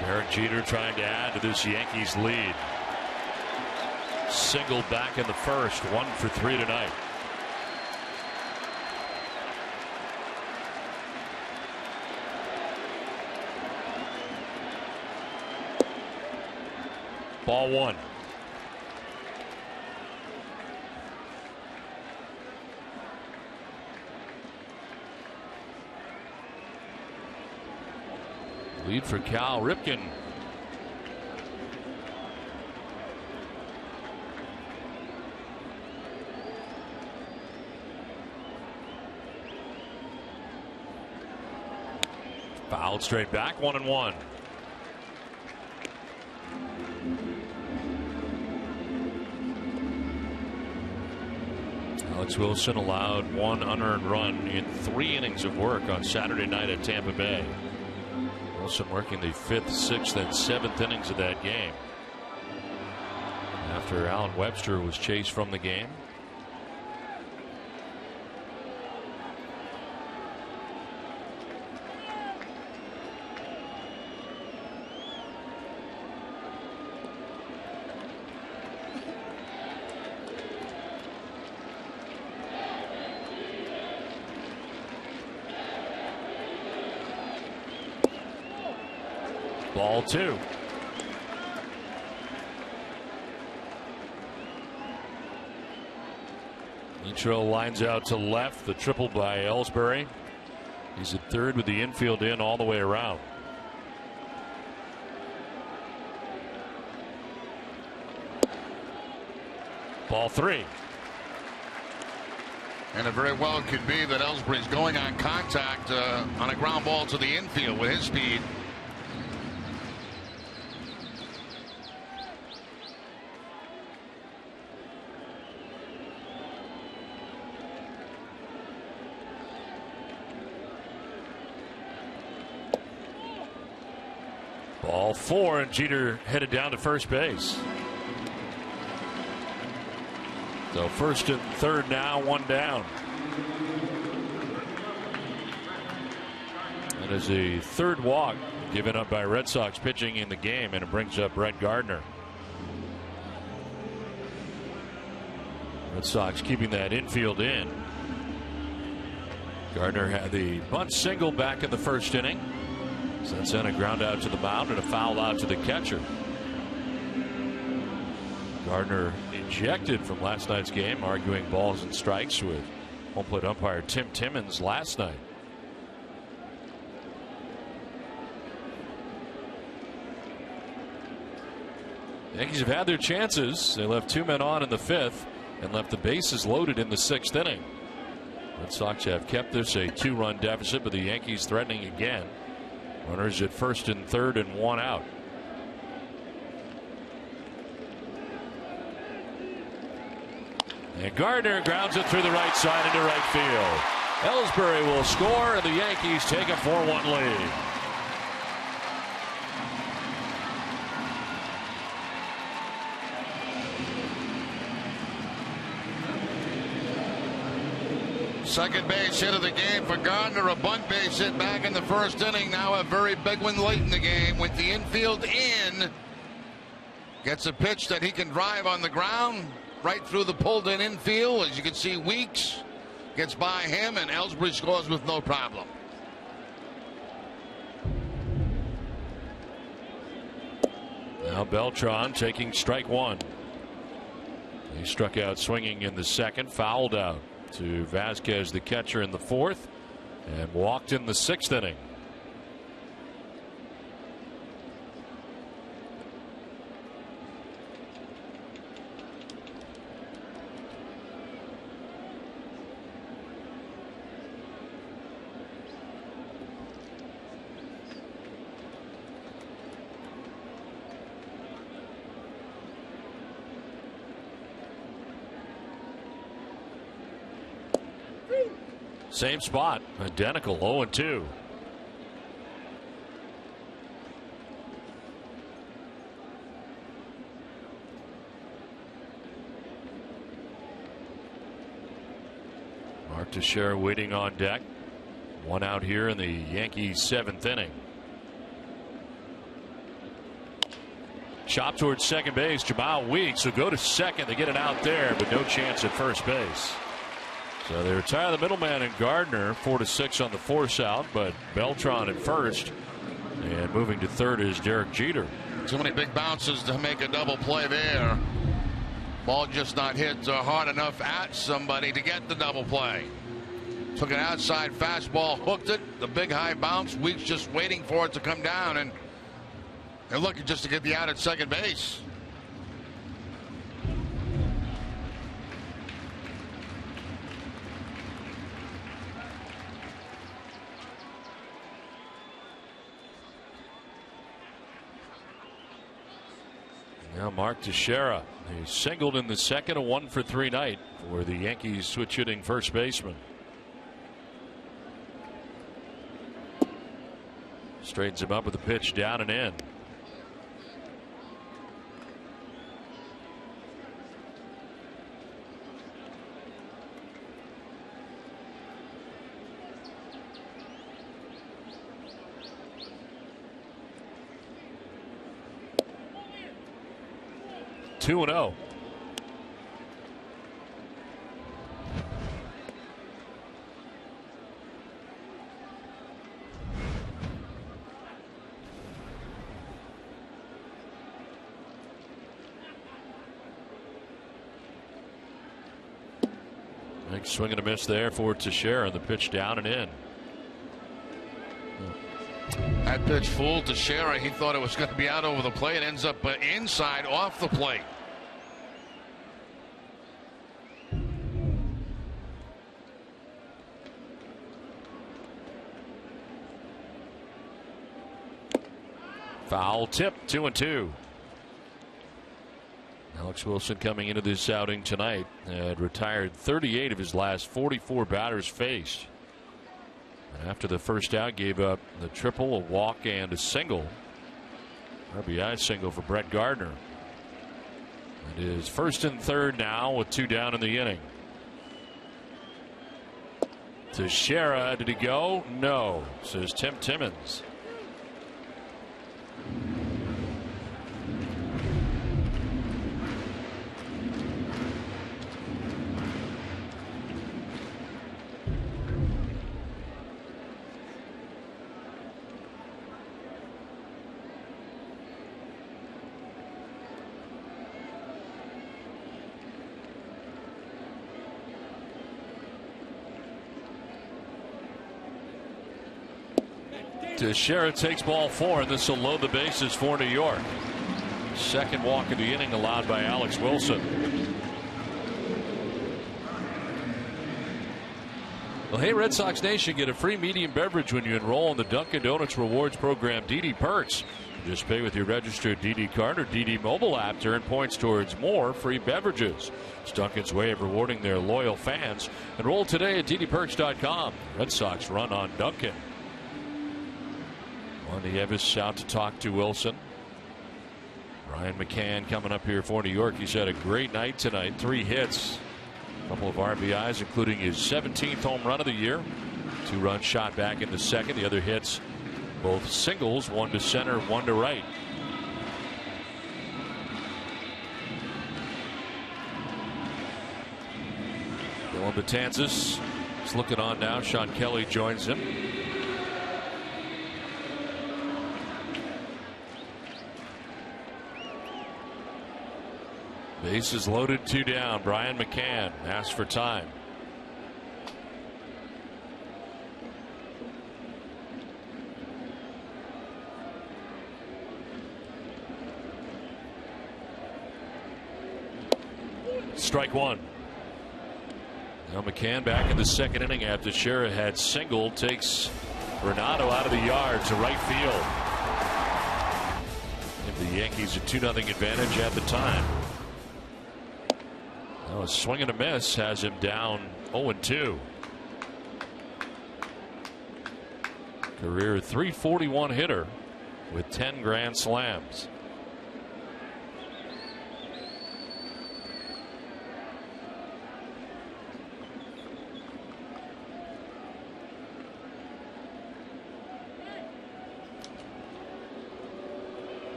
Derek Jeter trying to add to this Yankees lead. Single back in the first, 1 for 3 tonight. Ball 1. Lead for Cal Ripken. Fouled straight back, 1-1. Alex Wilson allowed 1 unearned run in 3 innings of work on Saturday night at Tampa Bay. Wilson working the 5th, 6th, and 7th innings of that game after Allen Webster was chased from the game. Ball 2. Intro lines out to left, the triple by Ellsbury. He's at third with the infield in all the way around. Ball 3. And it very well could be that Ellsbury's going on contact on a ground ball to the infield with his speed. Ball 4, and Jeter headed down to first base. So first and third now, 1 down. That is the 3rd walk given up by Red Sox pitching in the game, and it brings up Brett Gardner. Red Sox keeping that infield in. Gardner had the bunt single back in the first inning. So that's then a ground out to the mound and a foul out to the catcher. Gardner ejected from last night's game, arguing balls and strikes with home plate umpire Tim Timmons last night. The Yankees have had their chances. They left 2 men on in the 5th and left the bases loaded in the 6th inning. Red Sox have kept this a 2-run deficit, but the Yankees threatening again. Runners at first and third and 1 out. And Gardner grounds it through the right side into right field. Ellsbury will score, and the Yankees take a 4-1 lead. Second base hit of the game for Gardner, a bunt base hit back in the first inning. Now a very big one late in the game with the infield in. Gets a pitch that he can drive on the ground right through the pulled in infield. As you can see, Weeks gets by him, and Ellsbury scores with no problem. Now Beltran taking strike 1. He struck out swinging in the 2nd, fouled out to Vasquez, the catcher, in the 4th, and walked in the 6th inning. Same spot, identical, 0-2. Mark Teixeira waiting on deck. One out here in the Yankees' 7th inning. Chop towards second base. Jamal Weeks will go to second. They get it out there, but no chance at first base. So they retire the middleman and Gardner, 4-6 on the force out, but Beltran at first. And moving to third is Derek Jeter. Too many big bounces to make a double play there. Ball just not hit hard enough at somebody to get the double play. Took an outside fastball, hooked it. The big high bounce. Weeks just waiting for it to come down, and they're looking just to get the out at second base. Now Mark Teixeira. He singled in the second, a 1-for-3 night for the Yankees switch hitting first baseman. Straightens him up with a pitch down and in. Two and 0. Big swing and a miss there for Teixeira. The pitch down and in. That pitch fooled Teixeira. He thought it was going to be out over the plate. It ends up inside off the plate. Foul tip, 2-2. Alex Wilson coming into this outing tonight had retired 38 of his last 44 batters faced. And after the first out, gave up the triple, a walk, and a single. RBI single for Brett Gardner. It is first and third now with 2 down in the inning. Teixeira, did he go? No, says Tim Timmons. Teixeira takes ball 4, and this will load the bases for New York. Second walk of the inning allowed by Alex Wilson. Well, hey, Red Sox Nation, get a free medium beverage when you enroll in the Dunkin' Donuts Rewards Program DD Perks. Just pay with your registered DD card or DD mobile app to earn points towards more free beverages. It's Dunkin's way of rewarding their loyal fans. Enroll today at ddperks.com. Red Sox run on Dunkin'. Wandy Evis out to talk to Wilson. Ryan McCann coming up here for New York. He's had a great night tonight. 3 hits. A couple of RBIs, including his 17th home run of the year. 2-run shot back in the second. The other hits, both singles, 1 to center, 1 to right. Dylan Betances is looking on now. Sean Kelly joins him. Bases loaded, 2 down. Brian McCann asks for time. Strike 1. Now McCann back in the second inning after Teixeira had singled. Takes Renato out of the yard to right field. Give the Yankees a 2-0 advantage at the time. A swing and a miss has him down 0-2. Career .341 hitter with 10 grand slams.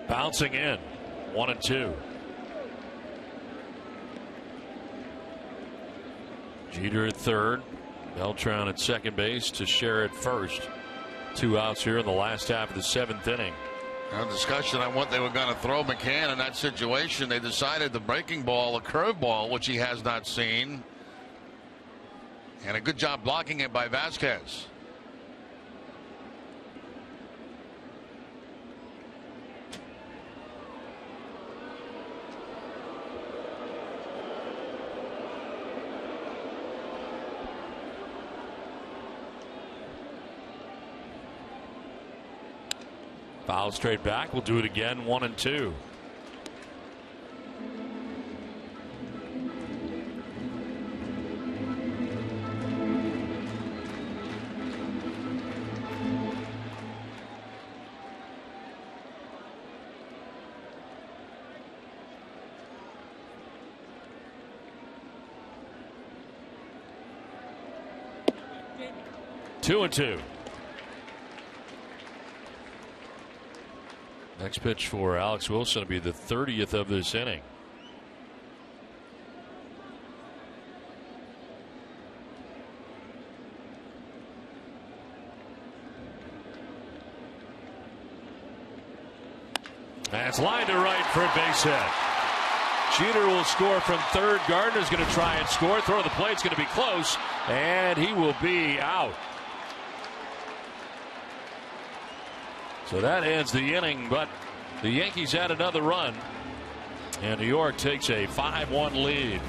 Bouncing in, 1-2. Jeter at third, Beltran at second base, Teixeira at first. 2 outs here in the last half of the 7th inning. A discussion on what they were going to throw McCann in that situation. They decided the breaking ball, a curveball, which he has not seen. And a good job blocking it by Vasquez. Foul straight back. We'll do it again. 1-2. Two and two. Next pitch for Alex Wilson will be the 30th of this inning. That's line to right for a base hit. Jeter will score from third. Gardner's going to try and score. Throw to the plate's going to be close, and he will be out. So that ends the inning, but the Yankees add another run, and New York takes a 5-1 lead.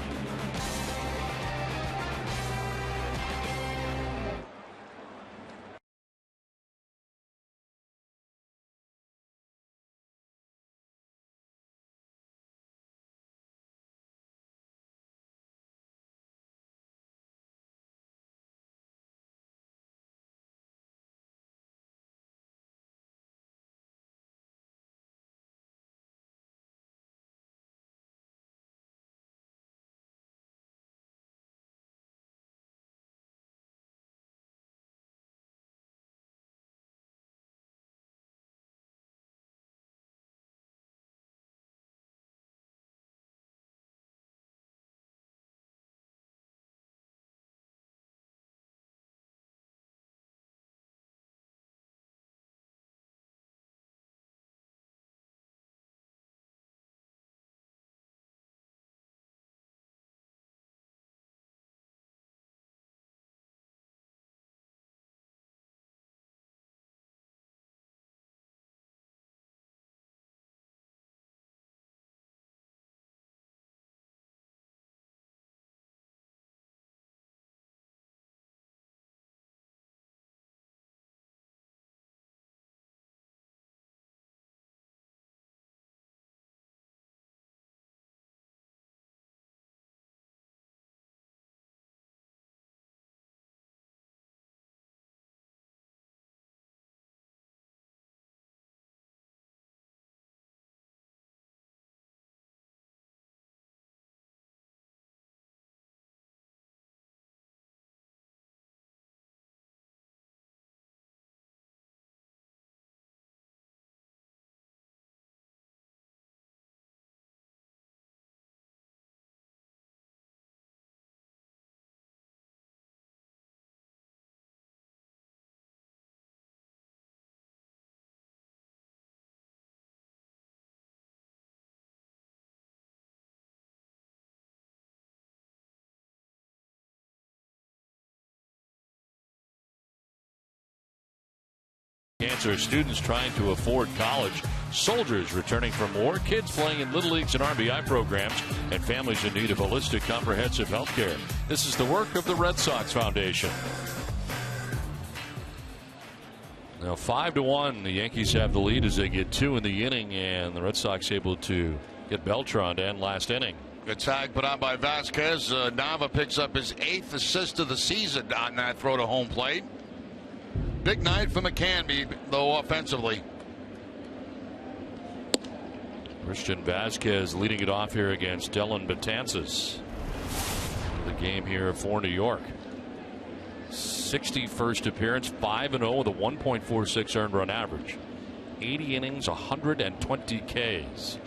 Parents or students trying to afford college, soldiers returning from war, kids playing in Little Leagues and RBI programs, and families in need of holistic, comprehensive health care. This is the work of the Red Sox Foundation. Now 5-1, the Yankees have the lead as they get 2 in the inning, and the Red Sox able to get Beltran to end last inning. Good tag put on by Vasquez. Nava picks up his 8th assist of the season on that throw to home plate. Big night for McCann, though, offensively. Christian Vasquez leading it off here against Dylan Betances. The game here for New York. 61st appearance, 5-0 with a 1.46 earned run average. 80 innings, 120 Ks.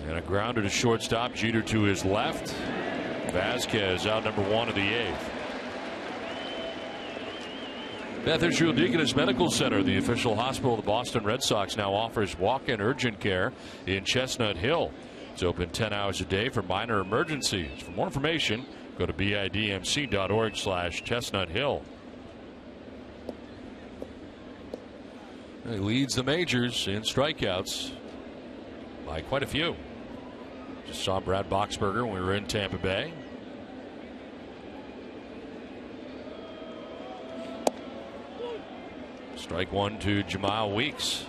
And a grounder to shortstop. Jeter to his left. Vasquez out number 1 of the 8th. Beth Israel Deaconess Medical Center, the official hospital of the Boston Red Sox, now offers walk-in urgent care in Chestnut Hill. It's open 10 hours a day for minor emergencies. For more information, go to bidmc.org/Chestnut Hill. He leads the majors in strikeouts by quite a few. Just saw Brad Boxberger when we were in Tampa Bay. Strike 1 to Jamal Weeks,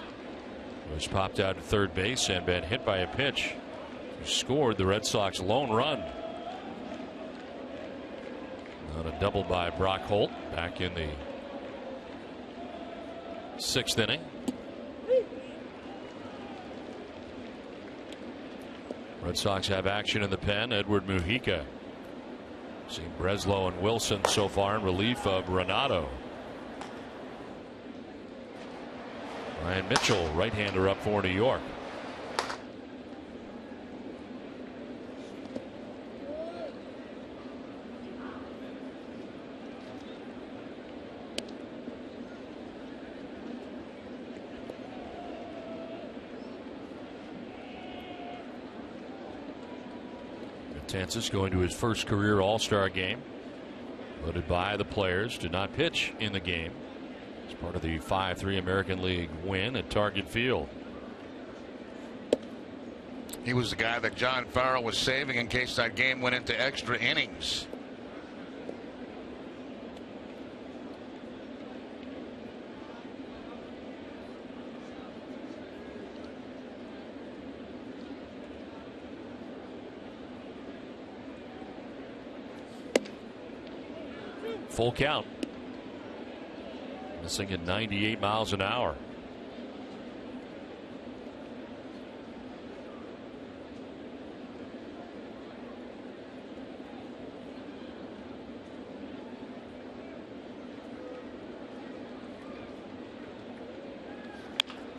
who was popped out at third base and been hit by a pitch. Who scored the Red Sox lone run on a double by Brock Holt back in the 6th inning. Red Sox have action in the pen. Edward Mujica. Seen Breslow and Wilson so far in relief of Renato. Ryan Mitchell, right-hander, up for New York. Betances going to his first career All-Star game. Voted by the players, did not pitch in the game. It's part of the 5-3 American League win at Target Field. He was the guy that John Farrell was saving in case that game went into extra innings. Full count. Missing at 98 miles an hour.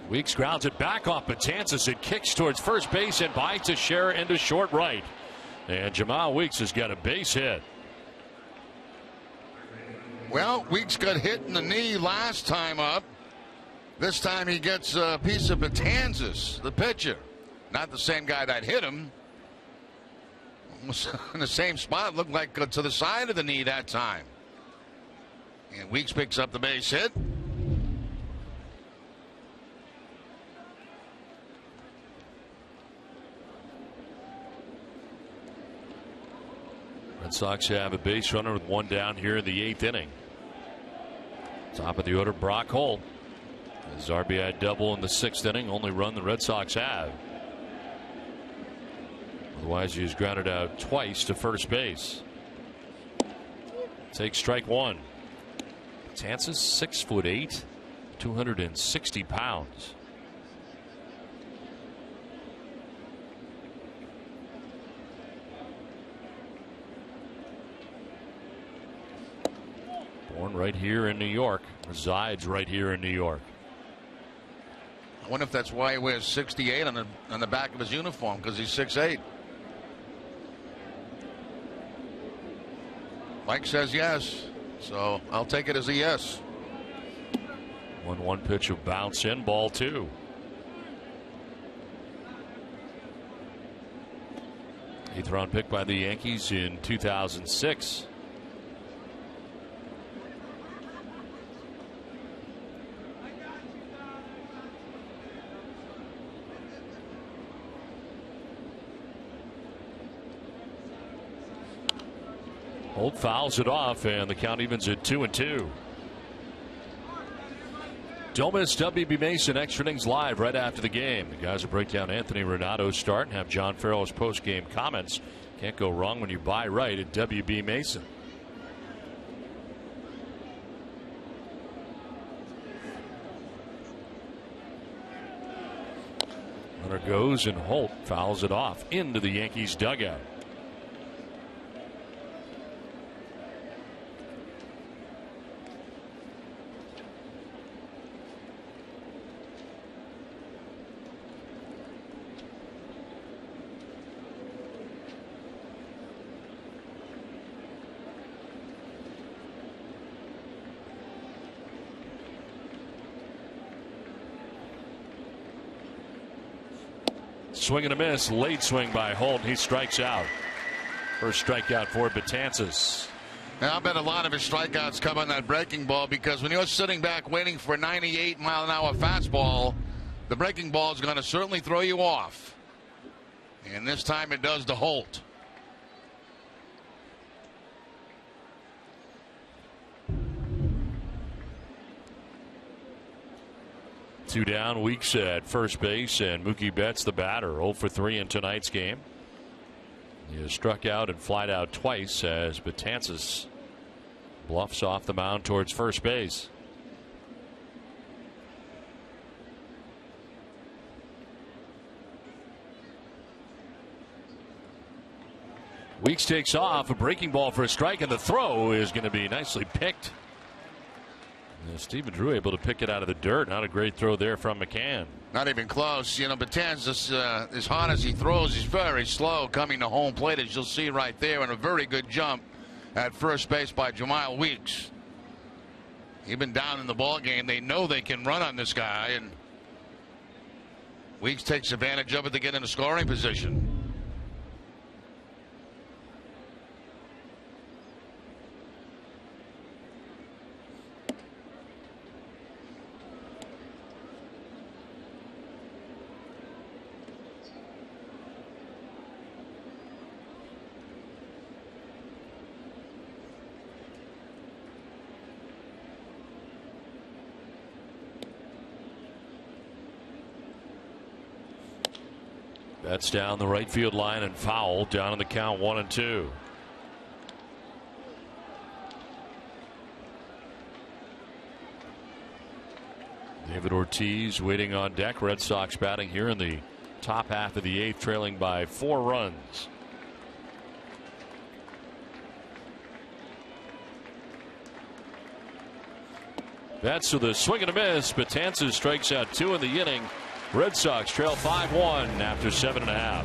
Weeks grounds it back off Betances. It kicks towards first base and by Teixeira into short right. And Jamal Weeks has got a base hit. Well, Weeks got hit in the knee last time up. This time he gets a piece of Betances, the pitcher. Not the same guy that hit him. Almost in the same spot. Looked like to the side of the knee that time. And Weeks picks up the base hit. Red Sox have a base runner with 1 down here in the 8th inning. Top of the order, Brock Holt. His RBI double in the 6th inning, only run the Red Sox have. Otherwise, he's grounded out twice to first base. Takes strike 1. Betances 6'8", 260 pounds. Born right here in New York, resides right here in New York. I wonder if that's why he wears 68 on the back of his uniform, because he's 6'8". Mike says yes, so I'll take it as a yes. 1-1 pitch of bounce in, ball 2. Eighth round pick by the Yankees in 2006. Holt fouls it off, and the count evens at 2-2. Don't miss WB Mason Extra Innings Live right after the game. The guys will break down Anthony Renato's start and have John Farrell's post-game comments. Can't go wrong when you buy right at WB Mason. Runner goes, and Holt fouls it off into the Yankees dugout. Swing and a miss. Late swing by Holt. He strikes out. First strikeout for Betances. Now, I bet a lot of his strikeouts come on that breaking ball, because when you're sitting back waiting for a 98-mile-an-hour fastball, the breaking ball is going to certainly throw you off. And this time it does to Holt. Two down, Weeks at first base, and Mookie Betts the batter, 0 for 3 in tonight's game. He has struck out and flied out twice as Betances bluffs off the mound towards first base. Weeks takes off, a breaking ball for a strike, and the throw is going to be nicely picked. Stephen Drew able to pick it out of the dirt. Not a great throw there from McCann. Not even close. You know, Betances, as hard as he throws, he's very slow coming to home plate, as you'll see right there, and a very good jump at first base by Jamal Weeks. He's been down in the ball game. They know they can run on this guy, and Weeks takes advantage of it to get in a scoring position. That's down the right field line and foul, down in the count 1-2. David Ortiz waiting on deck. Red Sox batting here in the top half of the 8th, trailing by 4 runs. That's with a swing and a miss. Betances strikes out 2 in the inning. Red Sox trail 5-1 after 7.5.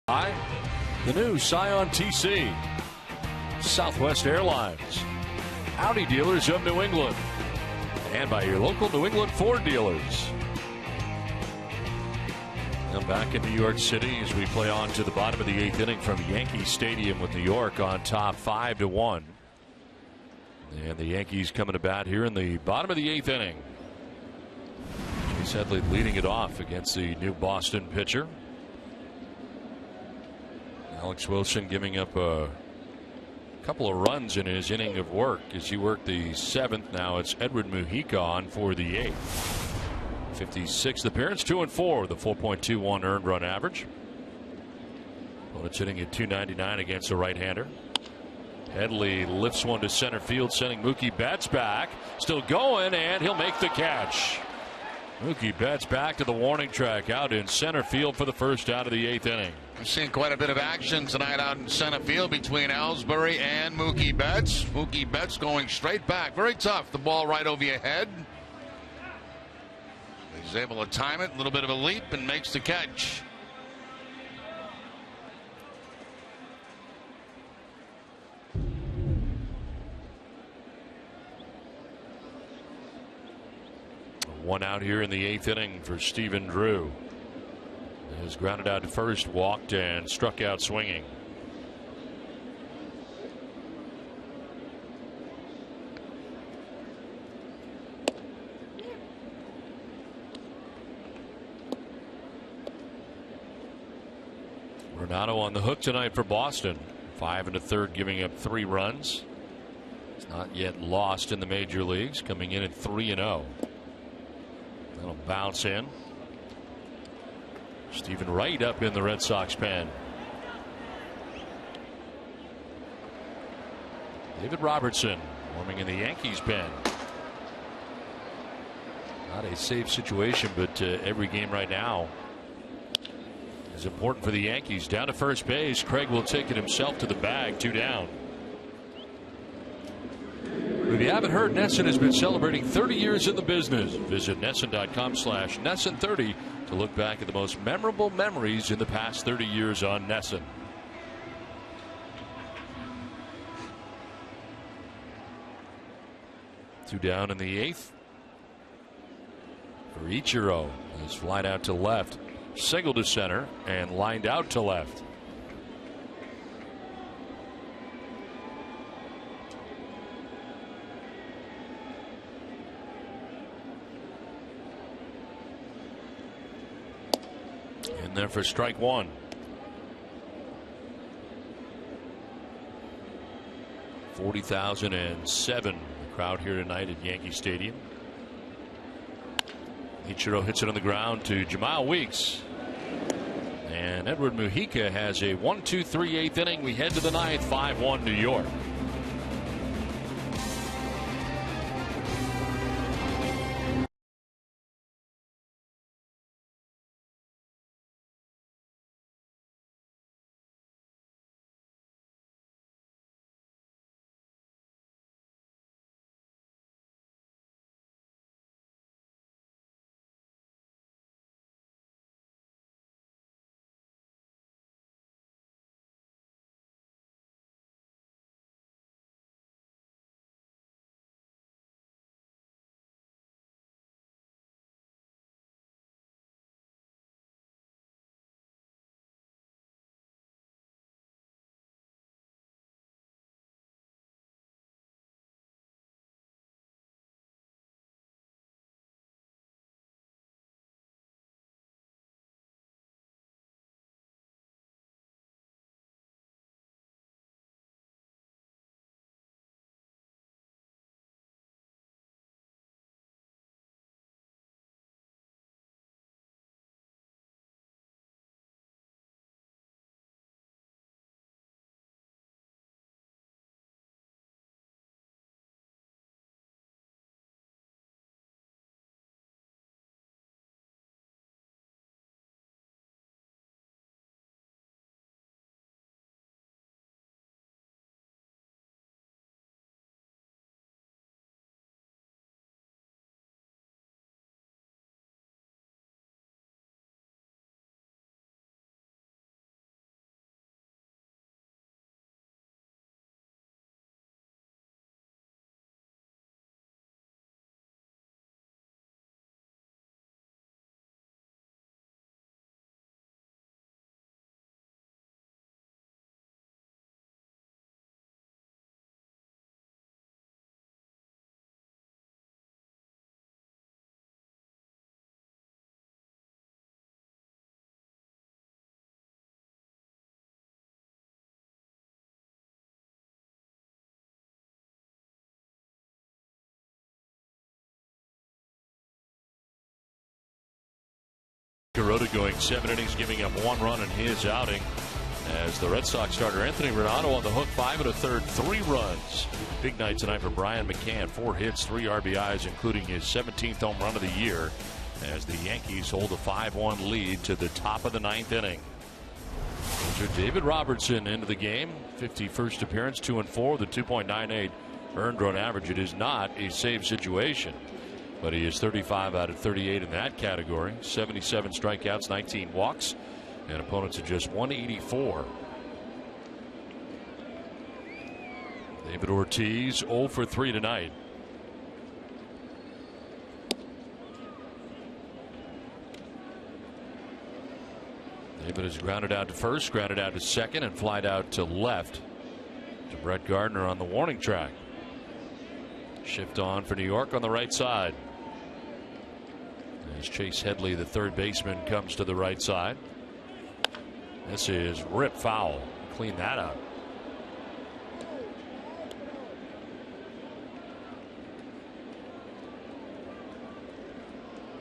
The new Scion TC, Southwest Airlines, Audi dealers of New England, and by your local New England Ford dealers. Now back in New York City as we play on to the bottom of the 8th inning from Yankee Stadium with New York on top 5-1. And the Yankees coming to bat here in the bottom of the 8th inning. Chase Headley leading it off against the new Boston pitcher. Alex Wilson giving up a couple of runs in his inning of work as he worked the 7th. Now it's Edward Mujica on for the 8th. 56th appearance, 2-4 with a 4.21 earned run average. Opponent's hitting at .299 against a right-hander. Headley lifts one to center field, sending Mookie Betts back. Still going, and he'll make the catch. Mookie Betts back to the warning track out in center field for the first out of the 8th inning. We're seeing quite a bit of action tonight out in center field between Ellsbury and Mookie Betts. Mookie Betts going straight back. Very tough. The ball right over your head. He's able to time it. A little bit of a leap and makes the catch. One out here in the 8th inning for Stephen Drew. He was grounded out to first, walked, and struck out swinging. Renato on the hook tonight for Boston. 5 1/3, giving up 3 runs. It's not yet lost in the major leagues, coming in at 3-0. That'll bounce in. Stephen Wright up in the Red Sox pen. David Robertson warming in the Yankees pen. Not a safe situation, but every game right now is important for the Yankees. Down to first base. Craig will take it himself to the bag. 2 down. If you haven't heard, NESN has been celebrating 30 years in the business. Visit NESN.com/NESN30 to look back at the most memorable memories in the past 30 years on NESN. Two down in the 8th. For Ichiro, he's flied out to left, single to center, and lined out to left. In there for strike 1. $40,007 crowd here tonight at Yankee Stadium. Ichiro hits it on the ground to Jamal Weeks. And Edward Mujica has a 1-2-3 8th inning. We head to the 9th, 5-1 New York. Kuroda going 7 innings, giving up 1 run in his outing. As the Red Sox starter Anthony Renato on the hook, 5 1/3, 3 runs. Big night tonight for Brian McCann. 4 hits, 3 RBIs, including his 17th home run of the year, as the Yankees hold a 5-1 lead to the top of the 9th inning. David Robertson into the game. 51st appearance, 2-4 with a 2.98 earned run average. It is not a save situation, but he is 35 out of 38 in that category. 77 strikeouts, 19 walks, and opponents are just 184. David Ortiz 0 for 3 tonight. David is grounded out to first, grounded out to second, and flied out to left to Brett Gardner on the warning track. Shift on for New York on the right side. As Chase Headley, the third baseman, comes to the right side. This is rip foul. Clean that up.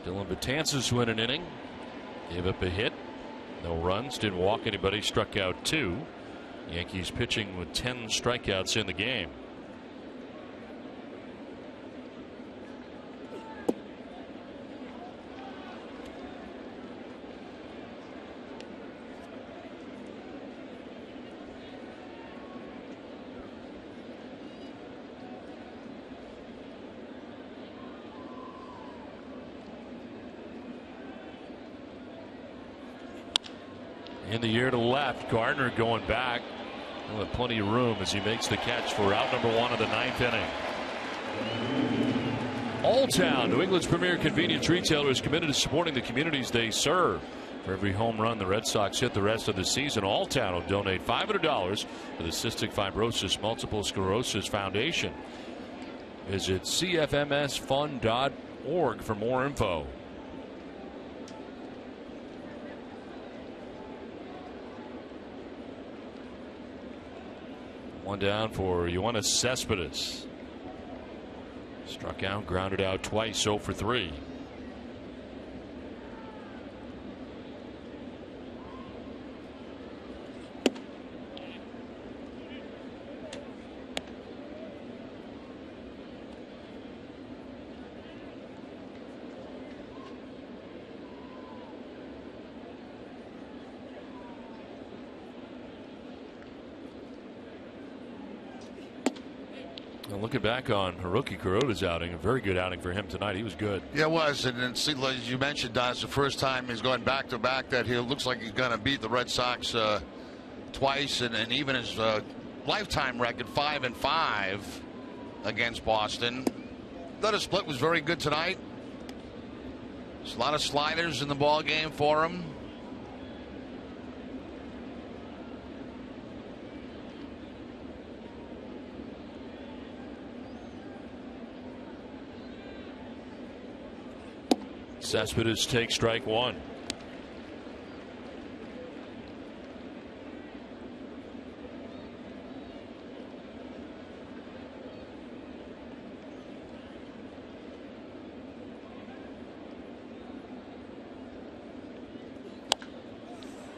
Dylan Betances win an inning. Gave up a hit. No runs, didn't walk anybody, struck out 2. Yankees pitching with 10 strikeouts in the game. In the air to left, Gardner going back. He'll have plenty of room as he makes the catch for out number 1 of the 9th inning. Alltown, New England's premier convenience retailer, is committed to supporting the communities they serve. For every home run the Red Sox hit the rest of the season, Alltown will donate $500 to the Cystic Fibrosis Multiple Sclerosis Foundation. Visit cfmsfund.org for more info. One down for Yoenis Cespedes. Struck out, grounded out twice, 0 for 3. Looking back on Hiroki Kuroda's outing, a very good outing for him tonight. He was good. Yeah, it was. And see, as you mentioned, Don, it's the first time he's going back-to-back that he looks like he's going to beat the Red Sox twice, and even his lifetime record, 5-5 against Boston. Thought his split was very good tonight. There's a lot of sliders in the ball game for him. Cespedes takes strike 1.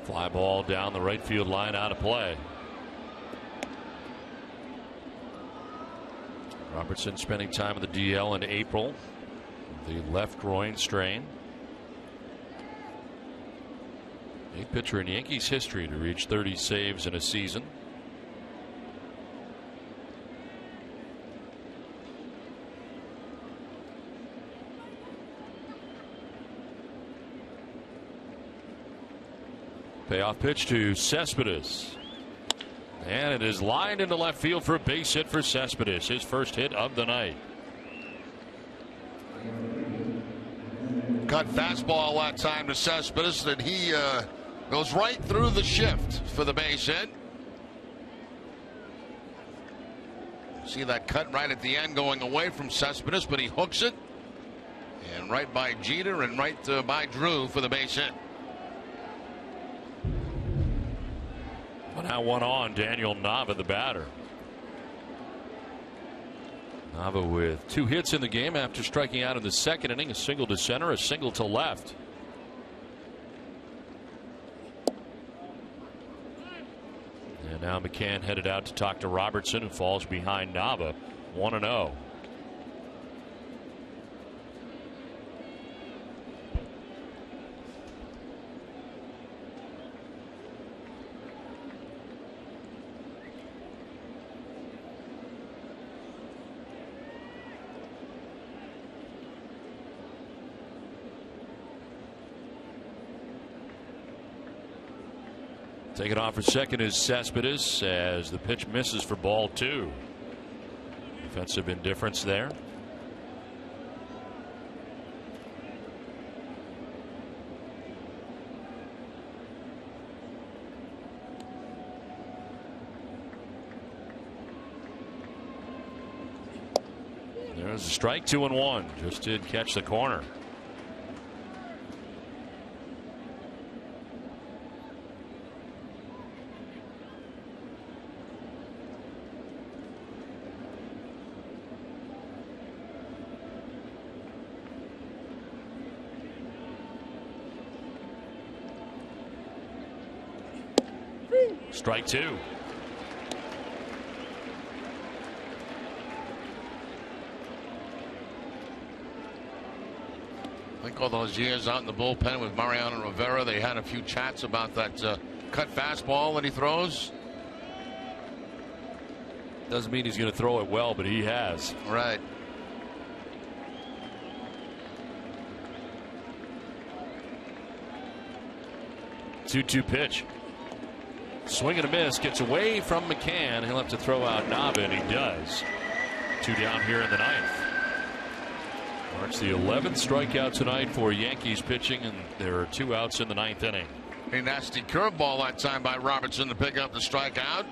Fly ball down the right field line, out of play. Robertson spending time in the DL in April. The left groin strain. 8th pitcher in Yankees history to reach 30 saves in a season. Payoff pitch to Cespedes. And it is lined into left field for a base hit for Cespedes, his first hit of the night. Cut fastball that time to Cespedes, and he goes right through the shift for the base hit. See that cut right at the end going away from Cespedes, but he hooks it. And right by Jeter and right by Drew for the base hit. Well, now 1 on, Daniel Nava, the batter. Nava with 2 hits in the game after striking out in the second inning. A single to center, a single to left. And now McCann headed out to talk to Robertson, who falls behind Nava 1-0. Taking off for second is Cespedes as the pitch misses for ball 2. Defensive indifference there. There's a strike, 2-1. Just did catch the corner. Strike 2. I think all those years out in the bullpen with Mariano Rivera, they had a few chats about that cut fastball that he throws. Doesn't mean he's going to throw it well, but he has. Right. Two pitch. Swing and a miss, gets away from McCann. He'll have to throw out Nava, and he does. 2 down here in the 9th. Marks the 11th strikeout tonight for Yankees pitching, and there are 2 outs in the 9th inning. A nasty curveball that time by Robertson to pick up the strikeout.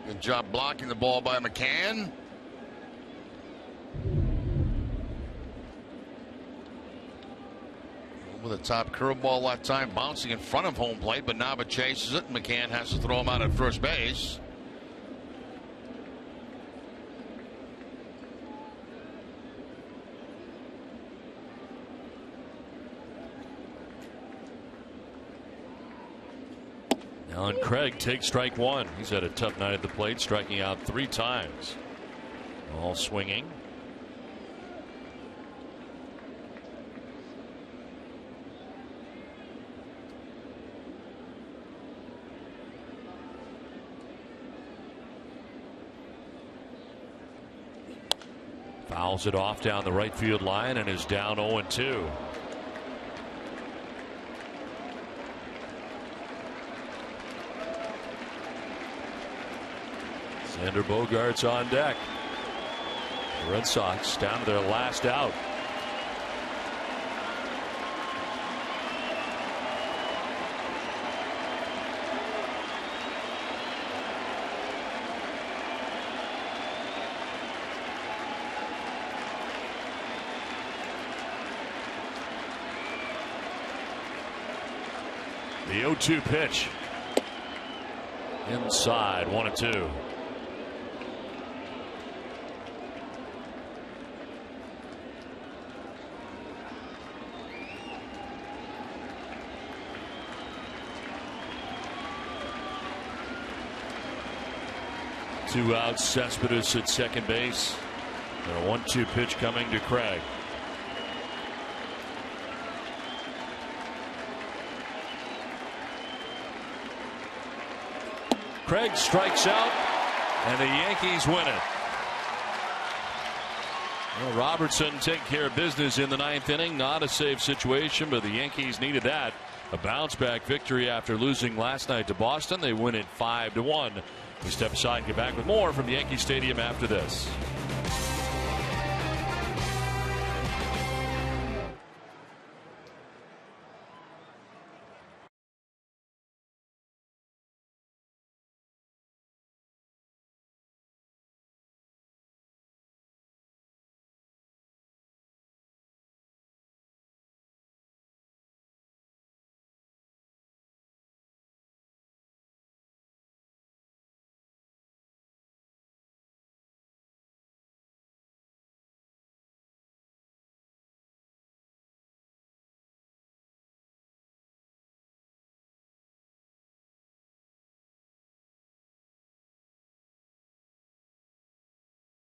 Good job blocking the ball by McCann. With a top curveball that time, bouncing in front of home plate, but Nava chases it, and McCann has to throw him out at first base. Alan Craig takes strike 1. He's had a tough night at the plate, striking out 3 times. All swinging. Fouls it off down the right field line and is down 0-2. Xander Bogaerts on deck. The Red Sox down to their last out. The 0-2 pitch. Inside, 1-2. Two outs, Cespedes at second base. And a 1-2 pitch coming to Craig. Craig strikes out, and the Yankees win it. Well, Robertson taking care of business in the 9th inning. Not a safe situation, but the Yankees needed that. A bounce back victory after losing last night to Boston. They win it 5-1. We step aside and get back with more from Yankee Stadium after this.